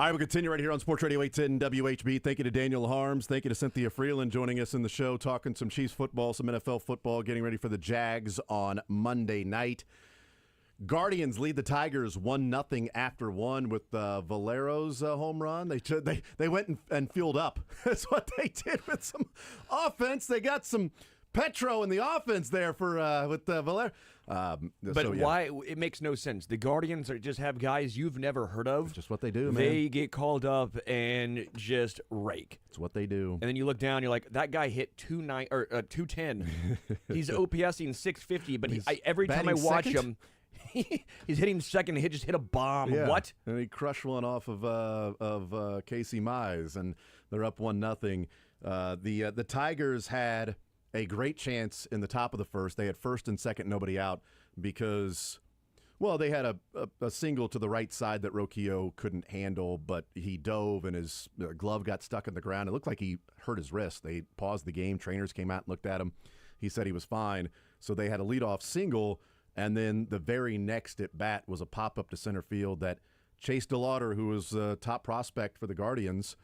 All right, we'll continue right here on Sports Radio 810 WHB. Thank you to Daniel Harms. Thank you to Cynthia Freeland joining us in the show, talking some Chiefs football, some NFL football, getting ready for the Jags on Monday night. Guardians lead the Tigers 1-0 after one with Valero's home run. They went and fueled up. That's what they did with some offense. They got some Petro in the offense there for with Valero. Why? It makes no sense. The Guardians just have guys you've never heard of. Just what they do, man. They get called up and just rake. It's what they do. And then you look down, you're like, that guy hit 210. He's OPSing 650, but every time I watch him, he's hitting second. He just hit a bomb. Yeah. What? And he crushed one off of Casey Mize, and they're up 1-0. The Tigers had a great chance in the top of the first. They had first and second, nobody out, because, well, they had a single to the right side that Rocchio couldn't handle, but he dove and his glove got stuck in the ground. It looked like he hurt his wrist. They paused the game. Trainers came out and looked at him. He said he was fine. So they had a leadoff single, and then the very next at bat was a pop-up to center field that Chase DeLauder, who was a top prospect for the Guardians,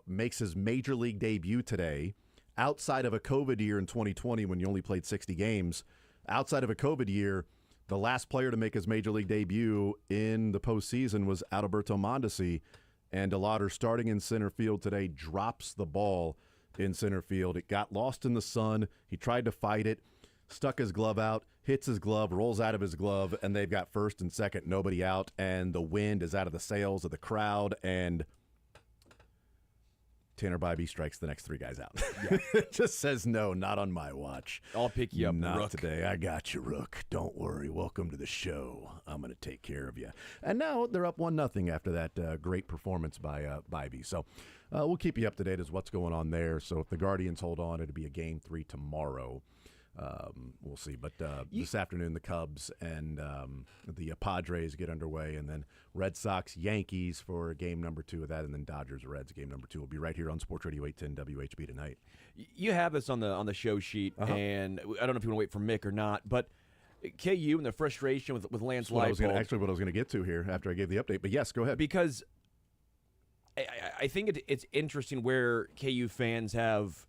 makes his major league debut today. Outside of a COVID year in 2020 when you only played 60 games, outside of a COVID year, the last player to make his major league debut in the postseason was Adalberto Mondesi, and DeLauder, starting in center field today, drops the ball in center field. It got lost in the sun. He tried to fight it, stuck his glove out, hits his glove, rolls out of his glove, and they've got first and second, nobody out, and the wind is out of the sails of the crowd, and Tanner Bybee strikes the next three guys out. Yeah. It just says, no, not on my watch. I'll pick you up, not Rook. Today. I got you, Rook. Don't worry. Welcome to the show. I'm going to take care of you. And now they're up 1-0 after that great performance by Bybee. So we'll keep you up to date as what's going on there. So if the Guardians hold on, it'll be a game 3 tomorrow. We'll see. But this afternoon, the Cubs and the Padres get underway, and then Red Sox, Yankees for game number 2 of that, and then Dodgers, Reds, game number 2. We'll be right here on Sports Radio 810 WHB tonight. You have this on the show sheet, and I don't know if you want to wait for Mick or not, but KU and the frustration with Lance Leipold. Actually, what I was going to get to here after I gave the update, but yes, go ahead. Because I think it's interesting where KU fans have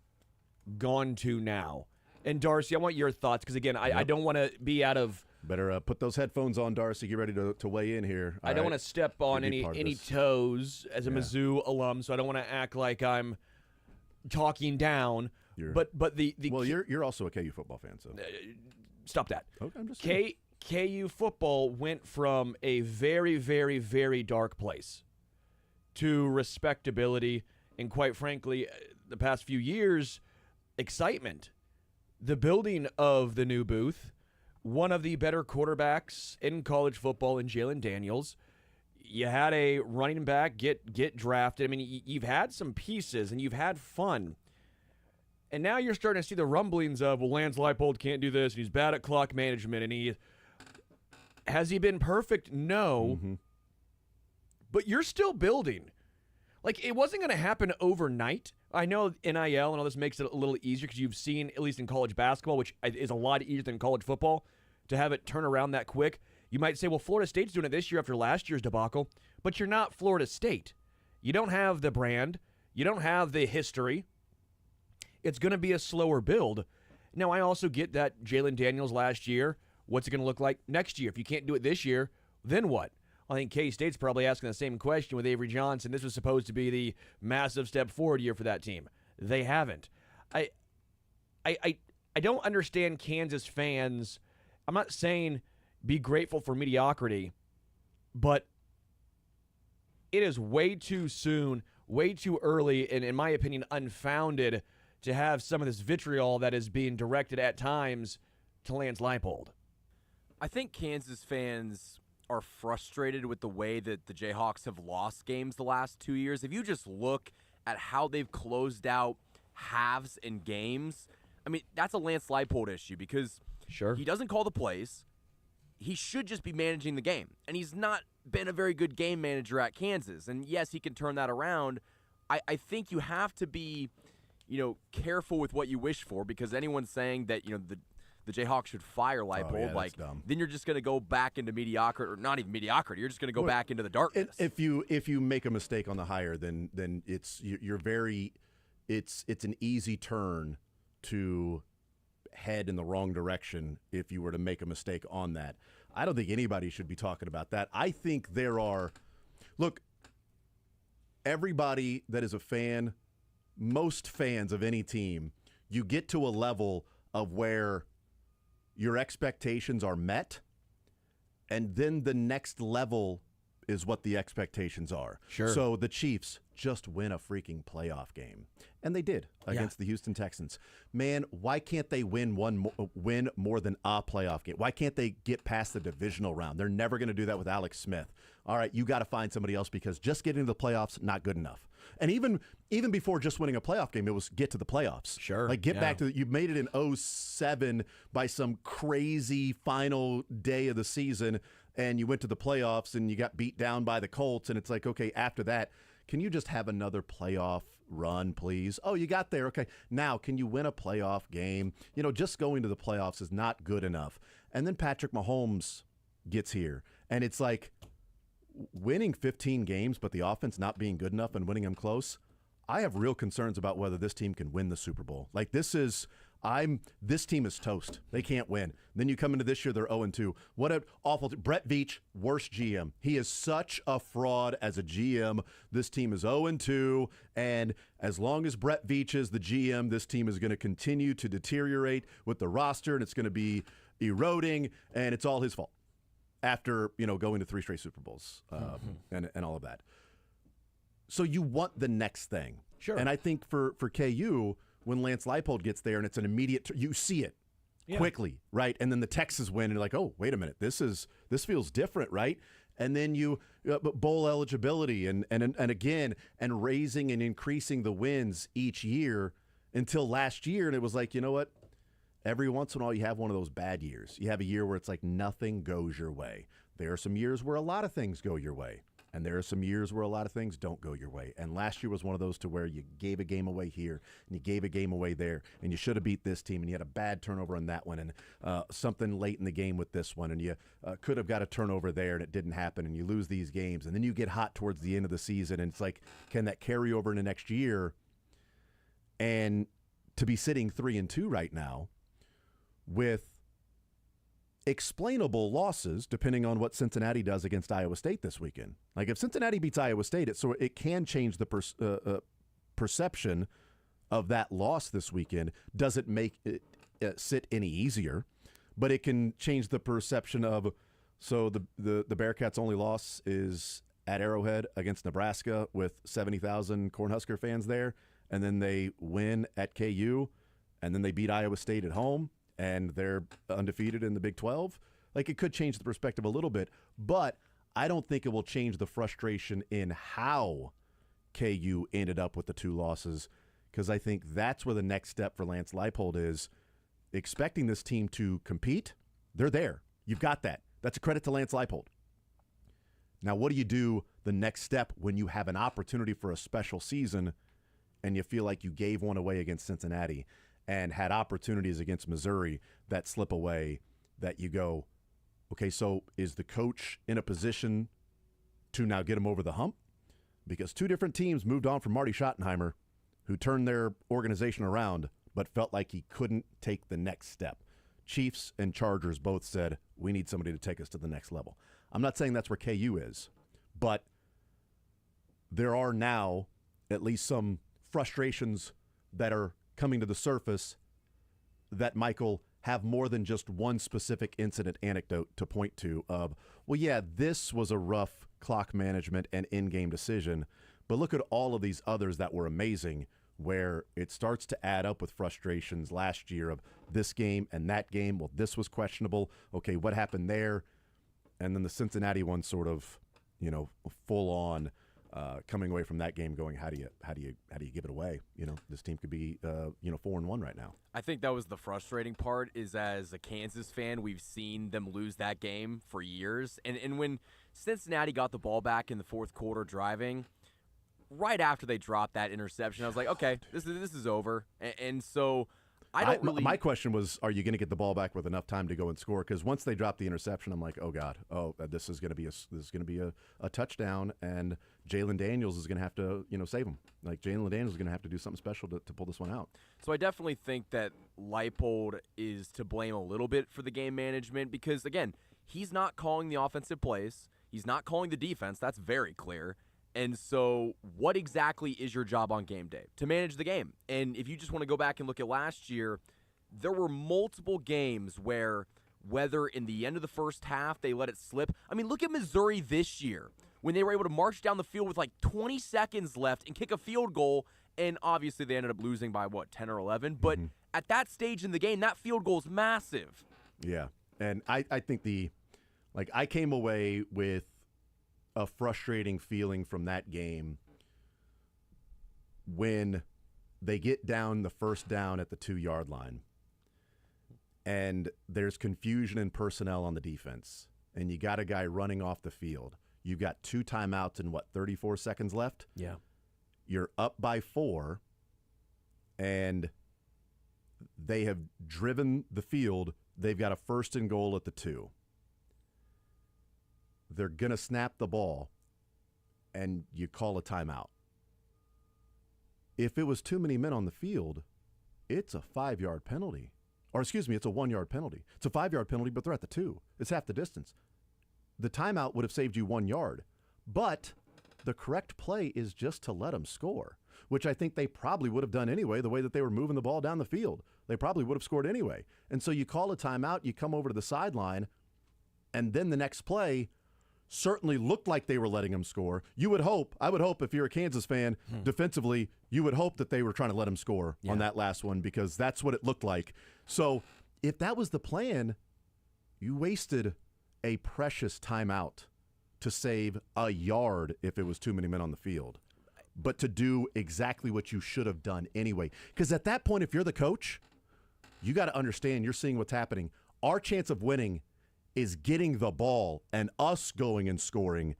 gone to now. And, Darcy, I want your thoughts because, again, I don't want to be out of – Better put those headphones on, Darcy. Get ready to weigh in here. I don't want to step on any toes as a Mizzou alum, so I don't want to act like I'm talking down. But you're also a KU football fan, so stop that. Okay, I'm just KU football went from a very, very, very dark place to respectability, and quite frankly, the past few years, excitement. The building of the new booth, one of the better quarterbacks in college football in Jalen Daniels. You had a running back get drafted. I mean, you've had some pieces, and you've had fun. And now you're starting to see the rumblings of, well, Lance Leipold can't do this, and he's bad at clock management, and has he been perfect? No. Mm-hmm. But you're still building. Like, it wasn't going to happen overnight. I know NIL and all this makes it a little easier because you've seen, at least in college basketball, which is a lot easier than college football, to have it turn around that quick. You might say, well, Florida State's doing it this year after last year's debacle, but you're not Florida State. You don't have the brand. You don't have the history. It's going to be a slower build. Now, I also get that Jalen Daniels last year, what's it going to look like next year? If you can't do it this year, then what? I think K-State's probably asking the same question with Avery Johnson. This was supposed to be the massive step forward year for that team. They haven't. I don't understand Kansas fans. I'm not saying be grateful for mediocrity, but it is way too soon, way too early, and in my opinion, unfounded to have some of this vitriol that is being directed at times to Lance Leipold. I think Kansas fans are frustrated with the way that the Jayhawks have lost games the last 2 years. If you just look at how they've closed out halves in games, I mean, that's a Lance Leipold issue because he doesn't call the plays. He should just be managing the game, and he's not been a very good game manager at Kansas. And, yes, he can turn that around. I think you have to be, careful with what you wish for because anyone's saying that, the the Jayhawks should fire Leipold. That's dumb. Then you're just going to go back into mediocrity, or not even mediocrity. You're just going to go back into the darkness. If you make a mistake on the hire, then it's an easy turn to head in the wrong direction if you were to make a mistake on that. I don't think anybody should be talking about that. I think look, everybody that is a fan, most fans of any team, you get to a level of where your expectations are met, and then the next level is what the expectations are. Sure. So the Chiefs just win a freaking playoff game, and they did against the Houston Texans. Man, why can't they win more than a playoff game? Why can't they get past the divisional round? They're never going to do that with Alex Smith. All right, you got to find somebody else, because just getting to the playoffs, not good enough. And even before just winning a playoff game, it was get to the playoffs. Sure. Like get back to you made it in 2007 by some crazy final day of the season, and you went to the playoffs and you got beat down by the Colts, and it's like, okay, after that, can you just have another playoff run, please? Oh, you got there. Okay. Now, can you win a playoff game? Just going to the playoffs is not good enough. And then Patrick Mahomes gets here, and it's like, winning 15 games, but the offense not being good enough and winning them close, I have real concerns about whether this team can win the Super Bowl. Like this team is toast. They can't win. Then you come into this year, they're 0-2. What an awful Brett Veach, worst GM. He is such a fraud as a GM. This team is 0-2, and as long as Brett Veach is the GM, this team is going to continue to deteriorate with the roster, and it's going to be eroding, and it's all his fault. After going to 3 straight Super Bowls and all of that. So you want the next thing. Sure. And I think for KU, when Lance Leipold gets there and it's an immediate you see it quickly, right? And then the Texas win and you're like, oh, wait a minute, this feels different, right? And then you bowl eligibility and again, and raising and increasing the wins each year until last year. And it was like, you know what? Every once in a while, you have one of those bad years. You have a year where it's like nothing goes your way. There are some years where a lot of things go your way. And there are some years where a lot of things don't go your way. And last year was one of those to where you gave a game away here and you gave a game away there. And you should have beat this team. And you had a bad turnover on that one and something late in the game with this one. And you could have got a turnover there and it didn't happen. And you lose these games. And then you get hot towards the end of the season. And it's like, can that carry over into next year? And to be sitting 3-2 right now, with explainable losses, depending on what Cincinnati does against Iowa State this weekend. Like if Cincinnati beats Iowa State, it can change the perception of that loss this weekend. Doesn't make it sit any easier, but it can change the perception of. So the Bearcats' only loss is at Arrowhead against Nebraska with 70,000 Cornhusker fans there, and then they win at KU, and then they beat Iowa State at home. And they're undefeated in the Big 12. Like, it could change the perspective a little bit, but I don't think it will change the frustration in how KU ended up with the 2 losses, because I think that's where the next step for Lance Leipold is expecting this team to compete. They're there. You've got that. That's a credit to Lance Leipold. Now, what do you do the next step when you have an opportunity for a special season and you feel like you gave one away against Cincinnati and had opportunities against Missouri that slip away, that you go, okay, so is the coach in a position to now get him over the hump? Because 2 different teams moved on from Marty Schottenheimer, who turned their organization around, but felt like he couldn't take the next step. Chiefs and Chargers both said, we need somebody to take us to the next level. I'm not saying that's where KU is, but there are now at least some frustrations that are coming to the surface that, Michael, have more than just one specific incident anecdote to point to of, well, yeah, this was a rough clock management and in-game decision, but look at all of these others that were amazing, where it starts to add up with frustrations last year of this game and that game. Well, this was questionable. Okay, what happened there? And then the Cincinnati one sort of, full on coming away from that game going, how do you give it away? This team could be 4-1 right now. I think that was the frustrating part, is as a Kansas fan, we've seen them lose that game for years. And when Cincinnati got the ball back in the fourth quarter driving, right after they dropped that interception, I was like, okay, this is over. And so My question was, are you going to get the ball back with enough time to go and score? Because once they dropped the interception, I'm like, oh God, this is going to be a touchdown, and Jalen Daniels is going to have to save him. Like Jalen Daniels is going to have to do something special to pull this one out. So I definitely think that Leipold is to blame a little bit for the game management because again, he's not calling the offensive plays, he's not calling the defense. That's very clear. And so what exactly is your job on game day? To manage the game. And if you just want to go back and look at last year, there were multiple games where whether in the end of the first half they let it slip. I mean, look at Missouri this year when they were able to march down the field with like 20 seconds left and kick a field goal. And obviously they ended up losing by, 10 or 11? But at that stage in the game, that field goal is massive. Yeah. And I think I came away with a frustrating feeling from that game when they get down the first down at the 2-yard line and there's confusion in personnel on the defense and you got a guy running off the field. You've got 2 timeouts and 34 seconds left? Yeah. You're up by 4 and they have driven the field. They've got a 1st and goal at the 2. They're going to snap the ball, and you call a timeout. If it was too many men on the field, it's a 5-yard penalty. Or, excuse me, it's a 1-yard penalty. It's a 5-yard penalty, but they're at the 2. It's half the distance. The timeout would have saved you 1 yard. But the correct play is just to let them score, which I think they probably would have done anyway, the way that they were moving the ball down the field. They probably would have scored anyway. And so you call a timeout, you come over to the sideline, and then the next play certainly looked like they were letting him score. I would hope if you're a Kansas fan, defensively, you would hope that they were trying to let him score on that last one because that's what it looked like. So if that was the plan, you wasted a precious timeout to save a yard if it was too many men on the field. But to do exactly what you should have done anyway. Because at that point, if you're the coach, you got to understand you're seeing what's happening. Our chance of winning is getting the ball and us going and scoring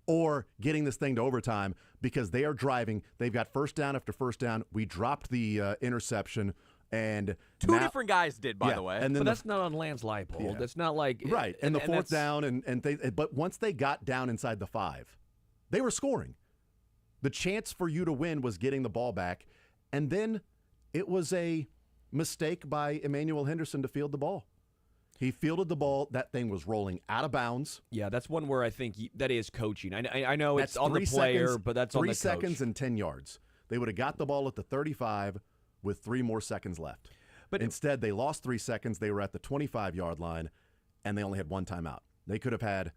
or getting this thing to overtime because they are driving. They've got first down after first down. We dropped the interception. And two different guys did, by the way. And then that's not on Lance Leipold. Yeah. That's not like right. And the fourth down, but once they got down inside the 5, they were scoring. The chance for you to win was getting the ball back, and then it was a mistake by Emmanuel Henderson to field the ball. He fielded the ball. That thing was rolling out of bounds. Yeah, that's one where I think that is coaching. I know it's on the player, but that's on the coach. 3 seconds and 10 yards. They would have got the ball at the 35 with 3 more seconds left. But instead, they lost 3 seconds. They were at the 25-yard line, and they only had 1 timeout. They could have had,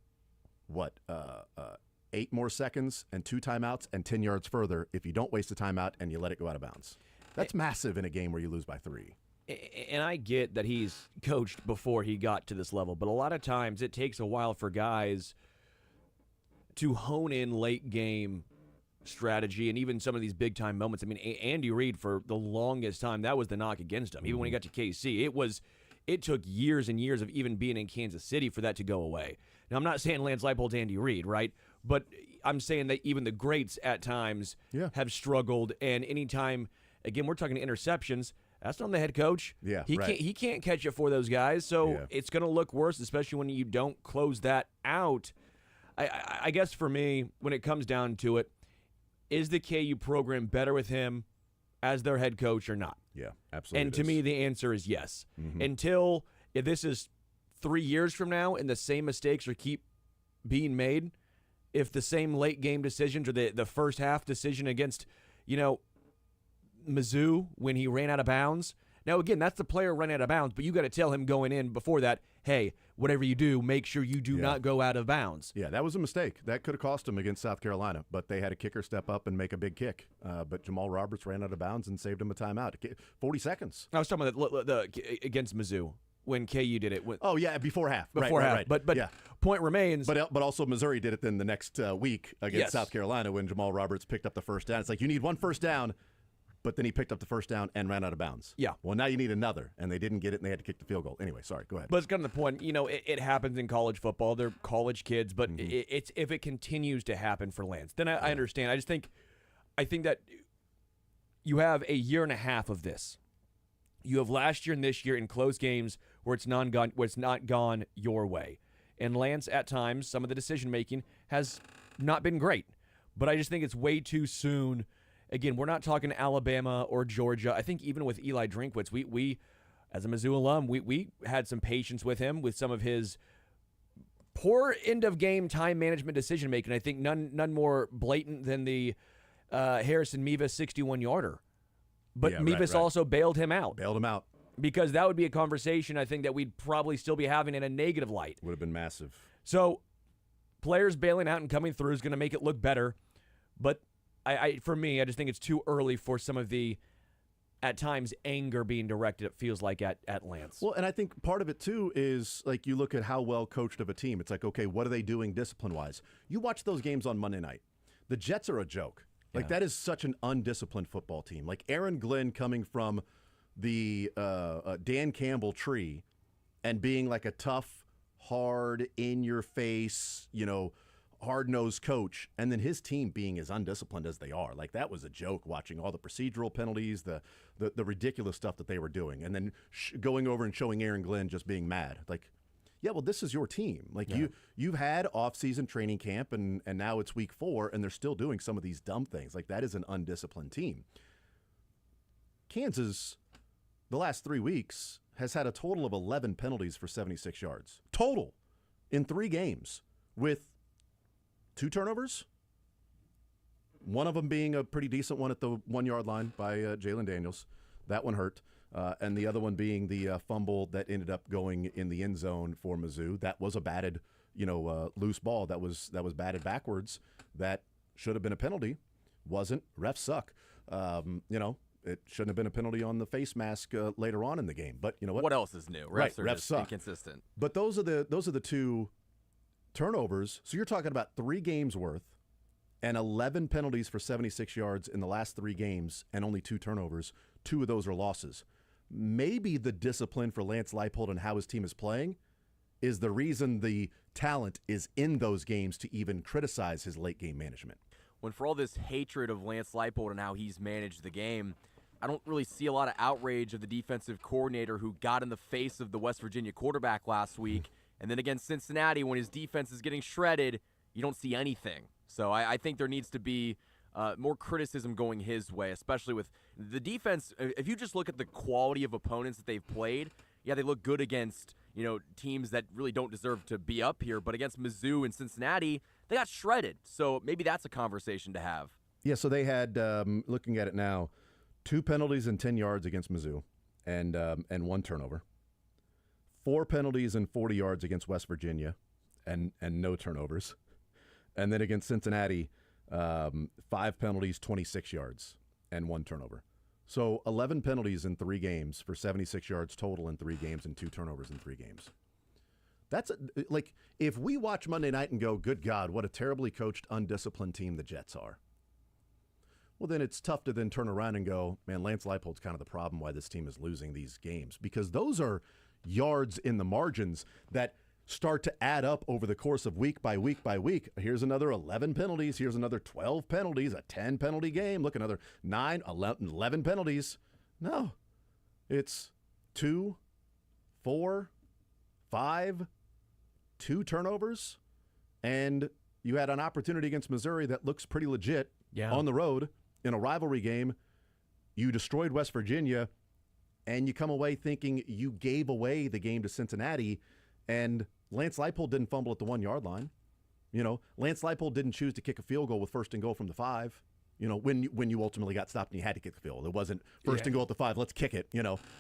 8 more seconds and 2 timeouts and 10 yards further if you don't waste a timeout and you let it go out of bounds. That's massive in a game where you lose by 3. And I get that he's coached before he got to this level, but a lot of times it takes a while for guys to hone in late game strategy and even some of these big time moments. I mean, Andy Reid for the longest time, that was the knock against him. Even when he got to KC, it took years and years of even being in Kansas City for that to go away. Now, I'm not saying Lance Leipold's Andy Reid, right? But I'm saying that even the greats at times have struggled. And anytime, again, we're talking interceptions. That's not the head coach. Yeah, he can't catch it for those guys. So it's going to look worse, especially when you don't close that out. I guess for me, when it comes down to it, is the KU program better with him as their head coach or not? Yeah, absolutely. And to me, the answer is yes. Until if this is 3 years from now and the same mistakes are keep being made, if the same late game decisions or the first half decision against, Mizzou when he ran out of bounds. Now, again, that's the player running out of bounds, but you got to tell him going in before that, hey, whatever you do, make sure you do not go out of bounds. Yeah, that was a mistake. That could have cost him against South Carolina, but they had a kicker step up and make a big kick. But Jamal Roberts ran out of bounds and saved him a timeout. 40 seconds. I was talking about the against Mizzou when KU did it. Before half. Before half. Right. But point remains. But also Missouri did it then the next week against South Carolina when Jamal Roberts picked up the first down. It's like you need 1 first down. But then he picked up the first down and ran out of bounds. Yeah. Well, now you need another, and they didn't get it, and they had to kick the field goal. Anyway, sorry, go ahead. But it's kind of the point. It happens in college football. They're college kids, but it's if it continues to happen for Lance, then I understand. I think that you have a year and a half of this. You have last year and this year in close games where it's not gone your way. And Lance, at times, some of the decision-making has not been great. But I just think it's way too soon. Again, we're not talking Alabama or Georgia. I think even with Eli Drinkwitz, we as a Mizzou alum, we had some patience with him with some of his poor end-of-game time management decision-making. I think none more blatant than the Harrison Mevis 61-yarder. But Yeah, Mevis right. also bailed him out. Bailed him out. Because that would be a conversation, I think, that we'd probably still be having in a negative light. Would have been massive. So players bailing out and coming through is going to make it look better. But for me, I just think it's too early for some of the, at times, anger being directed, it feels like, at Lance. Well, and I think part of it, too, is like you look at how well coached of a team. It's like, okay, what are they doing discipline-wise? You watch those games on Monday night. The Jets are a joke. Like, that is such an undisciplined football team. Like, Aaron Glenn coming from the Dan Campbell tree and being like a tough, hard, in-your-face, hard-nosed coach, and then his team being as undisciplined as they are. Like, that was a joke watching all the procedural penalties, the ridiculous stuff that they were doing, and then going over and showing Aaron Glenn just being mad. Like, yeah, well, this is your team. Like, you've had off-season training camp, and now it's week 4, and they're still doing some of these dumb things. Like, that is an undisciplined team. Kansas, the last 3 weeks, has had a total of 11 penalties for 76 yards. Total in 3 games, with 2 turnovers, one of them being a pretty decent one at the 1-yard line by Jalen Daniels. That one hurt. And the other one being the fumble that ended up going in the end zone for Mizzou. That was a batted, loose ball that was batted backwards. That should have been a penalty. Wasn't. Refs suck. It shouldn't have been a penalty on the face mask later on in the game. But you know what? What else is new? Refs are just suck. inconsistent. But those are the 2 turnovers. So you're talking about 3 games worth and 11 penalties for 76 yards in the last 3 games and only 2 turnovers. 2 of those are losses. Maybe the discipline for Lance Leipold and how his team is playing is the reason the talent is in those games to even criticize his late game management. When for all this hatred of Lance Leipold and how he's managed the game, I don't really see a lot of outrage of the defensive coordinator who got in the face of the West Virginia quarterback last week. And then against Cincinnati, when his defense is getting shredded, you don't see anything. So I think there needs to be more criticism going his way, especially with the defense. If you just look at the quality of opponents that they've played, yeah, they look good against teams that really don't deserve to be up here. But against Mizzou and Cincinnati, they got shredded. So maybe that's a conversation to have. Yeah, so they had, looking at it now, 2 penalties and 10 yards against Mizzou and 1 turnover. 4 penalties and 40 yards against West Virginia and no turnovers. And then against Cincinnati, 5 penalties, 26 yards, and 1 turnover. So 11 penalties in 3 games for 76 yards total in 3 games and 2 turnovers in 3 games. That's like, if we watch Monday night and go, good God, what a terribly coached, undisciplined team the Jets are. Well, then it's tough to then turn around and go, man, Lance Leipold's kind of the problem why this team is losing these games, because those are yards in the margins that start to add up over the course of week by week by week. Here's another 11 penalties. Here's another 12 penalties, a 10-penalty game. Look, another 9, 11 penalties. No, it's 2, 4, 5, 2 turnovers, and you had an opportunity against Missouri that looks pretty legit on the road in a rivalry game. You destroyed West Virginia, and you come away thinking you gave away the game to Cincinnati, and Lance Leipold didn't fumble at the 1-yard line. Lance Leipold didn't choose to kick a field goal with 1st and goal from the 5. When you ultimately got stopped and you had to kick the field. It wasn't 1st and goal at the 5, let's kick it.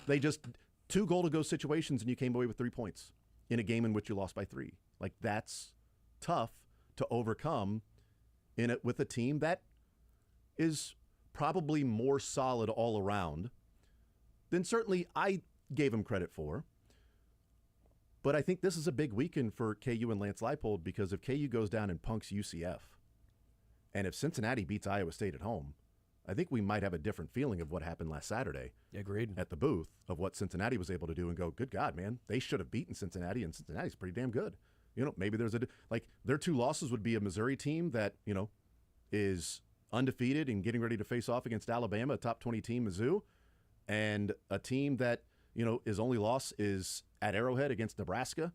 They just 2 goal-to-go situations and you came away with 3 points in a game in which you lost by 3. Like, that's tough to overcome in it with a team that is probably more solid all around than certainly I gave him credit for. But I think this is a big weekend for KU and Lance Leipold, because if KU goes down and punks UCF, and if Cincinnati beats Iowa State at home, I think we might have a different feeling of what happened last Saturday. Agreed. At the booth, of what Cincinnati was able to do, and go, good God, man, they should have beaten Cincinnati, and Cincinnati's pretty damn good. Maybe there's their 2 losses would be a Missouri team that, is undefeated and getting ready to face off against Alabama, a top 20 team, Mizzou. And a team that, his only loss is at Arrowhead against Nebraska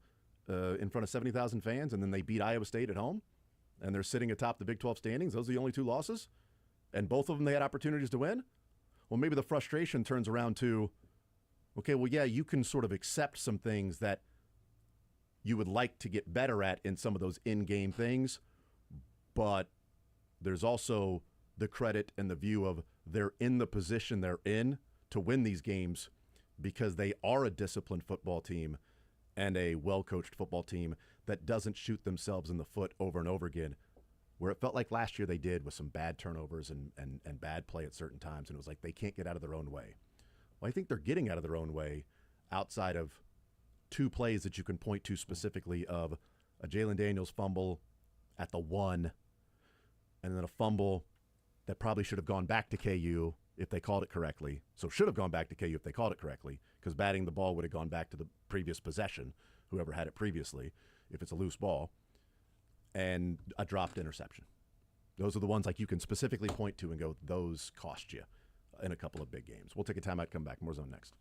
in front of 70,000 fans, and then they beat Iowa State at home, and they're sitting atop the Big 12 standings. Those are the only 2 losses, and both of them they had opportunities to win. Well, maybe the frustration turns around to, okay, well, yeah, you can sort of accept some things that you would like to get better at in some of those in-game things, but there's also the credit and the view of they're in the position they're in to win these games because they are a disciplined football team and a well-coached football team that doesn't shoot themselves in the foot over and over again, where it felt like last year they did with some bad turnovers and bad play at certain times, and it was like they can't get out of their own way. Well, I think they're getting out of their own way outside of 2 plays that you can point to specifically of a Jalen Daniels fumble at the 1 and then a fumble that probably should have gone back to KU if they called it correctly. So should have gone back to KU if they called it correctly, because batting the ball would have gone back to the previous possession, whoever had it previously, if it's a loose ball, and a dropped interception. Those are the ones like you can specifically point to and go, those cost you in a couple of big games. We'll take a timeout, come back. More Zone next.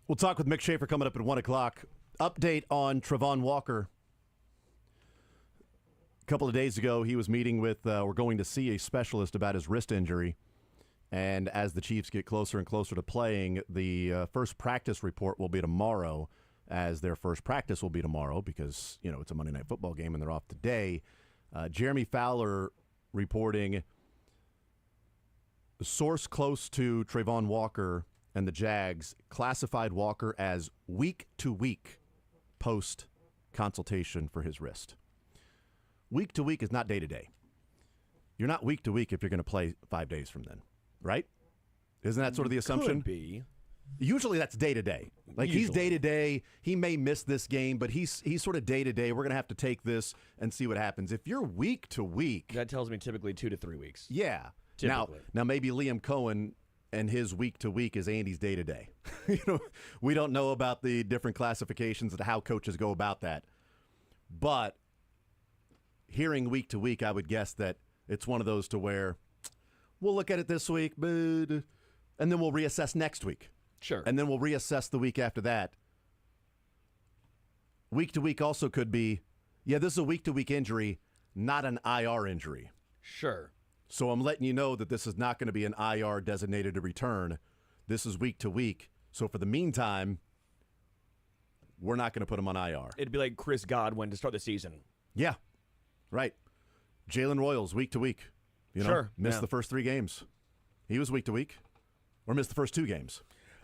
We'll talk with Mick Schaefer coming up at 1 o'clock. Update on Travon Walker. A couple of days ago, he was meeting with, or going to see a specialist about his wrist injury. And as the Chiefs get closer and closer to playing, the first practice report will be tomorrow, as their first practice will be tomorrow because, it's a Monday Night Football game and they're off today. Jeremy Fowler reporting, a source close to Travon Walker and the Jags classified Walker as week-to-week post-consultation for his wrist. Week-to-week is not day-to-day. You're not week-to-week if you're going to play 5 days from then, right? Isn't that sort of the assumption? Could be. Usually that's day-to-day. Like, he's day-to-day. He may miss this game, but he's sort of day-to-day. We're going to have to take this and see what happens. If you're week-to-week... That tells me typically 2 to 3 weeks. Yeah. Typically. Now maybe Liam Cohen and his week-to-week is Andy's day-to-day. We don't know about the different classifications and how coaches go about that. But hearing week-to-week, I would guess that it's one of those to where we'll look at it this week, and then we'll reassess next week. Sure. And then we'll reassess the week after that. Week-to-week also could be, this is a week-to-week injury, not an IR injury. Sure. So I'm letting you know that this is not going to be an IR designated to return. This is week to week. So for the meantime, we're not going to put him on IR. It'd be like Chris Godwin to start the season. Yeah, right. Jalen Royals, week to week. Sure. Missed the first 3 games. He was week to week. Or missed the first 2 games.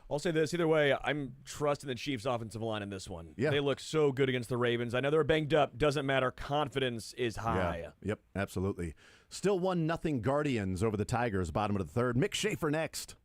I'll say this. Either way, I'm trusting the Chiefs' offensive line in this one. Yeah. They look so good against the Ravens. I know they're banged up. Doesn't matter. Confidence is high. Yeah. Yep, absolutely. Still 1-0 Guardians over the Tigers, bottom of the third. Mick Schaefer next.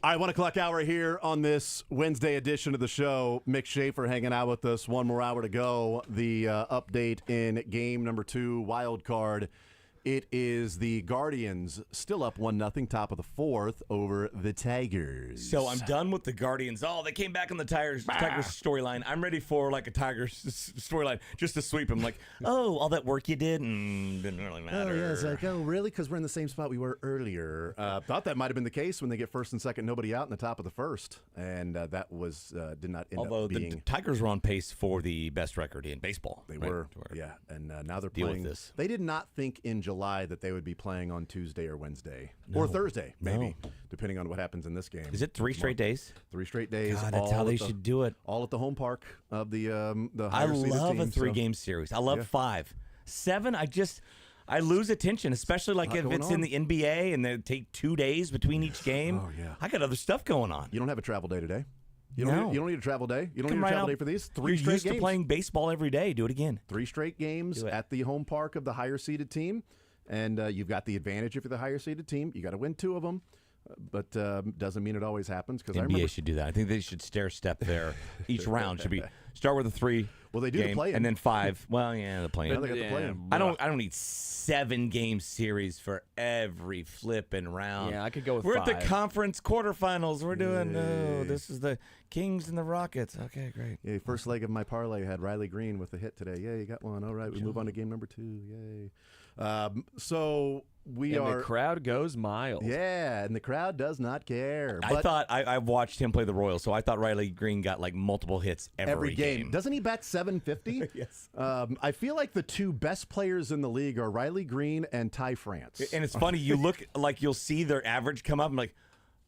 All right, 1 o'clock hour here on this Wednesday edition of the show. Mick Schaefer hanging out with us. One more hour to go. The update in game number 2, wild card. It is the Guardians still up 1-0, top of the 4th over the Tigers. So I'm done with the Guardians. Oh, they came back on the Tigers storyline. I'm ready for like a Tigers storyline just to sweep them. Like, oh, all that work you did didn't really matter. Oh, yeah, it's like, oh, really? Because we're in the same spot we were earlier. Thought that might have been the case when they get first and second, nobody out in the top of the first. And that was did not end Although up being. the Tigers were on pace for the best record in baseball. They right? were, yeah. And now they're Deal with playing. this. They did not think in July that they would be playing on Tuesday or Wednesday. Or Thursday, maybe, depending on what happens in this game. Is it 3 straight days? 3 straight days. God, that's how they should do it. All at the home park of the I higher seeded love team, a 3-game series. I love 5. 7, I lose attention, especially like if it's in the NBA and they take 2 days between each game. Oh, yeah. I got other stuff going on. You don't have a travel day today. You No. don't need a travel day. You don't Come need a right travel out. day for these. 3 You're straight used games. to playing baseball every day. Do it again. 3 straight games Do it. at the home park of the higher seeded team. And you've got the advantage if you're the higher seeded team. You got to win 2 of them. But doesn't mean it always happens. Because I NBA remember should do that. I think they should stair step there. Each round should be start with a 3. Well, they do the game, play-in. and then 5. Well, yeah, the play-in. Now they got the play-in. I don't need 7-game series for every flipping round. Yeah, I could go with We're 5. at the conference quarterfinals. We're doing this is the Kings and the Rockets. Okay, great. Yeah, first leg of my parlay had Riley Green with a hit today. Yeah, you got one. All right, we move on to game number 2. Yay. So we and are. the crowd goes mild. Yeah, and the crowd does not care. I thought I watched him play the Royals, so I thought Riley Green got like multiple hits every game. Doesn't he bat 750? Yes. I feel like the 2 best players in the league are Riley Green and Ty France. And it's funny, you look like you'll see their average come up and like,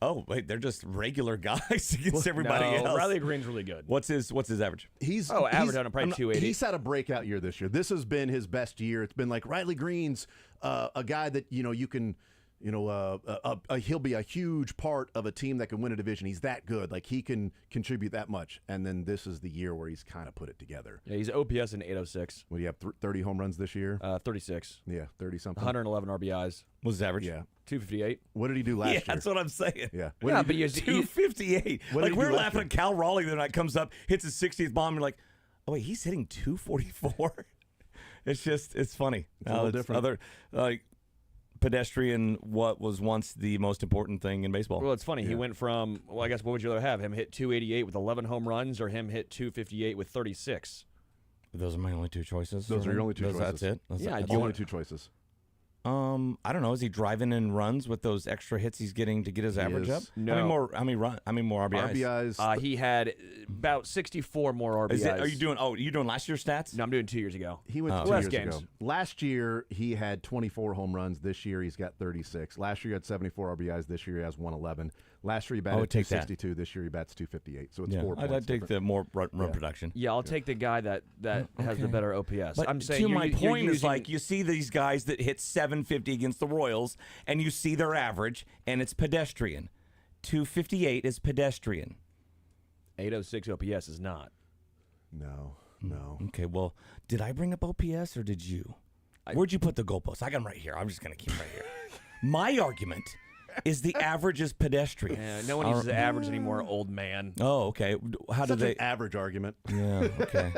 oh wait, they're just regular guys against everybody else. Riley Green's really good. What's his average? He's average on probably 280. He's had a breakout year this year. This has been his best year. It's been like Riley Green's a guy that you can. He'll be a huge part of a team that can win a division. He's that good. Like, he can contribute that much. And then this is the year where he's kind of put it together. Yeah, he's OPS in 806. What do you have, 30 home runs this year? 36. Yeah, 30-something. 111 RBIs. What's his average? Yeah. 258. What did he do last year? Yeah, that's what I'm saying. Yeah. Yeah, but you 258. What did Like, he we do were last laughing year? at Cal Raleigh the other night, comes up, hits his 60th bomb, and you're like, oh, wait, he's hitting 244? It's funny. It's a little different. Other, pedestrian, what was once the most important thing in baseball. Well, it's funny. He went from, I guess, what would you rather have? Him hit 288 with 11 home runs or him hit 258 with 36? Those are my only 2 choices. Those are your only 2 choices. That's it? That's only 2 choices. I don't know. Is he driving in runs with those extra hits he's getting to get his average up? No. How many more RBIs? He had about 64 more RBIs. Are you doing last year's stats? No, I'm doing 2 years ago. He went 2 less years games. ago. Last year, he had 24 home runs. This year, he's got 36. Last year, he had 74 RBIs. This year, he has 111. Last year, he batted 262. This year, he bats 258. So it's 4 points. I'd take the more run production. Yeah, I'll take the guy that has the better OPS. But I'm saying my you're point is, using- like, you see these guys that hit 750 against the Royals, and you see their average, and it's pedestrian. 258 is pedestrian. 806 OPS is not. No. Okay, well, did I bring up OPS or did you? Where'd you put the goalpost? I got them right here. I'm just going to keep them right here. My argument is the average is pedestrian. Yeah, no one uses the average anymore, old man. Oh, okay. How do Such they? an average argument. Yeah. Okay.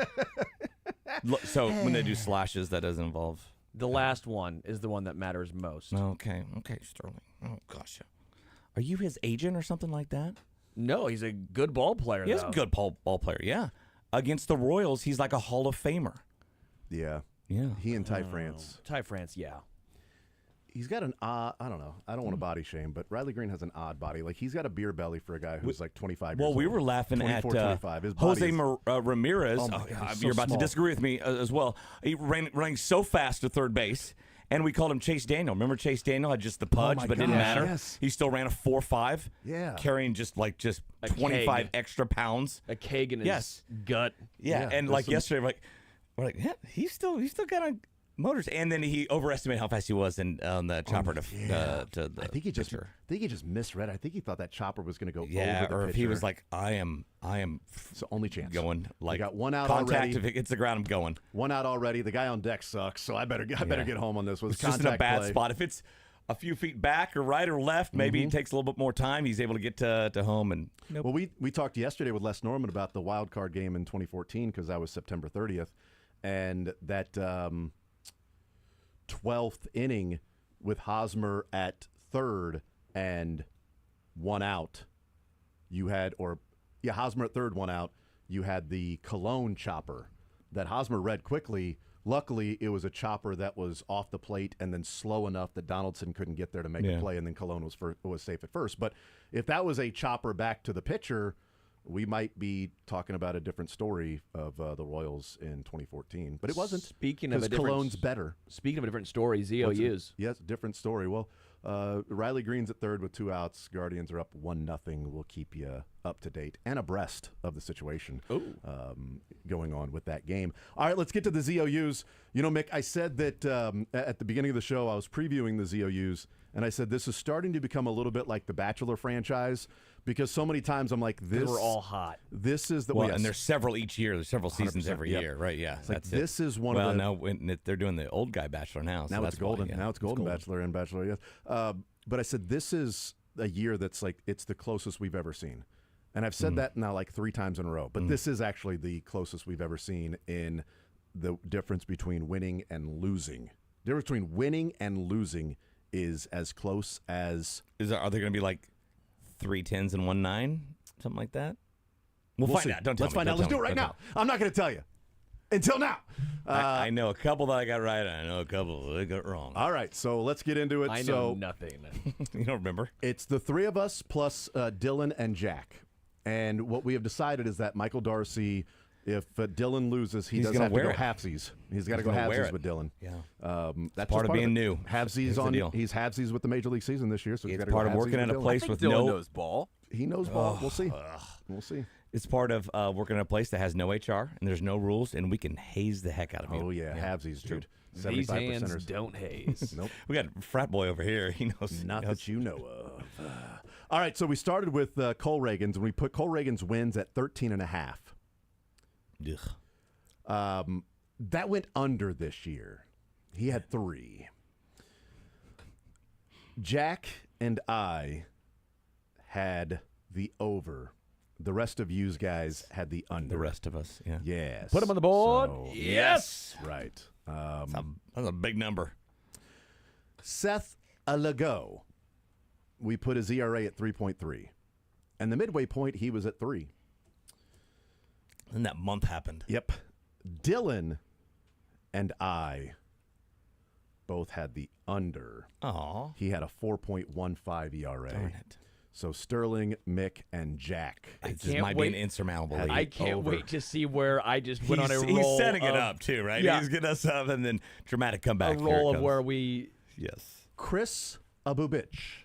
So when they do slashes, that doesn't involve. The last one is the one that matters most. Okay, Sterling. Oh gosh, are you his agent or something like that? No, he's a good ball player. He is a good ball player. Yeah, against the Royals, he's like a Hall of Famer. Yeah. Yeah. He and Ty France. Ty France, yeah. He's got an odd, I don't know. I don't want to body shame, but Riley Green has an odd body. Like, he's got a beer belly for a guy who's like 25 years old. Well, we were laughing at 25. His Jose body is- Ramirez. Oh my God, he's so you're about small. to disagree with me as well. He running so fast to third base, and we called him Chase Daniel. Remember Chase Daniel had just the pudge, my but didn't gosh, matter. yes. He still ran a 4.5. Yeah. Carrying just A 25 keg. extra pounds. A keg in his Yes. gut. Yeah, Yeah, and there's like some- yesterday, we're like, yeah, he's still got a motors, and then he overestimated how fast he was on the chopper to the I think he just pitcher. misread. I think he thought that chopper was going to go Yeah, over the or pitcher. if he was like, I am it's the only chance. going like got one out contact. already. If it hits the ground, I'm going. One out already. The guy on deck sucks, so I better get home on this. It's just in a bad spot. If it's a few feet back or right or left. Maybe it takes a little bit more time. He's able to get to home. And Well, we talked yesterday with Les Norman about the wild card game in 2014 because that was September 30th, and that 12th inning with Hosmer at third and one out. Hosmer at third, one out. You had the Cologne chopper that Hosmer read quickly. Luckily, it was a chopper that was off the plate and then slow enough that Donaldson couldn't get there to make a play, and then Cologne was safe at first. But if that was a chopper back to the pitcher, we might be talking about a different story of the Royals in 2014. But it wasn't. Speaking of Cologne's better. Speaking of a different story, ZOUs. Yes, different story. Well, Riley Green's at third with 2 outs. Guardians are up 1-0. We'll keep you up to date and abreast of the situation going on with that game. All right, let's get to the ZOUs. You know, Mick, I said that at the beginning of the show I was previewing the ZOUs, and I said this is starting to become a little bit like the Bachelor franchise because so many times I'm like, this. We're all hot. This is the well, and there's several each year. There's several seasons every year, right? Yeah, that's like, this is one of the. Well, now they're doing the old guy Bachelor now. So now that's it's golden. Why, Now it's golden Bachelor and Bachelor. Yes, but I said this is a year that's like it's the closest we've ever seen, and I've said that now like 3 times in a row. But this is actually the closest we've ever seen in the difference between winning and losing. The difference between winning and losing is as close as. Are there going to be like 3 10s and 1 9, something like that? We'll find see. out. Don't tell Let's me. find out. Let's do it right now. I'm not going to tell you until now. I know a couple that I got right. I know a couple that I got wrong. All right, so let's get into it. I know nothing. You don't remember? It's the 3 of us plus Dylan and Jack. And what we have decided is that Michael Darcy, if Dylan loses, he does have to go halfsies. He's got to go halfsies with Dylan. Yeah, that's part of being new. Halfsies on. He's halfsies with the Major League season this year, so he's got to go part of working at a place with Dylan no. knows ball. He knows ball. We'll see. We'll see. It's part of working at a place that has no HR and there's no rules, and we can haze the heck out of you. Oh yeah, halvesies, dude. These hands don't haze. Nope. We got a frat boy over here. He knows. Not that you know of. All right, so we started with Cole Reagans, and we put Cole Reagans wins at 13.5. That went under this year. He had 3. Jack and I had the over. The rest of you guys had the under. The rest of us, yeah. Yes. Put him on the board. So, Yes. Right. That's a big number. Seth Alago, we put his ERA at 3.3. And the midway point, he was at 3. And that month happened. Yep. Dylan and I both had the under. Aw. He had a 4.15 ERA. Darn it. So Sterling, Mick, and Jack. This might be an insurmountable lead. I can't wait to see where I just went on a roll. He's setting it up, too, right? Yeah. He's getting us up and then dramatic comeback. A roll of where we... Yes. Chris Abubich.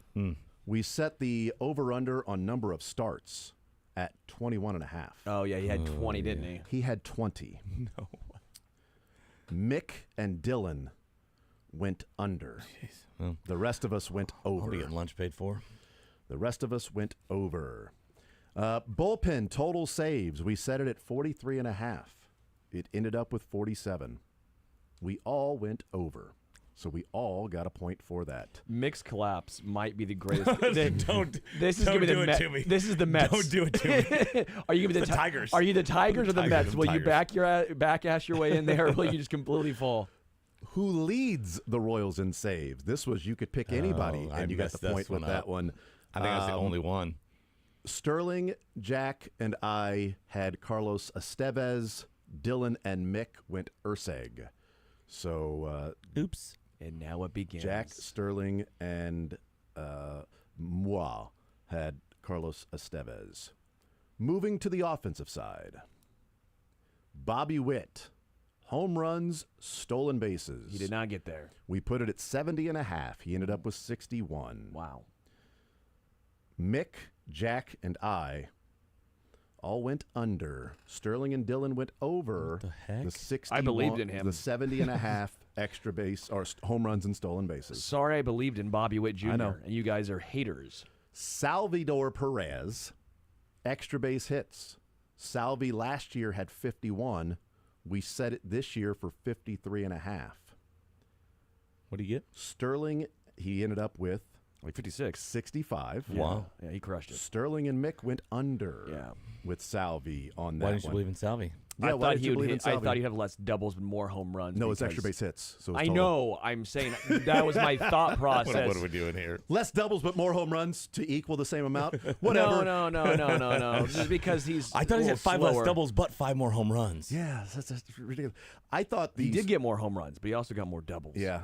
We set the over-under on number of starts at 21.5. Oh, yeah, he had 20, didn't he? He had 20. No. Mick and Dylan went under. Well, the rest of us went over. I'll be getting lunch paid for. The rest of us went over. Bullpen total saves. We set it at 43.5. It ended up with 47. We all went over. So we all got a point for that. Mixed collapse might be the greatest. Don't this is don't gonna be do the it to me. This is the Mets. Don't do it to me. Are you gonna be the Tigers? Are you the Tigers or the Tigers, Mets? I'm Will you Tigers. back ass your way in there, or will you just completely fall? Who leads the Royals in saves? This was you could pick anybody, I and you got messed the point this one with that up. one. I think I was the only one. Sterling, Jack, and I had Carlos Estevez. Dylan and Mick went Urseg. So, oops. And now it begins. Jack, Sterling, and moi had Carlos Estevez. Moving to the offensive side. Bobby Witt. Home runs, stolen bases. He did not get there. We put it at 70.5. He ended up with 61. Wow. Mick, Jack, and I all went under. Sterling and Dylan went over. What the heck? The 60. I believed in him. The 70.5 extra base or home runs and stolen bases. Sorry, I believed in Bobby Witt Jr. I know. And you guys are haters. Salvador Perez, extra base hits. Salvi last year had 51. We set it this year for 53.5. What do you get? Sterling He ended up with like 56. 65. Wow. Yeah, he crushed it. Sterling and Mick went under with Salvi on that Why one. didn't you believe in Salvi? Yeah, I why thought did he you would believe in hit, I Salvi? thought he'd have less doubles but more home runs. No, it's because- extra base hits. So it's I total. know. I'm saying that was my thought process. What are we doing here? Less doubles but more home runs to equal the same amount. Whatever. No. Just because he's. I thought he had 5 less slower. doubles, but 5 more home runs. Yeah, that's ridiculous. I thought He did get more home runs, but he also got more doubles. Yeah,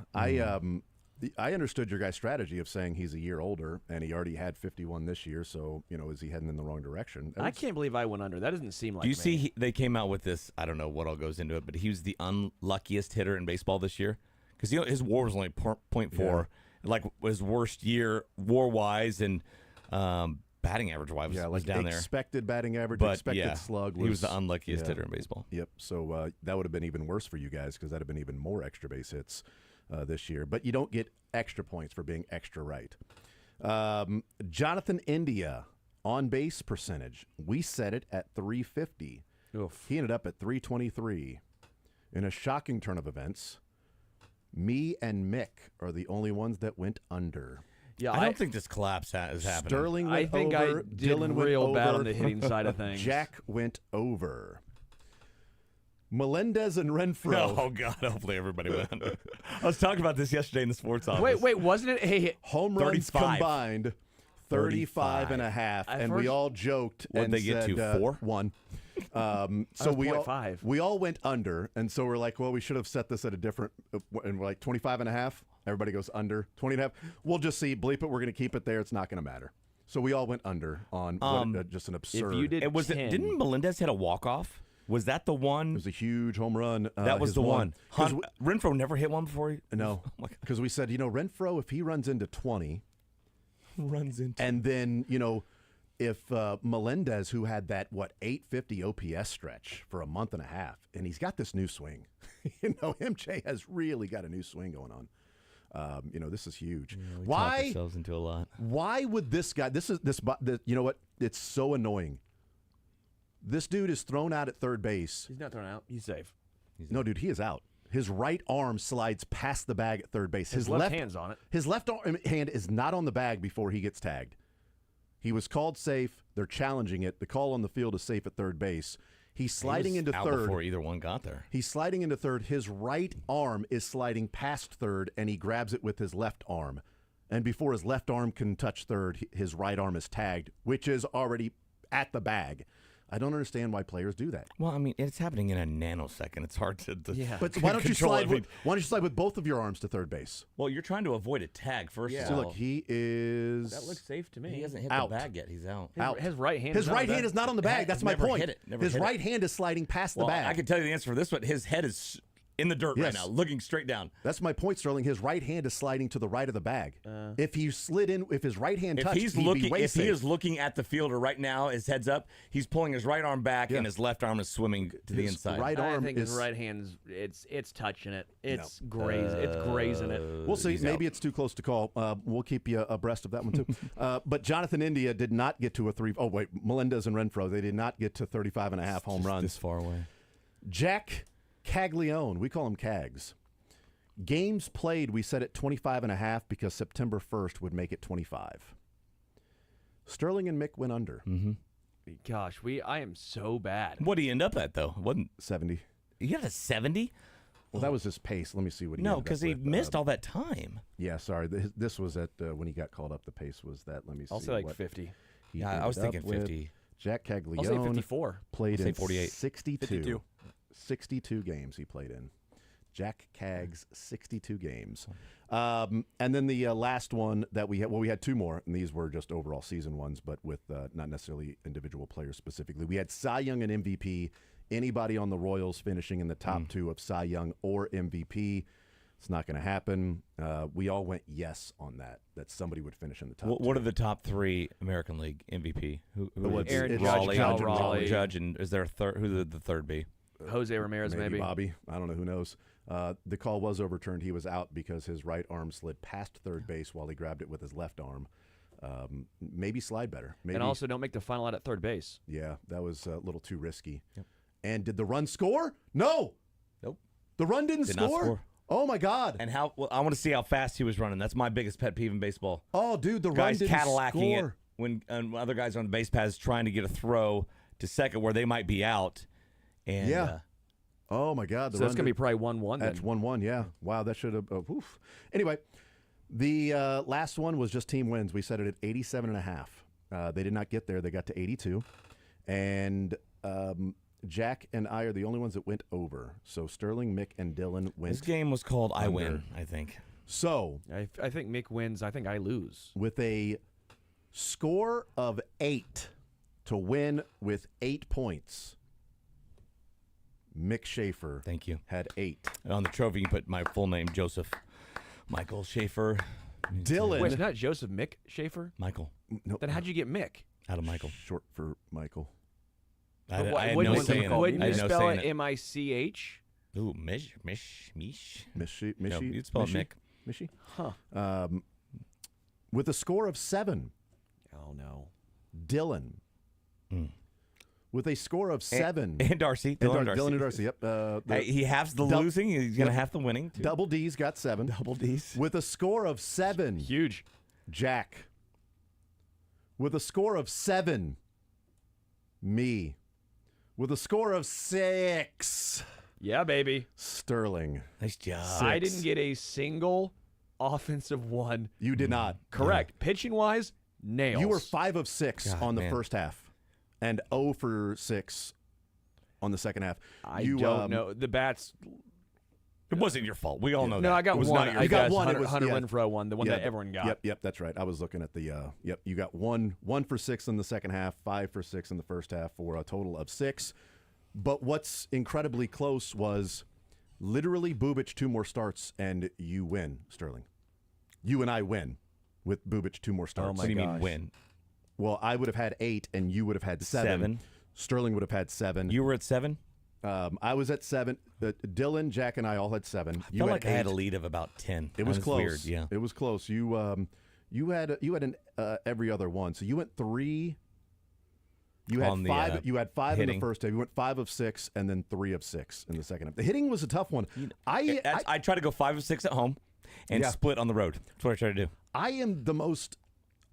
I understood your guys' strategy of saying he's a year older and he already had 51 this year. So is he heading in the wrong direction? I can't believe I went under. That doesn't seem like. Do you me. see they came out with this? I don't know what all goes into it, but he was the unluckiest hitter in baseball this year because his WAR was only 0.4, like his worst year WAR-wise and batting average-wise was down there. Expected batting average, But, expected yeah, slug. he was the unluckiest hitter in baseball. Yep. So that would have been even worse for you guys because that would have been even more extra base hits this year. But you don't get extra points for being extra right. Jonathan India on base percentage. We set it at 350. Oof. He ended up at 323. In a shocking turn of events, me and Mick are the only ones that went under. Yeah, I don't think this collapse is happening. Sterling went I think over. I did Dylan went real over. bad on the hitting side of things. Jack went over. Melendez and Renfroe. Oh, God. Hopefully everybody went under. I was talking about this yesterday in the sports office. Wait, wasn't it? Hey, home runs 35. combined 35 and a half, and we all joked What'd and they get said, to, 4? 1. So was we all, 0.5. we all went under, and so we're like, well, we should have set this at a different, and we're like 25 and a half. Everybody goes under 20 and a half. We'll just see, bleep it. We're going to keep it there. It's not going to matter. So we all went under on just an absurd. If you did, Didn't Melendez hit a walk-off? Was that the one? It was a huge home run. That was his the one. 'Cause Renfroe never hit one before? No, because we said, Renfroe, if he runs into 20, and then, if Melendez, who had that, 850 OPS stretch for a month and a half, and he's got this new swing. MJ has really got a new swing going on. This is huge. We Why? talk ourselves into a lot. Why would this guy? You know what? It's so annoying. This dude is thrown out at third base. He's not thrown out. He's safe. No, dude, he is out. His right arm slides past the bag at third base. His left hand's on it. His left hand is not on the bag before he gets tagged. He was called safe. They're challenging it. The call on the field is safe at third base. He's sliding into out third. Before either one got there. He's sliding into third. His right arm is sliding past third, and he grabs it with his left arm. And before his left arm can touch third, his right arm is tagged, which is already at the bag. I don't understand why players do that. Well, I mean, it's happening in a nanosecond. It's hard to But why don't you slide? Why don't you slide with both of your arms to third base? Well, you're trying to avoid a tag first. So look, he is. That looks safe to me. He hasn't hit out. the bag yet. He's out. His right hand. His right hand is not on the bag. That's my Never point. hit it. Never His hit it. right hand is sliding past the bag. I can tell you the answer for this one. His head is in the dirt right Yes. now, looking straight down. That's my point, Sterling. His right hand is sliding to the right of the bag. If he slid in, if his right hand touched, If he'd be way he safe. is looking at the fielder right now, his head's up. He's pulling his right arm back, and his left arm is swimming to the His inside. right arm I think is his right hand's it's touching it. It's grazing it. We'll see. He's Maybe out. it's too close to call. We'll keep you abreast of that one, too. But Jonathan India did not get to a 3. Oh, wait. Melendez and Renfroe, they did not get to 35 and a half home runs. This far away. Jack Caglione, we call him Cags. Games played, we set at 25 and a half because September 1st would make it 25. Sterling and Mick went under. Mm-hmm. Gosh, I am so bad. What did he end up at, though? Wasn't 70. He got a 70? Well, that was his pace. Let me see what he No, ended up because he with. missed all that time. Yeah, sorry. This was at when he got called up. The pace was that. Let me see. I'll say like what 50. he Yeah, I was ended up thinking with. 50. Jack Caglione I'll say 54. played I'll say in 48. 62. 52. 62 games he played in. Jack Cags, 62 games. And then the last one that we had, we had 2 more, and these were just overall season ones, but with not necessarily individual players specifically. We had Cy Young and MVP. Anybody on the Royals finishing in the top 2 of Cy Young or MVP. It's not going to happen. We all went yes on that somebody would finish in the top 2. What are the top 3 American League MVP? Who it's Aaron Raleigh, Judge, Raleigh, Judge, and is there a third? Who would the third be? Jose Ramirez, maybe. Bobby. I don't know. Who knows? The call was overturned. He was out because his right arm slid past third base while he grabbed it with his left arm. Maybe slide better. Maybe. And also don't make the final out at third base. Yeah, that was a little too risky. Yep. And did the run score? No. Nope. The run didn't Did not score? score. Oh my God! And I want to see how fast he was running. That's my biggest pet peeve in baseball. Oh, dude, the guys run didn't Cadillacing score. it when other guys on the base paths trying to get a throw to second where they might be out. And Yeah. Oh my God! So that's gonna be probably 1-1. That's 1-1. Yeah. Wow, that should have. Oof. Anyway, the last one was just team wins. We set it at 87.5. They did not get there. They got to 82, and Jack and I are the only ones that went over. So Sterling, Mick, and Dylan went. This game was called I under. Win, I think. So I think Mick wins. I think I lose. With a score of 8 to win with 8 points, Mick Schaefer. Thank you. Had 8. And on the trophy, you put my full name, Joseph Michael Schaefer. Dylan. Wait, it's not Joseph Mick Schaefer? Michael. No. Then how'd you get Mick? Out of Michael. Short for Michael. I had no say in it. Wouldn't I you had no spell say in it it. M-I-C-H? Ooh, Mish. Mishy. No, you'd spell it Mick. Mishy? Huh. With a score of 7. Oh, no. Dylan. With a score of 7. And Darcy. Dylan and Darcy. Yep. He halves the losing. He's going to half the winning. Too. Double D's got 7. Double D's. With a score of 7. Huge. Jack. With a score of 7. Me. With a score of 6. Yeah, baby. Sterling. Nice job. 6. I didn't get a single offensive one. You did not. Correct. Pitching-wise, nails. You were 5 of 6 God, on the man. first half and 0 for 6 on the second half. I don't know. The bats... It wasn't your fault. We all know that. No, I got It was one. not your I fault. got one. It was- Hunter yeah. Renfroe one, the one that everyone got. Yep, that's right. I was looking at the, yep, you got 1 for 6 in the second half, 5 for 6 in the first half for a total of 6. But what's incredibly close was literally Bubic 2 more starts and you win, Sterling. You and I win with Bubic 2 more starts. What do you mean win? Well, I would have had 8 and you would have had 7. Sterling would have had 7. You were at 7? I was at 7. Dylan, Jack, and I all had 7. I felt like I had a lead of about 10. It was That close. Weird, yeah. It was close. You had an every other one. So you went 3. You had On the, 5. You had 5 in hitting. the first half. You went 5 of 6, and then 3 of 6 in the second half. The hitting was a tough one. I tried to go 5 of 6 at home and Yeah. split on the road. That's what I tried to do. I am the most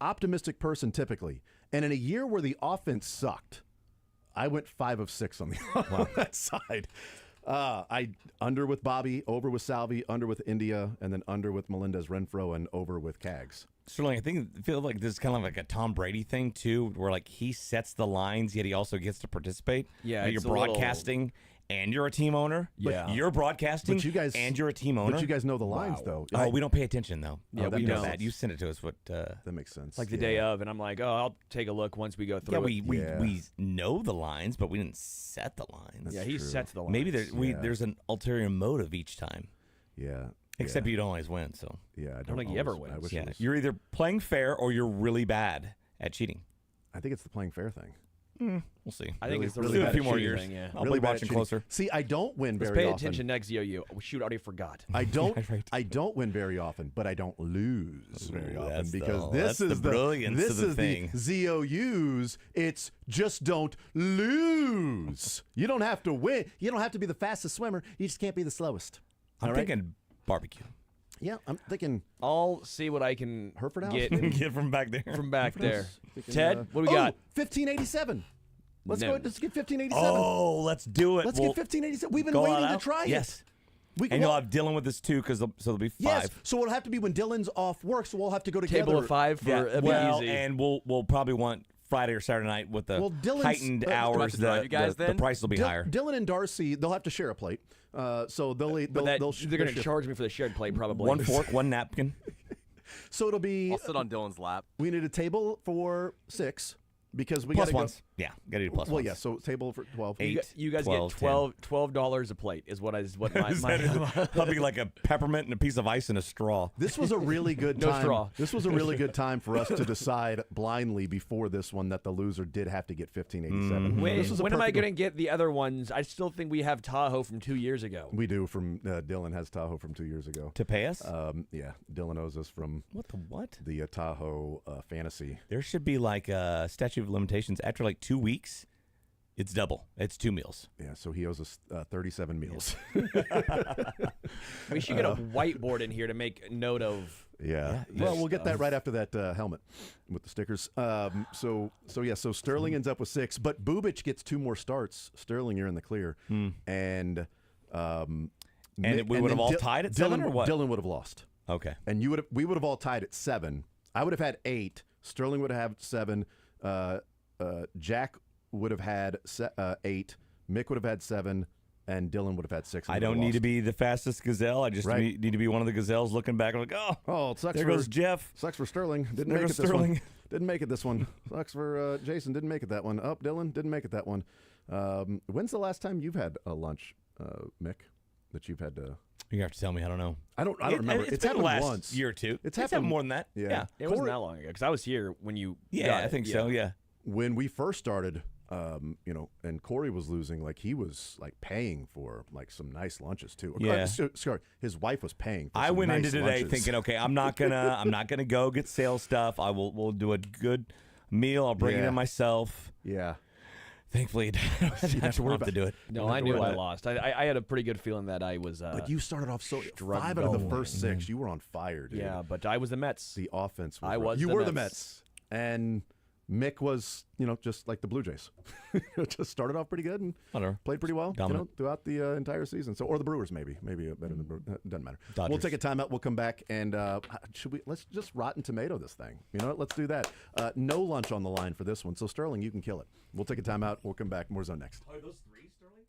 optimistic person typically, and in a year where the offense sucked, I went 5 of 6 on the on that side. I under with Bobby, over with Salvi, under with India, and then under with Melendez Renfroe, and over with Cags. Sterling, I feel like this is kind of like a Tom Brady thing too, where like he sets the lines, yet he also gets to participate. Yeah, Like, you're it's a little- broadcasting and you're a team owner. Yeah. You're broadcasting But you guys- and you're a team owner. But you guys know the lines, though. Oh, we don't pay attention though. Yeah, that we makes don't. sense. You sent it to us. What? That makes sense. Like the day of, and I'm like, oh, I'll take a look once we go through Yeah, it. we know the lines, but we didn't set the lines. Yeah, he sets the lines. Maybe there's an ulterior motive each time. Yeah. Except you don't always win. So Yeah, I don't think he ever always- I wins. wish yeah, it was- you're either playing fair or you're really bad at cheating. I think it's the playing fair thing. We'll see. I think it's the really really bad a few at more cheating years. thing, yeah. I'll Really be bad at watching cheating. closer. See, I don't win Let's very pay often. attention next yo-yo. Oh, shoot, I already forgot. I don't. Right. I don't win very often, but I don't lose very often that's because that's this is the brilliance this of the is thing. the ZOUs. It's just don't lose. You don't have to win. You don't have to be the fastest swimmer. You just can't be the slowest. I'm All right? thinking barbecue. Yeah, I'm thinking I'll see what I can Hereford House. get maybe? Get from back there. from back Hereford there. House. Thinking, Ted, what do we got? 1587. Let's No. go. Let's get 1587. Oh, let's do it. Let's We'll get 1587. We've been go all waiting to out. try it. Yes. We, And well, you'll have Dylan with us too, because so there'll be 5. yes. So it'll have to be when Dylan's off work. So we'll have to go together. Table of 5 for Yeah. a bit Well, easy. and we'll probably want Friday or Saturday night with the Well, Dylan's- heightened do I have hours. to drive you guys the then? price will be higher. Dylan and Darcy, they'll have to share a plate. So they'll eat. But They're they're going to charge me for the shared plate, probably. One fork, one napkin. So it'll be. I'll sit on Dylan's lap. We need a table for 6 because we got Plus to go. ones. Yeah, got to do plus Well, ones. yeah. So table for 12. Eight. You guys 12, get $12 a plate is what my That'll be like a peppermint and a piece of ice and a straw. This was a really good No time. straw. This was a really good time for us to decide blindly before this one that the loser did have to get 1587. When, This was a when am I perfect- going to get the other ones? I still think we have Tahoe from 2 years ago. We do from Dylan has Tahoe from 2 years ago. To pay us? Yeah, Dylan owes us from What the what? the Tahoe fantasy. There should be like a statute of limitations after like 2 weeks. It's double. It's 2 meals. Yeah, so he owes us 37 meals. We should get a whiteboard in here to make note of. Yeah. Well, we'll get that right after that helmet with the stickers. So Sterling ends up with 6, but Bubic gets 2 more starts. Sterling, you're in the clear. And we would have all tied at 7 or what? Dylan would have lost. Okay. And we would have all tied at 7. I would have had 8. Sterling would have had 7. Jack would have had 8. Mick would have had 7. And Dylan would have had 6. I don't need to be the fastest gazelle. I just need to be one of the gazelles looking back and like, it sucks. There goes Jeff. Sucks for Sterling. Didn't make it this one. Didn't make it this one. Sucks for Jason. Didn't make it that one. Dylan didn't make it that one. When's the last time you've had a lunch, Mick, that you've had to? You have to tell me. I don't know. I don't remember. It's happened happened last once. year or two. It's happened more than that. Yeah. It wasn't that long ago because I was here when you. Yeah, I think so. Yeah. When we first started, and Corey was losing, like he was like paying for like some nice lunches too. Yeah. Sorry, his wife was paying. For I some went nice into today lunches. thinking, okay, I'm not gonna go get sales stuff. We'll do a good meal. I'll bring it in myself. Yeah. Thankfully, I don't have to worry about to do it. No, I knew I lost. I had a pretty good feeling that I was. But you started off so 5 out of the first 6. You were on fire, dude. Yeah, but I was the Mets. The offense. I was. You the were Mets. the Mets, and Mick was, just like the Blue Jays. Just started off pretty good and played pretty well throughout the entire season. So, or the Brewers, maybe better than the Brewers. Doesn't matter. Dodgers. We'll take a timeout. We'll come back and let's just rotten tomato this thing. You know what? Let's do that. No lunch on the line for this one. So Sterling, you can kill it. We'll take a timeout. We'll come back. More Zone next. Are those 3, Sterling?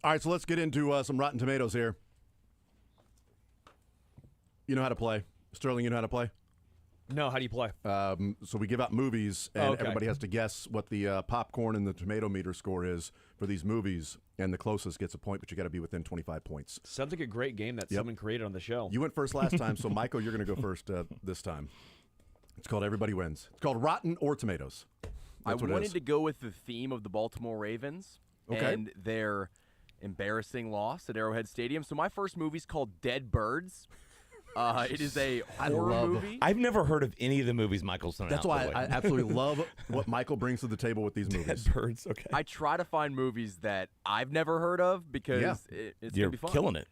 All right, so let's get into some Rotten Tomatoes here. You know how to play. Sterling, you know how to play? No, how do you play? So we give out movies, and everybody has to guess what the popcorn and the tomato meter score is for these movies, and the closest gets a point, but you got to be within 25 points. Sounds like a great game that someone created on the show. You went first last time, so Michael, you're going to go first this time. It's called Everybody Wins. It's called Rotten or Tomatoes. That's what it wanted is. to go with the theme of the Baltimore Ravens and their embarrassing loss at Arrowhead Stadium. So my first movie's called Dead Birds. It is a horror movie. I've never heard of any of the movies Michael's done. That's why I absolutely love what Michael brings to the table with these movies. Dead Birds, okay. I try to find movies that I've never heard of because it's You're going to be fun. killing it.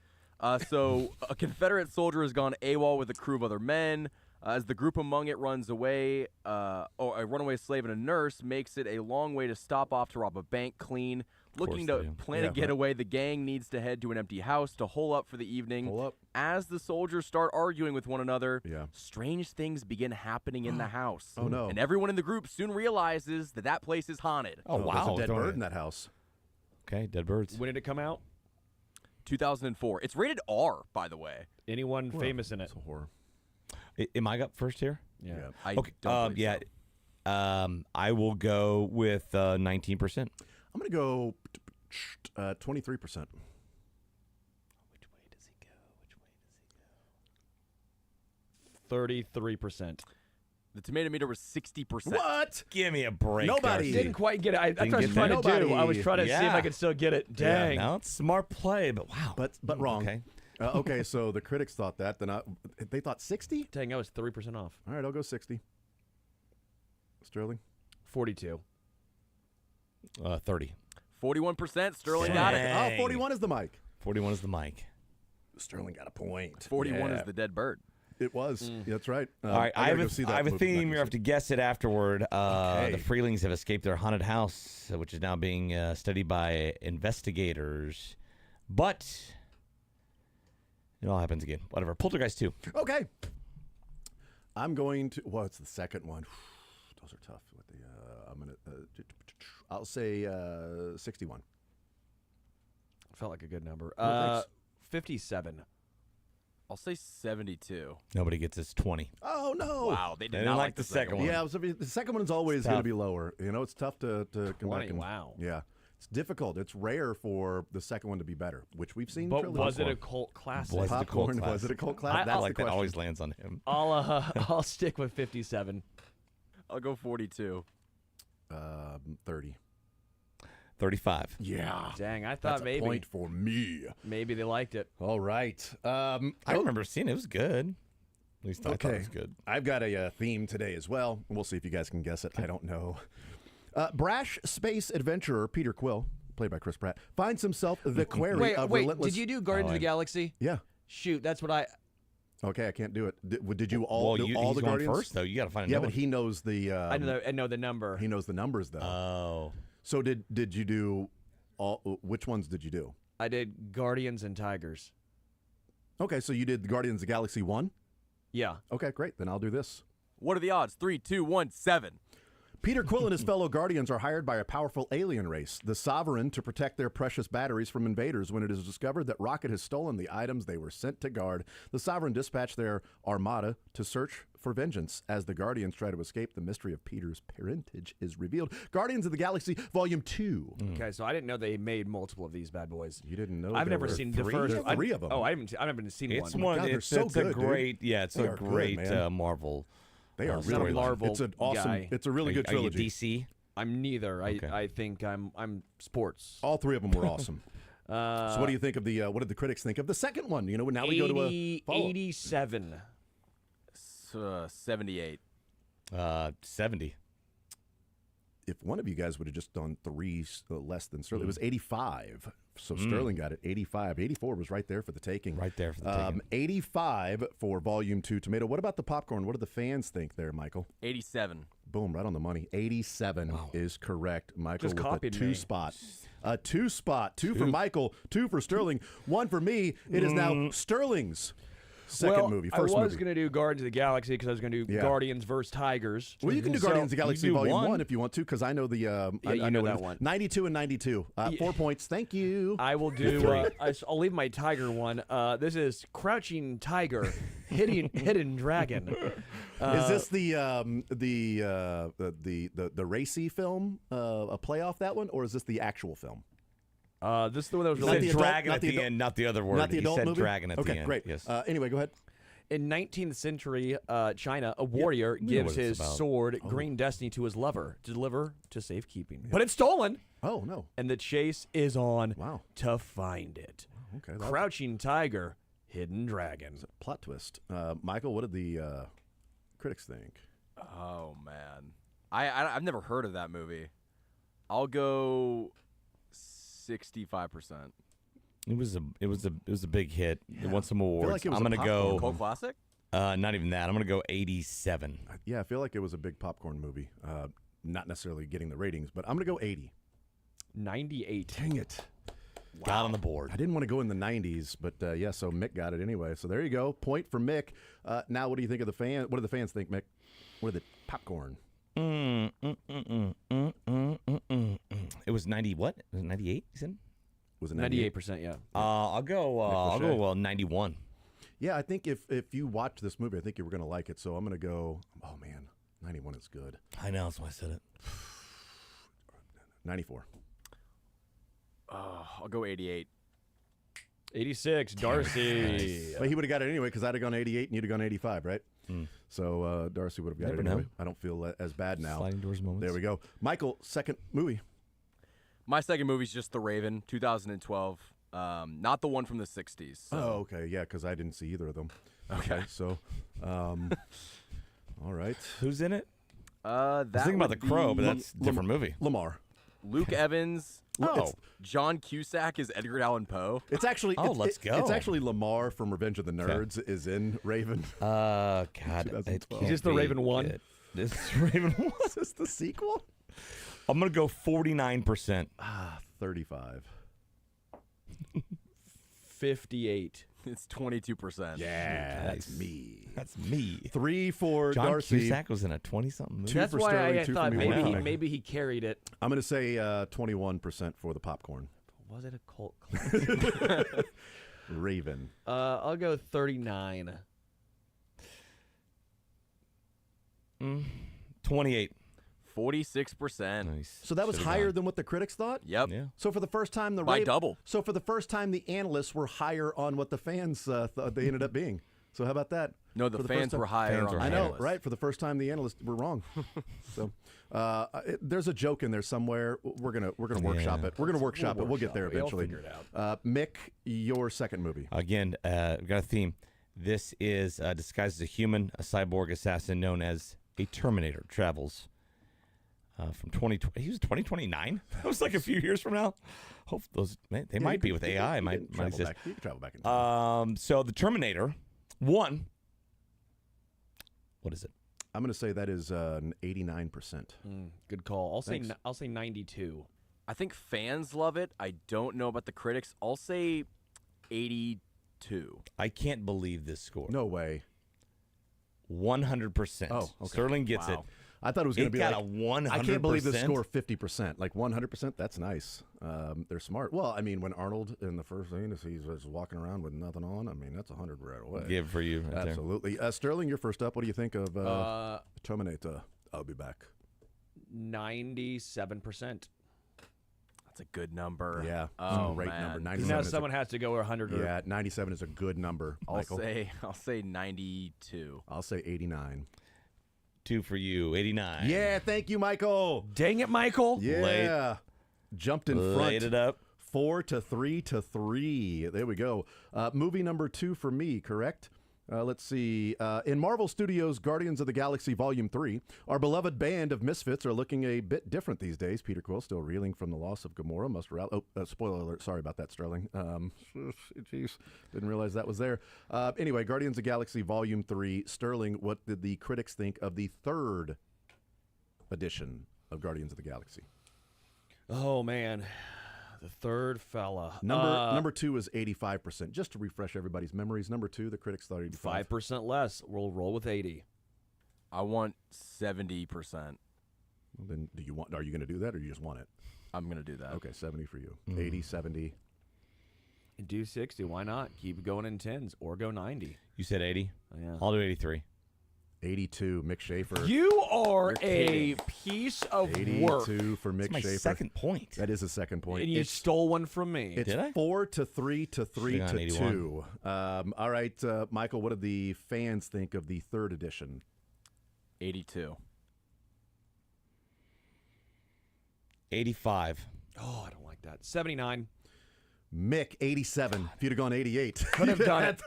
So a Confederate soldier has gone AWOL with a crew of other men. As the group among it runs away, or a runaway slave and a nurse makes it a long way to stop off to rob a bank clean. Looking to plan a getaway, the gang needs to head to an empty house to hole up for the evening. As the soldiers start arguing with one another, strange things begin happening in the house. Oh, no. And everyone in the group soon realizes that that place is haunted. Oh, wow. There's a dead bird in that house. Okay, Dead Birds. When did it come out? 2004. It's rated R, by the way. Anyone famous in it? It's a horror. Am I up first here? Yeah. I Okay. don't believe so. I will go with 19%. I'm going to go 23%. Which way does he go? 33%. The tomato meter was 60%. What? Give me a break. Nobody. Didn't quite get it. That's what I was get trying that? to do. I was Nobody. trying to see if I could still get it. Dang. Yeah, no, it's smart play, but wow. But wrong. Okay. Okay, so the critics thought that. Then they thought 60? Dang, I was 3% off. All right, I'll go 60. Sterling? 42. 30. 41%. Sterling got it. Oh, 41 is the mic. 41 is the mic. Sterling got a point. 41 is the dead bird. It was. That's right. All right, I have a movie theme. next. You have to guess it afterward. Okay. The Freelings have escaped their haunted house, which is now being studied by investigators. But it all happens again. Whatever. Poltergeist 2. Okay. I'm going to. Well, it's the second one. Those are tough. With the, I'm gonna. I'll say 61. Felt like a good number. thanks. 57. I'll say 72. Nobody gets this 20. Oh no! Wow, they didn't not like the second one. Yeah, the second one's always going to be lower. You know, it's tough to come 20, back and. wow. Yeah, it's difficult. It's rare for the second one to be better, which we've seen. But was it a cult classic? Was it a cult Was classic? it a cult classic? I That's like the that question. always lands on him. I'll stick with 57. I'll go 42. 30. 35. Yeah. Dang, I thought That's a maybe point for me. maybe they liked it. All right. I remember seeing it. It was good. At least I thought it was good. I've got a theme today as well. We'll see if you guys can guess it. I don't know. Brash space adventurer Peter Quill, played by Chris Pratt, finds himself the quarry of relentless... Did you do Guardians of the Galaxy? Yeah. Shoot, that's what I... Okay, I can't do it. Did you all do all he's the going Guardians? first, though. You got to find a Yeah, new but one. he knows the... I know the number. He knows the numbers, though. Oh. So did you do... Which ones did you do? I did Guardians and Tigers. Okay, so you did the Guardians of the Galaxy 1? Yeah. Okay, great. Then I'll do this. What are the odds? 3, 2, 1, 7. Peter Quill and his fellow Guardians are hired by a powerful alien race, the Sovereign, to protect their precious batteries from invaders. When it is discovered that Rocket has stolen the items they were sent to guard, the Sovereign dispatch their armada to search for vengeance. As the Guardians try to escape, the mystery of Peter's parentage is revealed. Guardians of the Galaxy Volume 2. Okay, so I didn't know they made multiple of these bad boys. You didn't know I've there never were seen three? the first. There's three of them. Oh, I've never seen It's one. one. God, they're It's, so it's good, a dude. great. Yeah, it's They a are good, great man. Marvel. They are I'm really not a good. Marvel It's an awesome. guy. It's a really good Are you trilogy. DC? I'm neither. Okay. I think I'm sports. All three of them were awesome. So what do you think of the? What did the critics think of the second one? You know, now we go to a follow-up. 87. 78. 70. If one of you guys would have just done three less than Sterling, it was 85. So Sterling got it 85. 84 was right there for the taking. Right there for the taking. 85 for Volume 2 Tomato. What about the popcorn? What do the fans think there, Michael? 87. Boom, right on the money. 87 is correct. Michael Just with a copied me. 2-spot. A 2-spot. 2 for Michael, 2 for Sterling, 1 for me. It is now Sterling's Second movie, first I was movie. going to do Guardians of the Galaxy because I was going to do Guardians versus Tigers. Well, you can do Guardians of the Galaxy Volume 1 if you want to, because I know the I know that one. 92 and 92. 4 points. Thank you. I will do. I'll leave my Tiger one. This is Crouching Tiger, Hidden Dragon. Is this the racy film, a playoff that one, or is this the actual film? This is the one that was He released. said dragon at the end, not the other word. Not the adult he said movie? dragon at the end. Okay, great. Yes. Anyway, go ahead. In 19th century China, a warrior gives what it's his about. sword, Green Destiny, to his lover to deliver to safekeeping. But it's stolen. Oh, no. And the chase is on Wow. to find it. Okay. Crouching Tiger, Hidden Dragon. Plot twist. Michael, what did the critics think? Oh man, I've never heard of that movie. I'll go 65%. It was a big hit. It won some awards. like it was I'm a gonna go Cult classic. not even that. I'm gonna go 87. Yeah, I feel like it was a big popcorn movie. Not necessarily getting the ratings, but I'm going to go 80. 98. Dang it. Got on the board. I didn't want to go in the 90s, but yeah, so Mick got it anyway. So there you go. Point for Mick. Now, what do you think of the fan? What do the fans think, Mick? What are the popcorn? It was 90. What? Was it 98? You said? Was it 98%? Yeah. I'll go 91. Yeah, I think if you watch this movie, I think you were going to like it. So I'm going to go. Oh man, 91 is good. I know, that's why I said it. 94. I'll go 88. 86. Darcy. But he would have got it anyway because I'd have gone 88 and you'd have gone 85, right? So Darcy would have got Never it anyway. know. I don't feel as bad now. Sliding doors moments. There we go. Michael, second movie. My second movie is just The Raven, 2012. Not the one from the 60s. So. Oh, okay. Yeah, because I didn't see either of them. Okay. So, all right. Who's in it? That I was thinking about The Crow, but that's a different movie. Lamar. Luke Evans. Oh. John Cusack is Edgar Allan Poe. It's actually let's go. It's actually Lamar from Revenge of the Nerds is in Raven. God, it 2012. can't Is this the be Raven 1? good. This is Raven 1. Is this the sequel? I'm gonna go 49%. 35. 58. It's 22%. Yeah, Nice. that's me. That's me. 3 for John Darcy. Cusack was in a 20-something movie. Two That's for why Sterling, I 2 for thought me, 1 for Mick. maybe he carried it. I'm going to say 21% for the popcorn. Was it a cult classic? Raven. I'll go 39. 28. 46%. Nice. So that was Should've higher gone. than what the critics thought? Yep. Yeah. So for the first time, the By Raven, double. So for the first time, the analysts were higher on what the fans thought they ended up being. So how about that? No, the For fans first time- were higher Fans on were the I know, analysts. right? For the first time, the analysts were wrong. So there's a joke in there somewhere. We're gonna workshop it. We're gonna workshop it. We'll get there We'll eventually. figure it out. Mick, your second movie. Again, we've got a theme. This is disguised as a human, a cyborg assassin known as a Terminator travels from 2020. He was 2029. That was like a few years from now. Hope those they might be with AI. You Might can travel exist. back. You can travel back in time. So the Terminator 1. What is it? I'm going to say that is an 89%. Good call. Thanks. I'll say 92. I think fans love it. I don't know about the critics. I'll say 82. I can't believe this score. No way. 100%. Oh, okay. Sterling gets Wow. it. I thought it was going to It be got like a 100%. I can't believe the score 50%. Like 100%. That's nice. They're smart. Well, I mean, when Arnold in the first scene he's just walking around with nothing on. I mean, that's 100 right away. Give for you. Right Absolutely. Sterling, you're first up. What do you think of Terminator? I'll be back. 97%. That's a good number. Yeah. Oh, a great man. number. 'Cause 97 now is someone has to go 100. yeah, 97 is a good number. Michael. I'll say 92. I'll say 89. 2 for you. 89. Yeah, thank you, Michael. Dang it, Michael. Yeah. Jumped in front. Laid it up. 4 to 3 to 3. There we go. Movie number 2 for me, correct? Let's see. In Marvel Studios' Guardians of the Galaxy Volume 3, our beloved band of misfits are looking a bit different these days. Peter Quill still reeling from the loss of Gamora. Must rally. Oh, spoiler alert. Sorry about that, Sterling. Jeez. Didn't realize that was there. Anyway, Guardians of the Galaxy Volume 3. Sterling, what did the critics think of the third edition of Guardians of the Galaxy? Oh, man. The third fella. Number 2 is 85%. Just to refresh everybody's memories, number 2, the critics thought 85. 5% less. We'll roll with 80. I want 70%. Well, then are you going to do that, or you just want it? I'm going to do that. Okay, 70 for you. 80, 70. Do 60. Why not? Keep going in 10s or go 90. You said 80? Yeah. I'll do 83. 82, Mick Schaefer. You are a piece of 82 work. for Mick That's my Schaefer. second point. That is a second point. And you stole one from me. It's Did I? 4 to 3 to 3 Should've to gone 2. All right, Michael, what do the fans think of the third edition? 82. 85. Oh, I don't like that. 79. Mick, 87. If you'd have gone 88. Could have done it.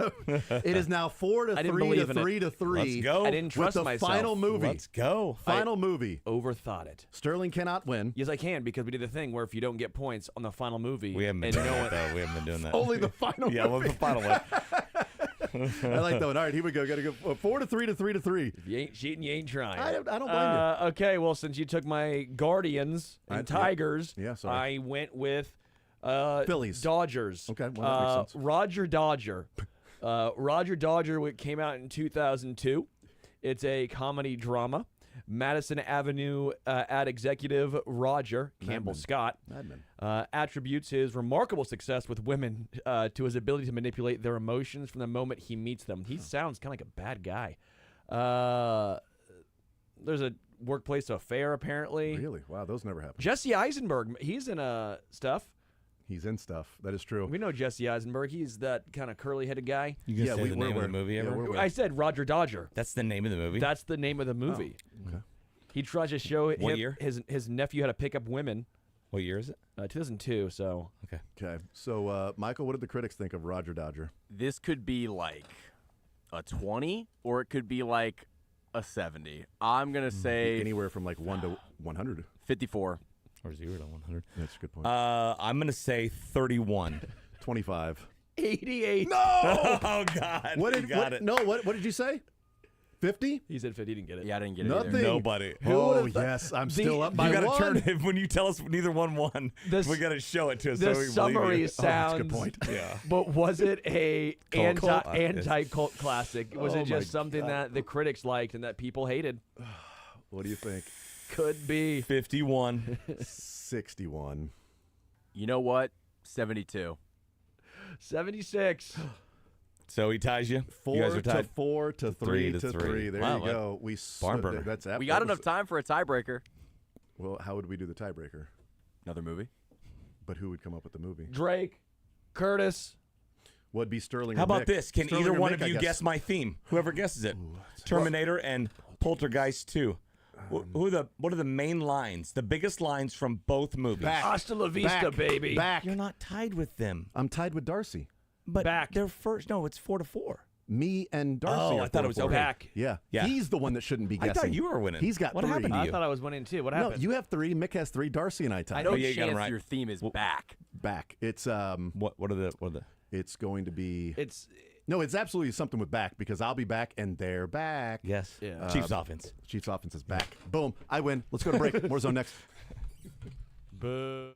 It is now 4 to I didn't 3 believe to in it. 3 to 3. Let's go. I didn't trust with the myself. final movie. Let's go. Final movie. Overthought it. Sterling cannot win. Yes, I can, because we did the thing where if you don't get points on the final movie, We haven't been doing that, though. We haven't been doing that. Only the final Yeah, well, movie. the final one. I like that one. All right, here we go. Got to go 4 to 3 to 3 to 3. If you ain't cheating, you ain't trying. I don't blame you. Okay, well, since you took my Guardians and Tigers, Yeah, sorry. I went with Phillies. Dodgers. Okay, well, that makes sense. Roger Dodger. Roger Dodger came out in 2002. It's a comedy drama. Madison Avenue ad executive Roger Campbell Madman. Scott Madman. attributes his remarkable success with women to his ability to manipulate their emotions from the moment he meets them. He sounds kind of like a bad guy. There's a workplace affair, apparently. Really? Wow, those never happen. Jesse Eisenberg, he's in stuff. He's in stuff. That is true. We know Jesse Eisenberg. He's that kind of curly-headed guy. You can say the name of the movie ever? I said Roger Dodger. That's the name of the movie? That's the name of the movie. Oh, okay. He tries to show What year? his nephew how to pick up women. What year is it? 2002, so. Okay. So, Michael, what did the critics think of Roger Dodger? This could be like a 20, or it could be like a 70. I'm going to say Anywhere from like 1 to 100. 54. Or 0 to 100. That's a good point. I'm going to say 31. 25. 88. No! Oh, God. What You did, got it. No, what did you say? 50? He said 50. He didn't get it. Yeah, I didn't get it Nothing. either. Nobody. Oh, yes. I'm still up by You gotta one. turn it when you tell us neither one won. This- we got to show it to us. The so we summary believe you. that's a sounds. good point. Yeah. But was it a Cult. anti-cult classic? Was Oh, it just my something God. that the critics liked and that people hated? What do you think? Could be. 51. 61. You know what? 72. 76. So he ties you. 4 You guys are to tied. 4 to 3 to 3. 3. There Wow, you go. We barn burner. That's We got enough time for a tiebreaker. Well, how would we do the tiebreaker? Another movie. But who would come up with the movie? Drake. Curtis. Would be Sterling. How or about Mick. this? Can Sterling either or one Mick, of I you guess my theme? Whoever guesses it. Terminator and Poltergeist 2. What are the main lines? The biggest lines from both movies? Back. Hasta la vista, Back. baby. Back. You're not tied with them. I'm tied with Darcy. But Back. they're first. No, it's 4 to 4. Me and Darcy. Oh, are I thought it was 4 to 4. Back. Yeah. Yeah. He's the one that shouldn't be I guessing. thought you were winning. He's got What 3. happened to I you? thought I was winning too. What No, happened? you have 3. Mick has 3. Darcy and I tied. No Oh, yeah, you got 'em chance right. your theme is back. Back. It's What are the? It's going to be. It's No, it's absolutely something with back because I'll be back and they're back. Yes. Yeah. Chiefs offense. Chiefs offense is back. Boom. I win. Let's go to break. Warzone next. boo.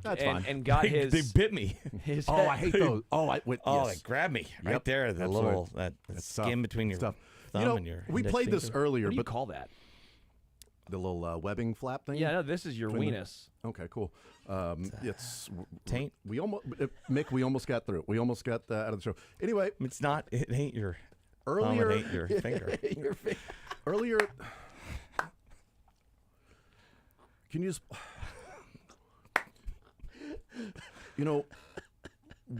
That's and, fine. and got his. They bit me. His I hate those. They grabbed me right Yep. there. The Absolutely. little that skin between your thumb and your. We index played this finger. earlier, What do you but call that? the little webbing flap thing. Yeah, no, this is your Between the- weenus. Okay, cool. It's taint. We almost, Mick. We almost got through. We almost got out of the show. Anyway, It's not. It ain't your. earlier, Thumb, it ain't your finger. your finger. Earlier, can you just,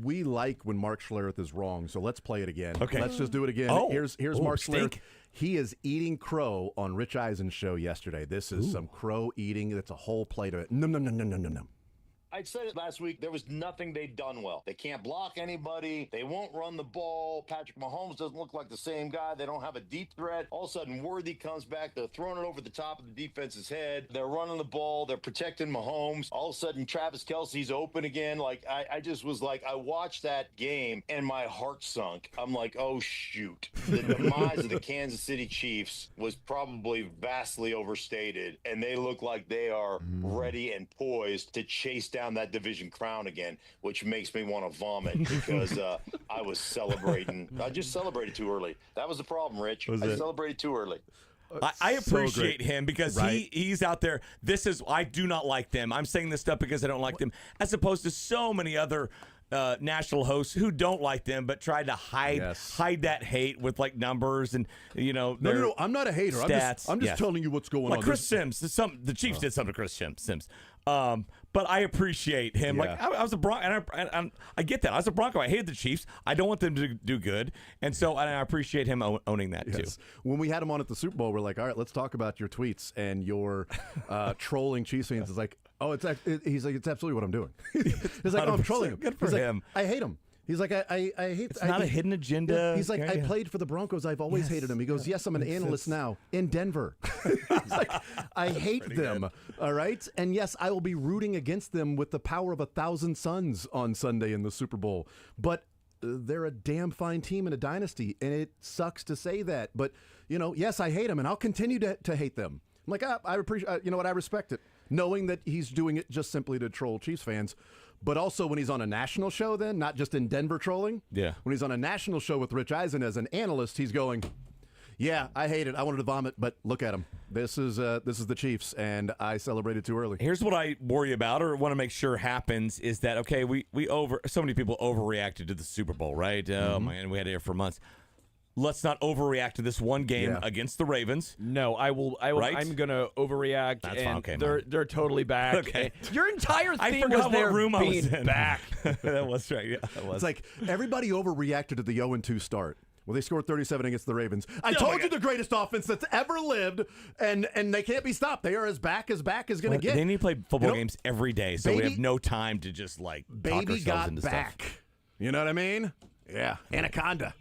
we like when Mark Schlereth is wrong, so let's play it again. Okay. Let's just do it again. Oh. Here's Ooh, Mark stink. Schlereth. He is eating crow on Rich Eisen's show yesterday. This is some crow eating. That's a whole plate of it. No. I said it last week. There was nothing they'd done well. They can't block anybody. They won't run the ball. Patrick Mahomes doesn't look like the same guy. They don't have a deep threat. All of a sudden, Worthy comes back. They're throwing it over the top of the defense's head. They're running the ball. They're protecting Mahomes. All of a sudden, Travis Kelce's open again. Like, I just was like, I watched that game and my heart sunk. I'm like, oh, shoot. The demise of the Kansas City Chiefs was probably vastly overstated, and they look like they are ready and poised to chase down that division crown again, which makes me want to vomit because I was celebrating. I just celebrated too early. That was the problem, Rich. I celebrated too early. I appreciate him because he's out there. I do not like them. I'm saying this stuff because I don't like them, as opposed to so many other national hosts who don't like them but try to hide that hate with like numbers and No. I'm not a hater. Stats. I'm just telling you what's going like on. Chris Sims. The Chiefs did something to Chris Sims. But I appreciate him. Yeah. Like I was a Bronco, and I get that. I was a Bronco. I hated the Chiefs. I don't want them to do good, and so I appreciate him owning that too. When we had him on at the Super Bowl, we're like, all right, let's talk about your tweets and your trolling Chiefs fans. It's like, he's like, it's absolutely what I'm doing. He's like, oh, I'm trolling him. Good for He's him. Like, I hate him. He's like, I hate. It's not a hidden agenda. He's like, Yeah, I played for the Broncos. I've always hated him. He goes, yes, I'm an analyst now in Denver. He's like, I hate them. All right, and yes, I will be rooting against them with the power of 1,000 suns on Sunday in the Super Bowl. But they're a damn fine team in a dynasty, and it sucks to say that. But yes, I hate them, and I'll continue to hate them. I'm like, I appreciate. You know what? I respect it, knowing that he's doing it just simply to troll Chiefs fans. But also when he's on a national show, then not just in Denver trolling. Yeah. When he's on a national show with Rich Eisen as an analyst, he's going, yeah, I hate it. I wanted to vomit, but look at him. This is the Chiefs, and I celebrated too early. Here's what I worry about, or want to make sure happens, is that so many people overreacted to the Super Bowl, right? Oh man, we had it here for months. Let's not overreact to this one game against the Ravens. No, I will. Right? I'm gonna overreact. That's and fine. Okay, they're totally back. Okay. Your entire theme I forgot was their what room I being was in. back. That was right. Yeah, that was. It's like everybody overreacted to the 0-2 start. Well, they scored 37 against the Ravens. I told you the greatest offense that's ever lived, and they can't be stopped. They are as back as going to get. They need to play football games every day, so we have no time to just talk baby ourselves got into back. stuff. You know what I mean? Yeah, Anaconda.